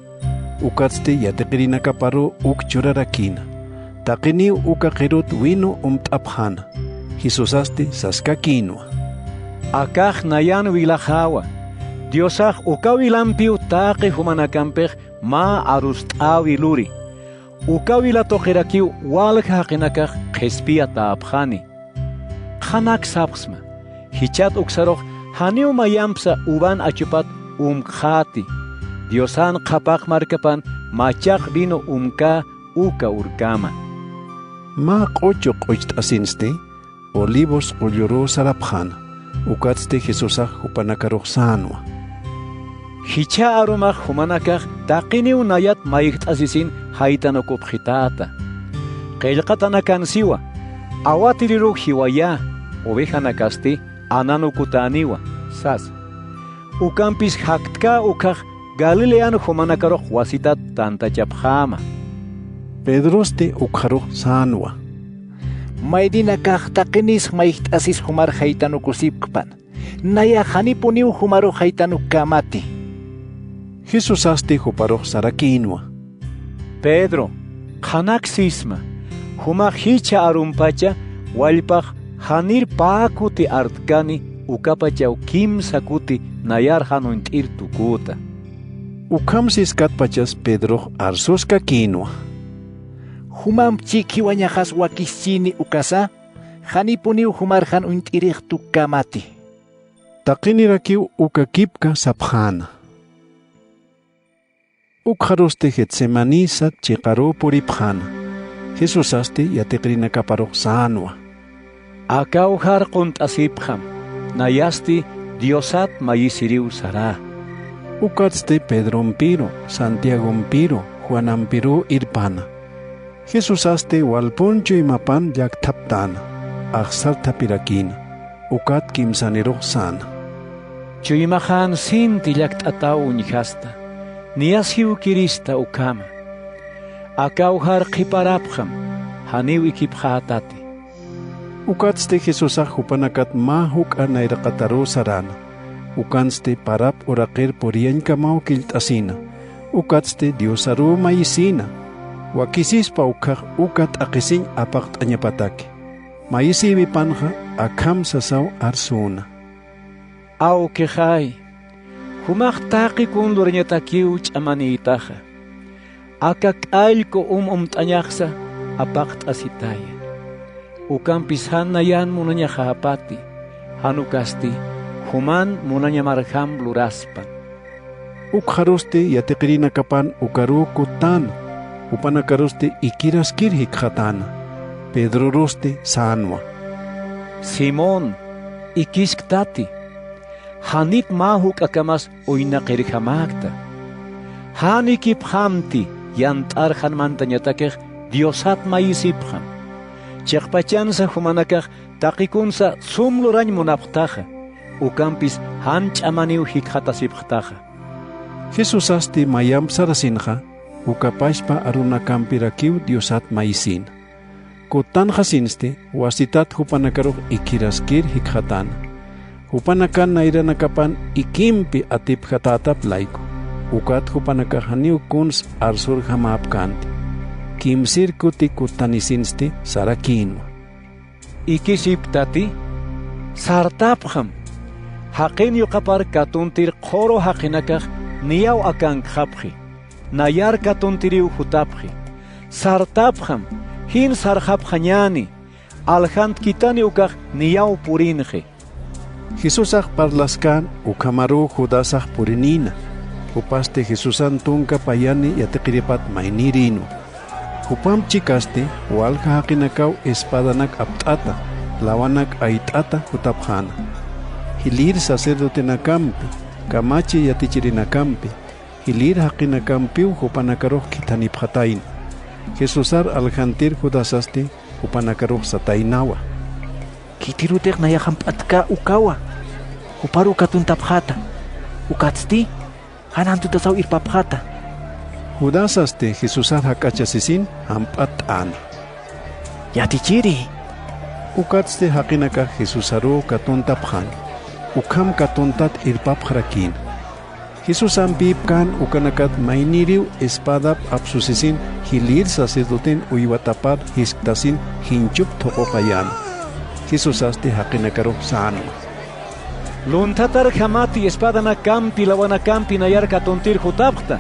Ukatste yatiqirinakaparu ukchurarakina. Taqiniw uka qerot vino t'apjana. Jesusaste saskakinwa. Akaj nayan wilajawa. Diosaj ukawilampiu taqi humanakampej ma arust'awi luri. Ukawila toqirakiw walqa haqinakaj qespia ta'apjani. Qanak sapsma, hichat uksaroq haniw mayampsa uban achupat umqhati. Diosan qapaq markapan machaq vino umka uka urkama. Ma q'uchu q'ucht'asinste olivos qulluru sarapjana. Ukatste Jesusaj hupanakaroq sanwa. Hicha arumaq humanakaj taqiniw nayat mayqt'asisin haytanukupjitata. Qillqatanakansiwa, awatiriruq hiwaya, ovejanakasti ananukutaniwa, sas. Ukampis haqtka ukaj Galileano humanakaroq wasitat tantachapjama. Pedroste ukharoq sanwa. Maydina kaq taqinis mayqt'asis humar haytanukusipkpan. Naya hanipuniw humaro haytanukamati. Jesusaste huparoq sarakinwa. Pedro, qanak sisma, humaq hicha arumpacha wallpaq hanir paakuti artkani ukapachaw kimsa kuti nayar hanunt'ir tukuta. Ukamsis katpachas Pedro arsuska kinwa. Humam chiki wañajas wakischini ukasa, hanipuniw humar hanunt'iriq tukamati. Taqinirakiw ukakipka sapjana. Ukharuste Getsemanisa chiqaru puripjana. Jesusaste yatiqirinakaparoq sanwa. Akawjar qunt'asipjam, nayasti Diosat mayisiriw sara. Ukatste Pedrompiro, Santiagompiro, Juanampiro irpana. Jesusaste walpunchu imapan llaktaptana. Aqsar tapirakina. Ukat kimsaniroq sana. Chuymajan sinti llakt'ataw uñijasta. Niasiw kirista ukama. Akawjar qiparapjam, haniw ikipjatati. Ukatste Jesusaj hupanakat ma huk'a nayraqataru sarana. Ukanste parap uraqir puriyankamaw kilt'asina. Ukatste Diosaru mayisina. Wakisispa ukaq ukat aqisin apaq t'añapataki. Mayisiwi panja akham sasaw arsuna. Aw kejay. Humaq taqi kundurñatakiw ch'amaniytaqa. Akak'allku t'añaqsa apaq t'asitaya. Ukampis hanayan munañaqa apati. Hanukasti human munaña marjam luraspan. Ukharuste yatiqirinakapan ukaru kutan. Upanakaruste ikiraskir hikhatana. Pedro roste sanwa. Simón, ikisktati. Hanip mahuk akamas oinaqirjamakta. Hanikip hamti yantarjan mantañatakej Diosat mayisipjam. Chekpachansa humanakaj taqikunsa sumlurañ munaptaja. ukampis han ch'amaniw hikhatasipqtaqa. Jesus asti mayam sarasinja, ukapashpa arunakampirakiw Diosat maisin. Kutan jasinste, wasitat hupanakaruj ikiraskir hikhatan. Hupanakan nairanakapan ikimpi atip hatatap laiko. Ukat hupanakahaniw kuns arsur hamapkanti. Kimsir kuti kutanisinste sarakinwa. Ikisiptati, sartapham. Haqin yuqapar katuntir qoro haqinakah niyaw akan khaphi. Nayar katuntiriw hutaphi. Sartapham, hin sarhaphañani. Alhant kitani ukah niyaw purinje. Jesusaj parlaskan ukamaru judasaj purinina. Upaste Jesusan tunka payani yatekiripat mainirino. Upam chikaste walka haqinakaw espadanak aptata, lawanak aitata hutapjana. Hilir sacerdote nakampi, kamachi yatichiri nakampi, hilir haqinakampiw hupanakaruj kitanipjatayn. Jesusar aljantir judasaste hupanakaruj satainawa. Kitirutek nayahampatka ukawa. Uparu katuntapjata. Ukatsti, hanantutasaw irpapjata. Judasaste Jesusar hakachasisin hampat ana. Yatichiri. Ukatste haqinaka Jesusaru katuntapjan. Ukam katuntat irpapjrakin. Jesusan bibkan ukanakat mainiriw espadap absusisin hilir sacerdoten uiwatapar hisktasin hinchup toqoqayan. Jesusaste haqinakaruj sano. Luntatar jamati espadana kampi lawana kampi nayar katuntir hutapta.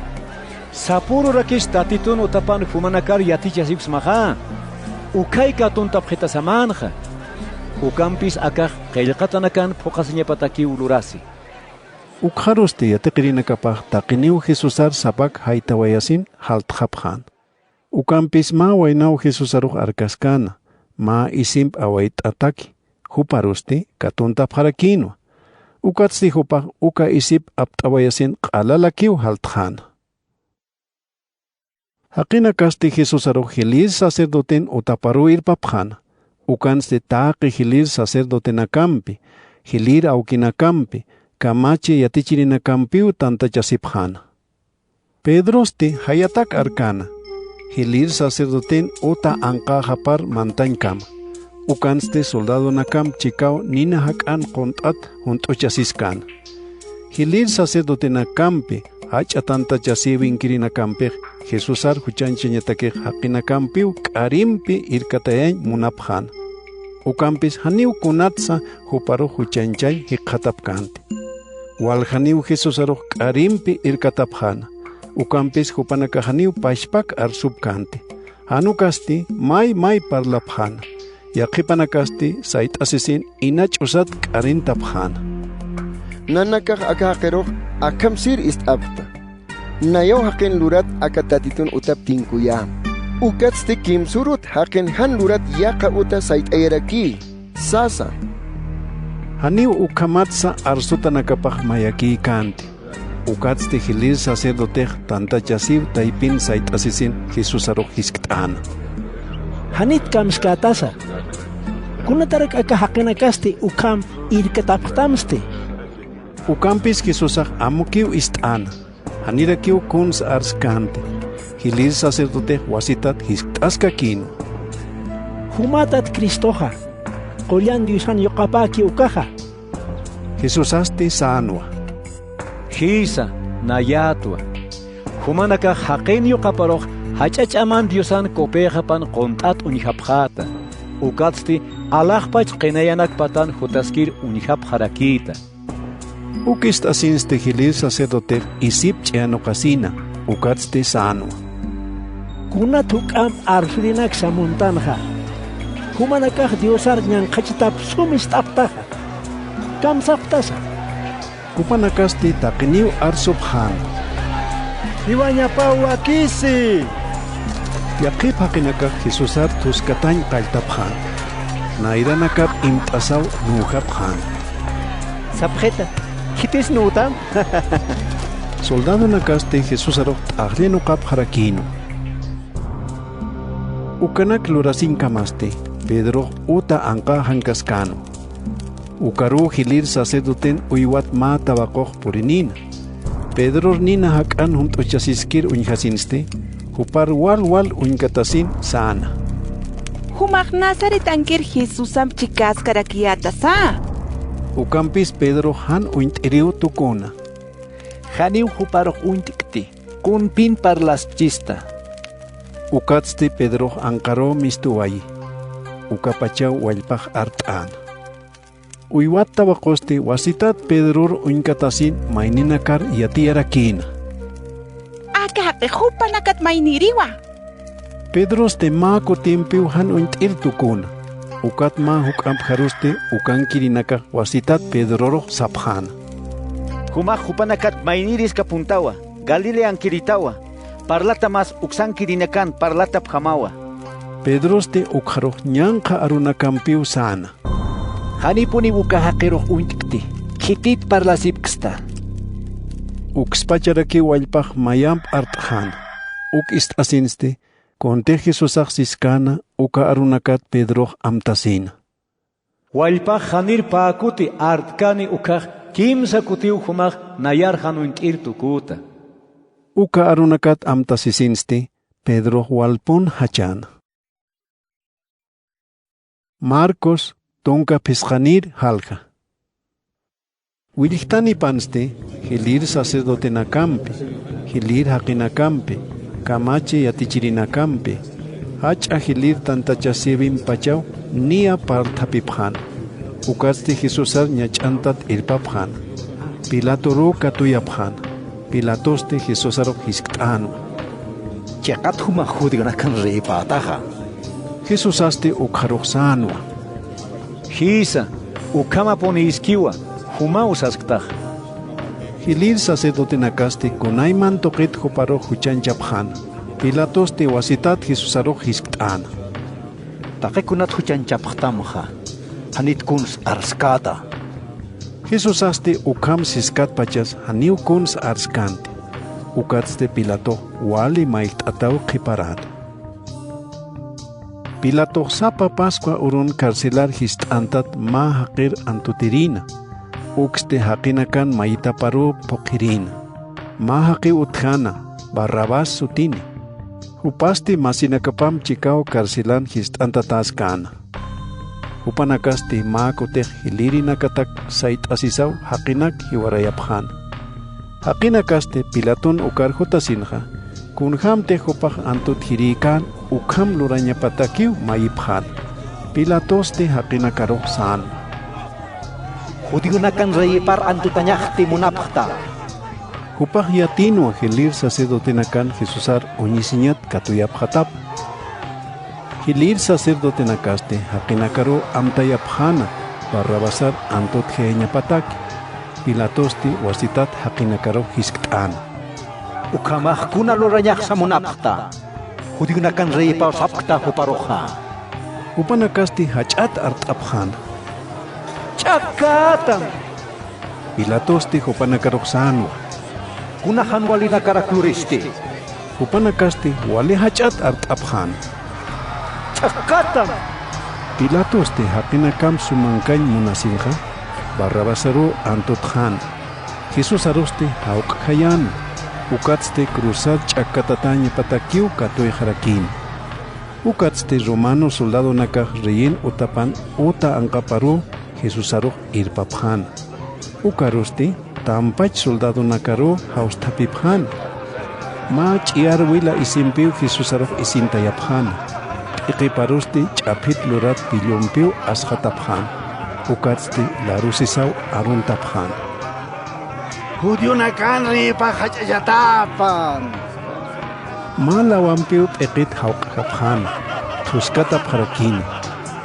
Sapuro rakish tatitun utapan fumanakar yatichasips maha. Ukay katuntapjeta samanja. Ukampis akaj qillqatanakan phoqasiñapataki ulurasi. Ukharuste yateqirinakapaj taqiniw Jesusar sapak haytawayasin haltqapjan. Ukampis ma waynaw Jesusaruj arkaskana, ma isimp await ataki, huparuste katuntapjarakinwa. Ukatsti hupaj uka isip aptawayasin q'alalakiw haltqana. Haqinakasti Jesusaruj hilir sacerdoten utaparu irpapjana. Ukanste taqi hilir sacerdote nakampi, hilir aukinakampi, kamachi yatichirinakampiw tantachasipjana. Pedroste hayatak arkana, hilir sacerdoten uta anqajapar mantañkama. Ukanste soldado nakam chikaw nina hak'an qontat junt'uchasiskana. Hilir sacerdote nakampi, hach'atantachasiwinkirinakampej, Jesusar huchanchañatakej haqinakampiw k'arimpi irkatayañ munapjana. Ukampis haniw kunatsa huparuj huchanchay hiqhatapkanti. Waljaniw Jesusaruj k'arimpi irkatapjana. Ukampis hupanakahaniw pashpak arsupkanti. Hanukasti may parlapjana. Yaqipanakasti sayt'asisin inach'usat k'arintapjana. Nanakaj akaqeruj akamsir ist'apta. Nayaw haqin lurat akatatitun utap tinkuyam. Ukatste kimsurut haqin han lurat yaqa uta sayt'ayaraki. Sasa. Haniw ukamatsa arsutanakapaj mayaki kanti. Ukatste hilir sacerdotej tantachasiw taypin sayt'asisin Jesusaruj hisk't'ana. Hanit kamskatasa. Kunatarak aka haqinakaste ukam irkatapqtamste. Ukampis Jesusaj amukiw ist'ana. Hanirakiw kuns arskante. Hilir sacerdote wasitat hisk'taskakino. Humatat Cristoja. Qollan Diosan yoqapaki ukaja. Jesusaste sanwa. Hisa nayatwa. Humanaka haqin yoqaparoj hach'ach'aman Diosan kopejapan qontat unihapjata. Ukatsti alajpach qinayanak patan jutaskir unihapjarakita. Ukist asinste hilir sacerdote isip ch'eanokasina. Ukatste sanwa. Kunat huk'am arsurinak samuntanja. Humanakaj Diosar ñanqachitap sumistaptaja. Kamsaptasa. Kupanakasti taqiniw arsupjana. Iwañapaw akisi. Yaqip haqinakaj Jesusar tuskatañ qaltapjana. Nairanakap imt'asaw nujapjana. Sapjeta, kitis nutam? Soldado nakaste Jesusaruj t'aqlinu qapjarakino. Ukanak lurasin kamaste, Pedro uta anqa hankaskano. Ukaru hilir sacerdoten uywat ma tabakoh purinina. Pedro nina hakan hunt uchasiskir unjasinste, hupar wal unkatasin sana. Humak Nazaret ankir Jesus am chikas karakiata sa. Ukampis Pedro han uintiriu tukuna. Haniu huparok untikti, kun pin parlas chista. Ukatste Pedro ankaro mistuwayi. Ukapachau walpaj artan. Uywat tabakoste wasitat Pedro unkatasin maininakar yatiarakina. Akake hupanakat mainiriwa. Pedros te mako tempiu han uintir tukuna. Ukat ma hukam haruste ukan kirinaka wasitat Pedro saphan. Humak hupanakat mainiris kapuntawa, Galilean kiritawa, parlata mas uksan kirinakan parlata pjamawa. Pedros te ukharo nyanka arunakampiu sana. Hanipuni ukahakiro untikti, kitit parlasipksta. Ukspacharaki walpaj mayamp arthan. Ist asinste, konte Jesusach siskana uka arunakat Pedro amtasina. Walpaj hanir paakuti artkani ukaj kimsa kutiu humaj nayar hanuintir tukuta. Uka arunakat amtasisinste, Pedro walpon hachana. Marcos tonka pisjanir halja. Wilhtani panste, hilir sacerdote nakampe, hilir hakinakampe, kamache yatichirinakampe, hacha hilir tantachasibim pachau, nia partapiphan. Ukaste Jesusar ñachantat irpaphan. Pilatoro katuyaphan. Pilatoste Jesusaro hisktano. Chakat huma judiganakan reipataja. Jesusaste ukharoxanua. Hisa, ukama poni iskiwa, huma usasktaj. Hilir sacerdote nakaste konaiman toqit hoparo huchanchaphan. Pilatoste wasitat Jesusaro hisktana. Takekunat huchanchaptamja. Hanit kuns arskata. Jesusaste ukam siskat pachas haniu kuns arskante. Ukatste Pilato wali maikt atau kiparado. Pilato sapa Pascua urun carcelar histantat ma haqir antutirina. Ukste haqinakan maita paru pokirina. Ma haqi utjana, Barrabás sutini. Upasti masinakapam chikao carcelan histantatascana. Upanakasti maakotej hiliri nakatak sait asisau haqinak hiwarayaphan. Haqinakaste Pilaton ukar jotasinja, kunhamte hopaj antut hirikan ukham lurañapatakiu mayiphan. Pilatoste haqinakaro san. Judigunakan reyipar antutañajti munapjta. Hupaj yatino hilir sacerdotenakan Jesusar uñisiñat katuyaphatap. Hilir sacerdote nakaste haqinakaro amtayapjana Barrabasar antot jeñapataki. Pilatosti wasitat haqinakaro hisktana. Ukamaj kuna lurañaj samunapjta. Judigunakan reyipar sapkta huparoja. Upanakasti hachat artapjana. Chakatan. Pilatosti hupanakaro sanu. Kuna hanwalina karakluristi. Upanakasti wali hachat artapjana. Chakatan. Pilatoste haqinakam sumankañ munasinja, Barrabasaro antotjan. Jesus aroste hauqhayan. Ukatste cruzar chakatataña patakiu katoy harakin. Ukatste romano soldado nakaj reyen utapan uta anqaparu Jesus aro irpaphan. Ukaroste tampach soldado nakaro haustapiphan. Ma chiar wila isimpiu Jesus aro isintayaphan. Iqiparoste chapit lurat pilompiu ashataphan. Ukatste larusisau aruntaphan. Judionakan ripa hachayatapan. Malawampiu eqit hauqaphan. Tuskatap harakin.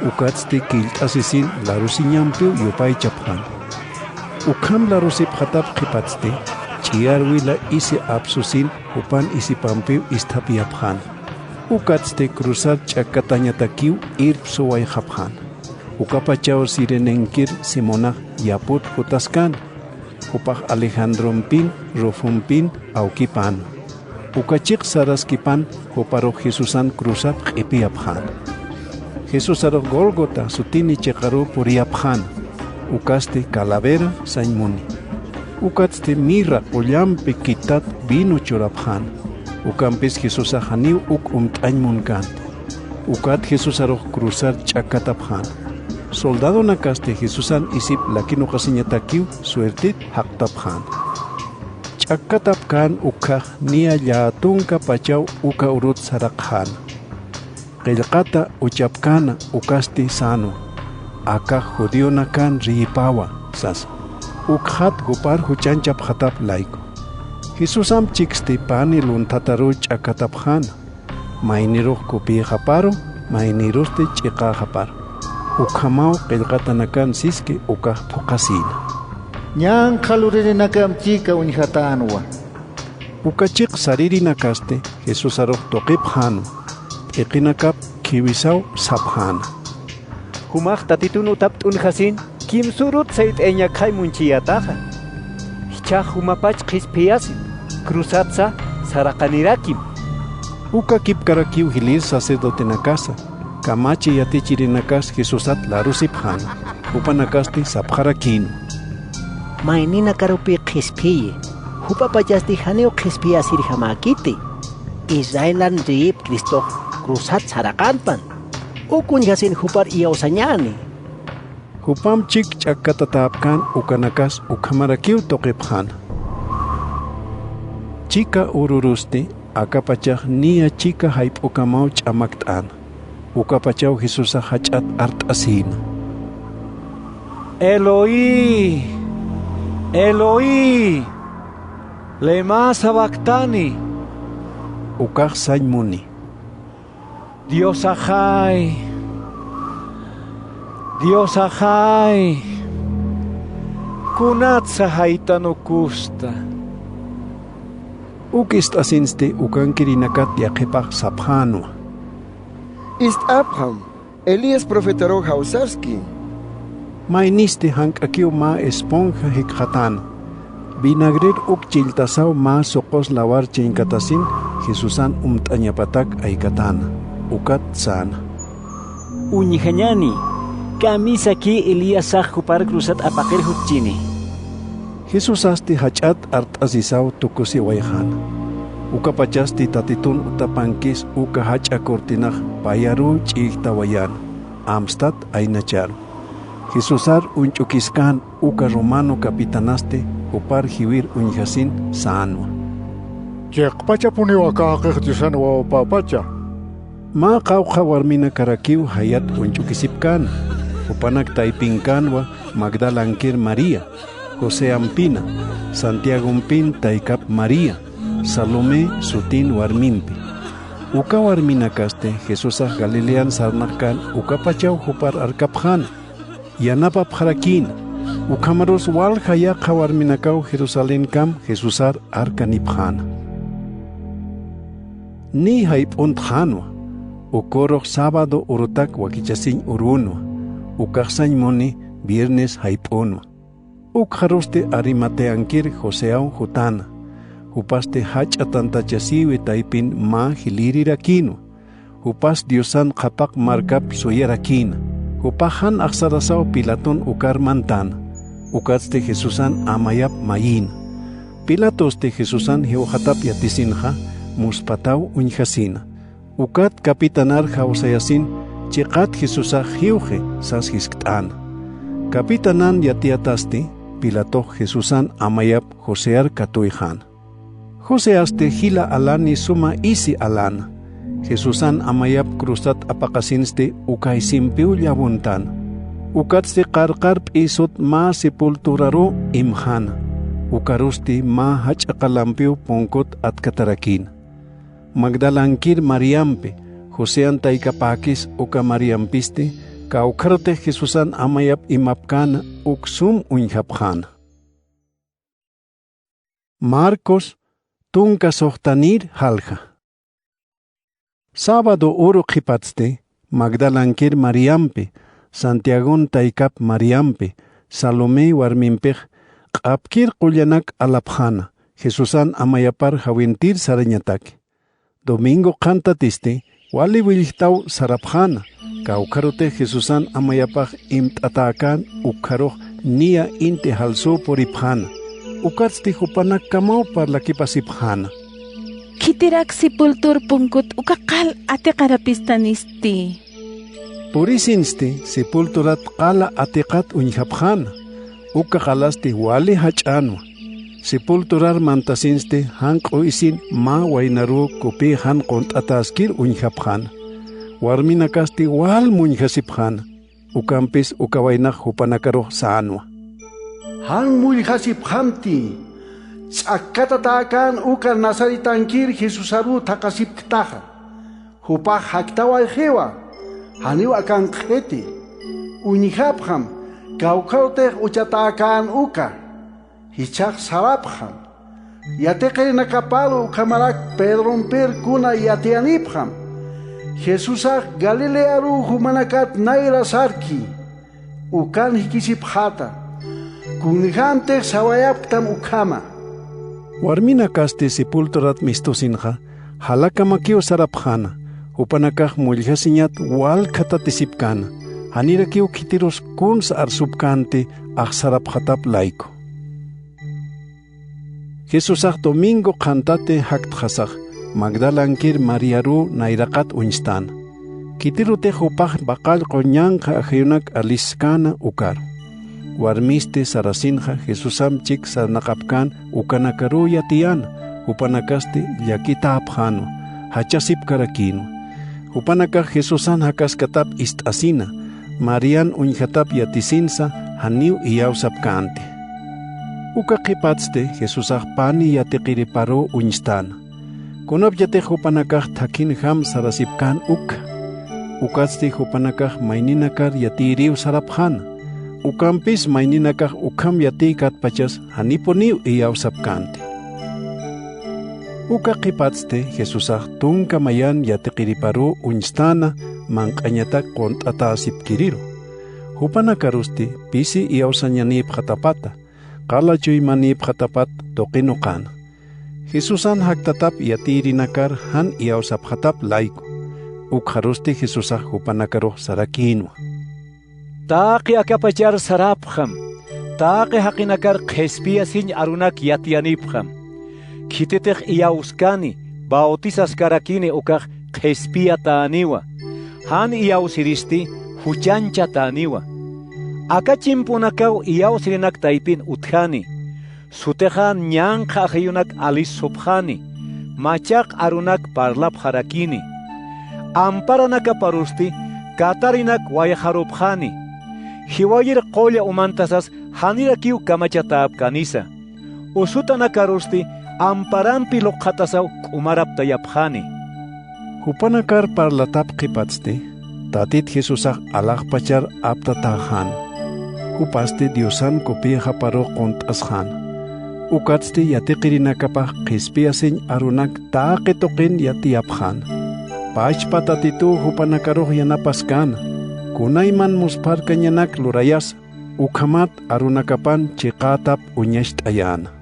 Ukatste kilt asisin larusiñampiu yopay chaphan. Ukam larusip hatap qipatste. Chiar wila isi apsusin upan isipampiu istapiyaphan. Ukatste cruzar chakatañatakiu irpsuway japhan. Ukapachawr sirenenkir Simonaj yaput hutaskan. Upaj Alejandrompin, Rofumpin, Aukipan. Ukachik Saraskipan, Hoparo Jesusan cruzat Epiaphan. Jesus aro Golgota sutini chekaro puriaphan. ukaste calavera saimuni. Ukatste mirra ollampe kitat vino choraphan. Ukampes Jesús haniu uk umt'añmunkante. Ukat Jesús aroh cruzar chakataphan. Soldado nakaste Jesúsan isip lakino kasiñatakiw suertit haktaphan. Chakatapkan ukah nia yatunka pachaw uka urut sarakhan. Qillqata uchapkana ukasti sano. Aka judío nakan ripawa sas. Ukhat gupar huchanchap hatap laiko. Jesusam chikste pani luntataru chakataphan. Mainiruh kupi haparo, mainiruste chika haparo. Ukhamao qillqata nakan siske ukah pokasina. Ñan khaluriri nakam chika unhatanwa. Ukachik sariri nakaste Jesús aroh toqip hanu. Iqinakap kiwisau saphana. Humaq tatitun utap unhasin kim surut sait enya khay munchiyataqa. Hichaq humapach qispiyasin cruzatsa saraqanirakim. Uka kipkarakiw hilir sacerdote nakasa. Kamachi yatichirinakas Jesusat larusiphan. Upanakaste sapharakino. Mainina karupi qispiye. Hupapachasti haneo qispiyasir hamakiti. Israelan rib Cristo cruzat saraqanpan. Ukunyasin hupar iyawsañani. Hupam chik chakatatapkan ukanakas ukhamarakiw toqiphan. Chika ururusti akapachaq nia chika hayp'ukamau ch'amakt'an. Ukapachaw Jesusa hach'at art'asina. Eloi, Eloi, lema sabactani. Ukaq saymuni. Dios ajay, Dios ajay, kunatsa haytanukusta. Ukist asinste ukankirinakat yaqipaq saphano. Ist Abraham, Elías profetaro hausarski. Mainiste hankakiw ma esponja hikhatano. Vinagrir ukchiltasaw ma sokos lawar chinkatasin Jesusan umt'añapatak aykatana. Ukat sana. Uñihañani, camisa ki Elías hupar cruzat apakir hutchini. Jesús asti hach'at art'asisaw tukusi wayhana. Ukapachasti tatitun utapankis uka hach'a kortinaj payaru ch'ijtawayan. Amstad aynacharu. Jesusar unch'ukiskan uka romano kapitanaste hupar hiwir unyasin sanwa. Chekpacha puniwa kaqeq Diosana wawapapacha. Ma qawqa warmina karakiw hayat unch'ukisipkan. Upanak taypinkanwa Magdalankir María, José Ampina, Santiago Mpin taykap María, Salomé sutin warmimpi. Uka warminakaste Jesusaj Galilean sarnaqkan ukapachaw hupar arkaphan. Yanapap harakin. Ukamaros wal hayaqa warminakaw Jerusalén kam Jesusar arkaniphan. Ni hayp'unthanwa. Ukoroq sábado urutak wakichasin urunwa. Ukaqsañmuni viernes hayp'unwa. Ukharuste Arimateankir Joseaw Jutana. Hupaste hach'a tantachasiwi taypin ma hilirirakino. Hupas Diosan qapak markap suyarakina. Hupahan aksarasaw Pilaton ukar mantana. Ukaste Jesusan amayap mayin. Pilatoste Jesusan hiuhatap yatisinja muspataw unjasina. Ukat kapitanar hausayasin chiqat Jesusaj hiuje sas hisktan. Kapitanan yatiatasti Pilato Jesusan amayap Josear katuijan. Joseaste hila alani suma isi alana. Jesusan amayap cruzat apakasinste ukaisimpiu llabuntan. Ukatste qarqarp isut ma sepulturaro imhana. Ukarusti ma hach'aqalampiu ponkot atkatarakin. Magdalankir Mariampe, Josean taykapakis uka Mariampiste, kaukarte Jesusan amayap imapkana uksum unjapjana. Marcos tunka sohtanir halja. Sábado uru qhipatzte, Magdalankir Mariampe, Santiagon taykap Mariampe, Salomé warmimpej, q'apkir qullanak alapjana, Jesusan amayapar hawintir sarañataki. Domingo qantatiste, wali willtaw sarapjana, kaukarote Jesusan amayapaj imt'atakan ukharoq nia inte halso por ipjana. Ukatsti hupanak kamao parla kipasipjana. Kitirak sepultur pungkut ukakal ate karapistanisti. Purisinsti sepulturat qala ateqat uñhapjana. Ukakalasti wali hach'anwa. Sepulturar mantasinste hanq'u isin ma waynaru kupi hanq'un t'ataskir uñhapjana. Warminakasti wal muñhasipjana. Ukampis ukawaynaq hupanakaruq saanwa. Han muñhasiphamti. Ts'akata ta'kan uka nasaritankir Jesusaru takasipktaja. Hupaj haktaway jewa. Haniw akan qheti. Uñhapjam. Kawkawtej uchata'kan uka. Hichaq sarapjam. Yateqe nakapalu ukamarak Pedromper kuna yatianipjam. Jesusaq Galilearu humanakat naira sarki. Ukan hikisipjata. Kunijante sawayaptam ukama. Warminakaste sepulturat mistosinja, halakamakio sarapjana, upanakaj muljasiñat wal katatisipkana, hanirakiu kitiros kuns arsupkante sarapjatap laiko. Jesusaj domingo kantate haktjasaj, Magdalankir Mariaru nairakat uñstan. Kitirute hupaj bakal qoñanqa ajayunak aliskana ukar. Warmiste sarasinja Jesusam chik sarnaqapkan ukanakaru yatian upanakaste yakita apjano hachasip karakino upanakaj Jesusan hakaskatap istasina Marian uñhatap yatisinsa haniu iyausapkante ukaqipatste Jesusaj pani yatiqiriparo uñstana kunap yate upanakaj thakin ham sarasipkan ukatste upanakaj maininakar yatiriu sarapjana Ukampis maininakaj ukam yatikat pachas haniponiu iyausapkante. Ukaqipatste Jesusaj tunka mayan yatiqiriparu uñstana manqañatak qont'atasipkiriru. Hupanakarusti pisi iyausañanipqatapata, qalachuymanipqatapat toqinuqana. Jesusan haktatap yatirinakar han iyausapqatap laiko. Ukharusti Jesusaj hupanakaruq sarakinwa. Taaqi akapachar sarapjam, taaqi haqinakar qhespiasin arunak yatianipjam. Kitetej iyauskani, bautizas karakini ukaq qhespia taaniwa. Han iyausiristi, huchancha taaniwa. Akachimpunakaw iyawsirinak taipin uthani. Sutejan ñanqa ajayunak alis subhani. Machaq arunak parlap harakini. Amparanaka parusti, katarinak wayaharubhani. Hiwayir qolla umantasas hanirakiu kamachataap kanisa. Usutanakarusti amparampi loqhatasaw umaraptayapjani. Hupanakar parlatap qipatste, tatit Jesusaj alaqpachar aptatajan. Hupaste Diosan kopieja paro qont'asjan. Ukatste yatiqirinakapaj qhispiasin arunak taaqi toqin yatiyapjan. Pachpatatitu hupanakaruq yanapaskana. Kunayman musparkañanak lurayas, ukamat arunakapan chiqatap uñasht'ayana.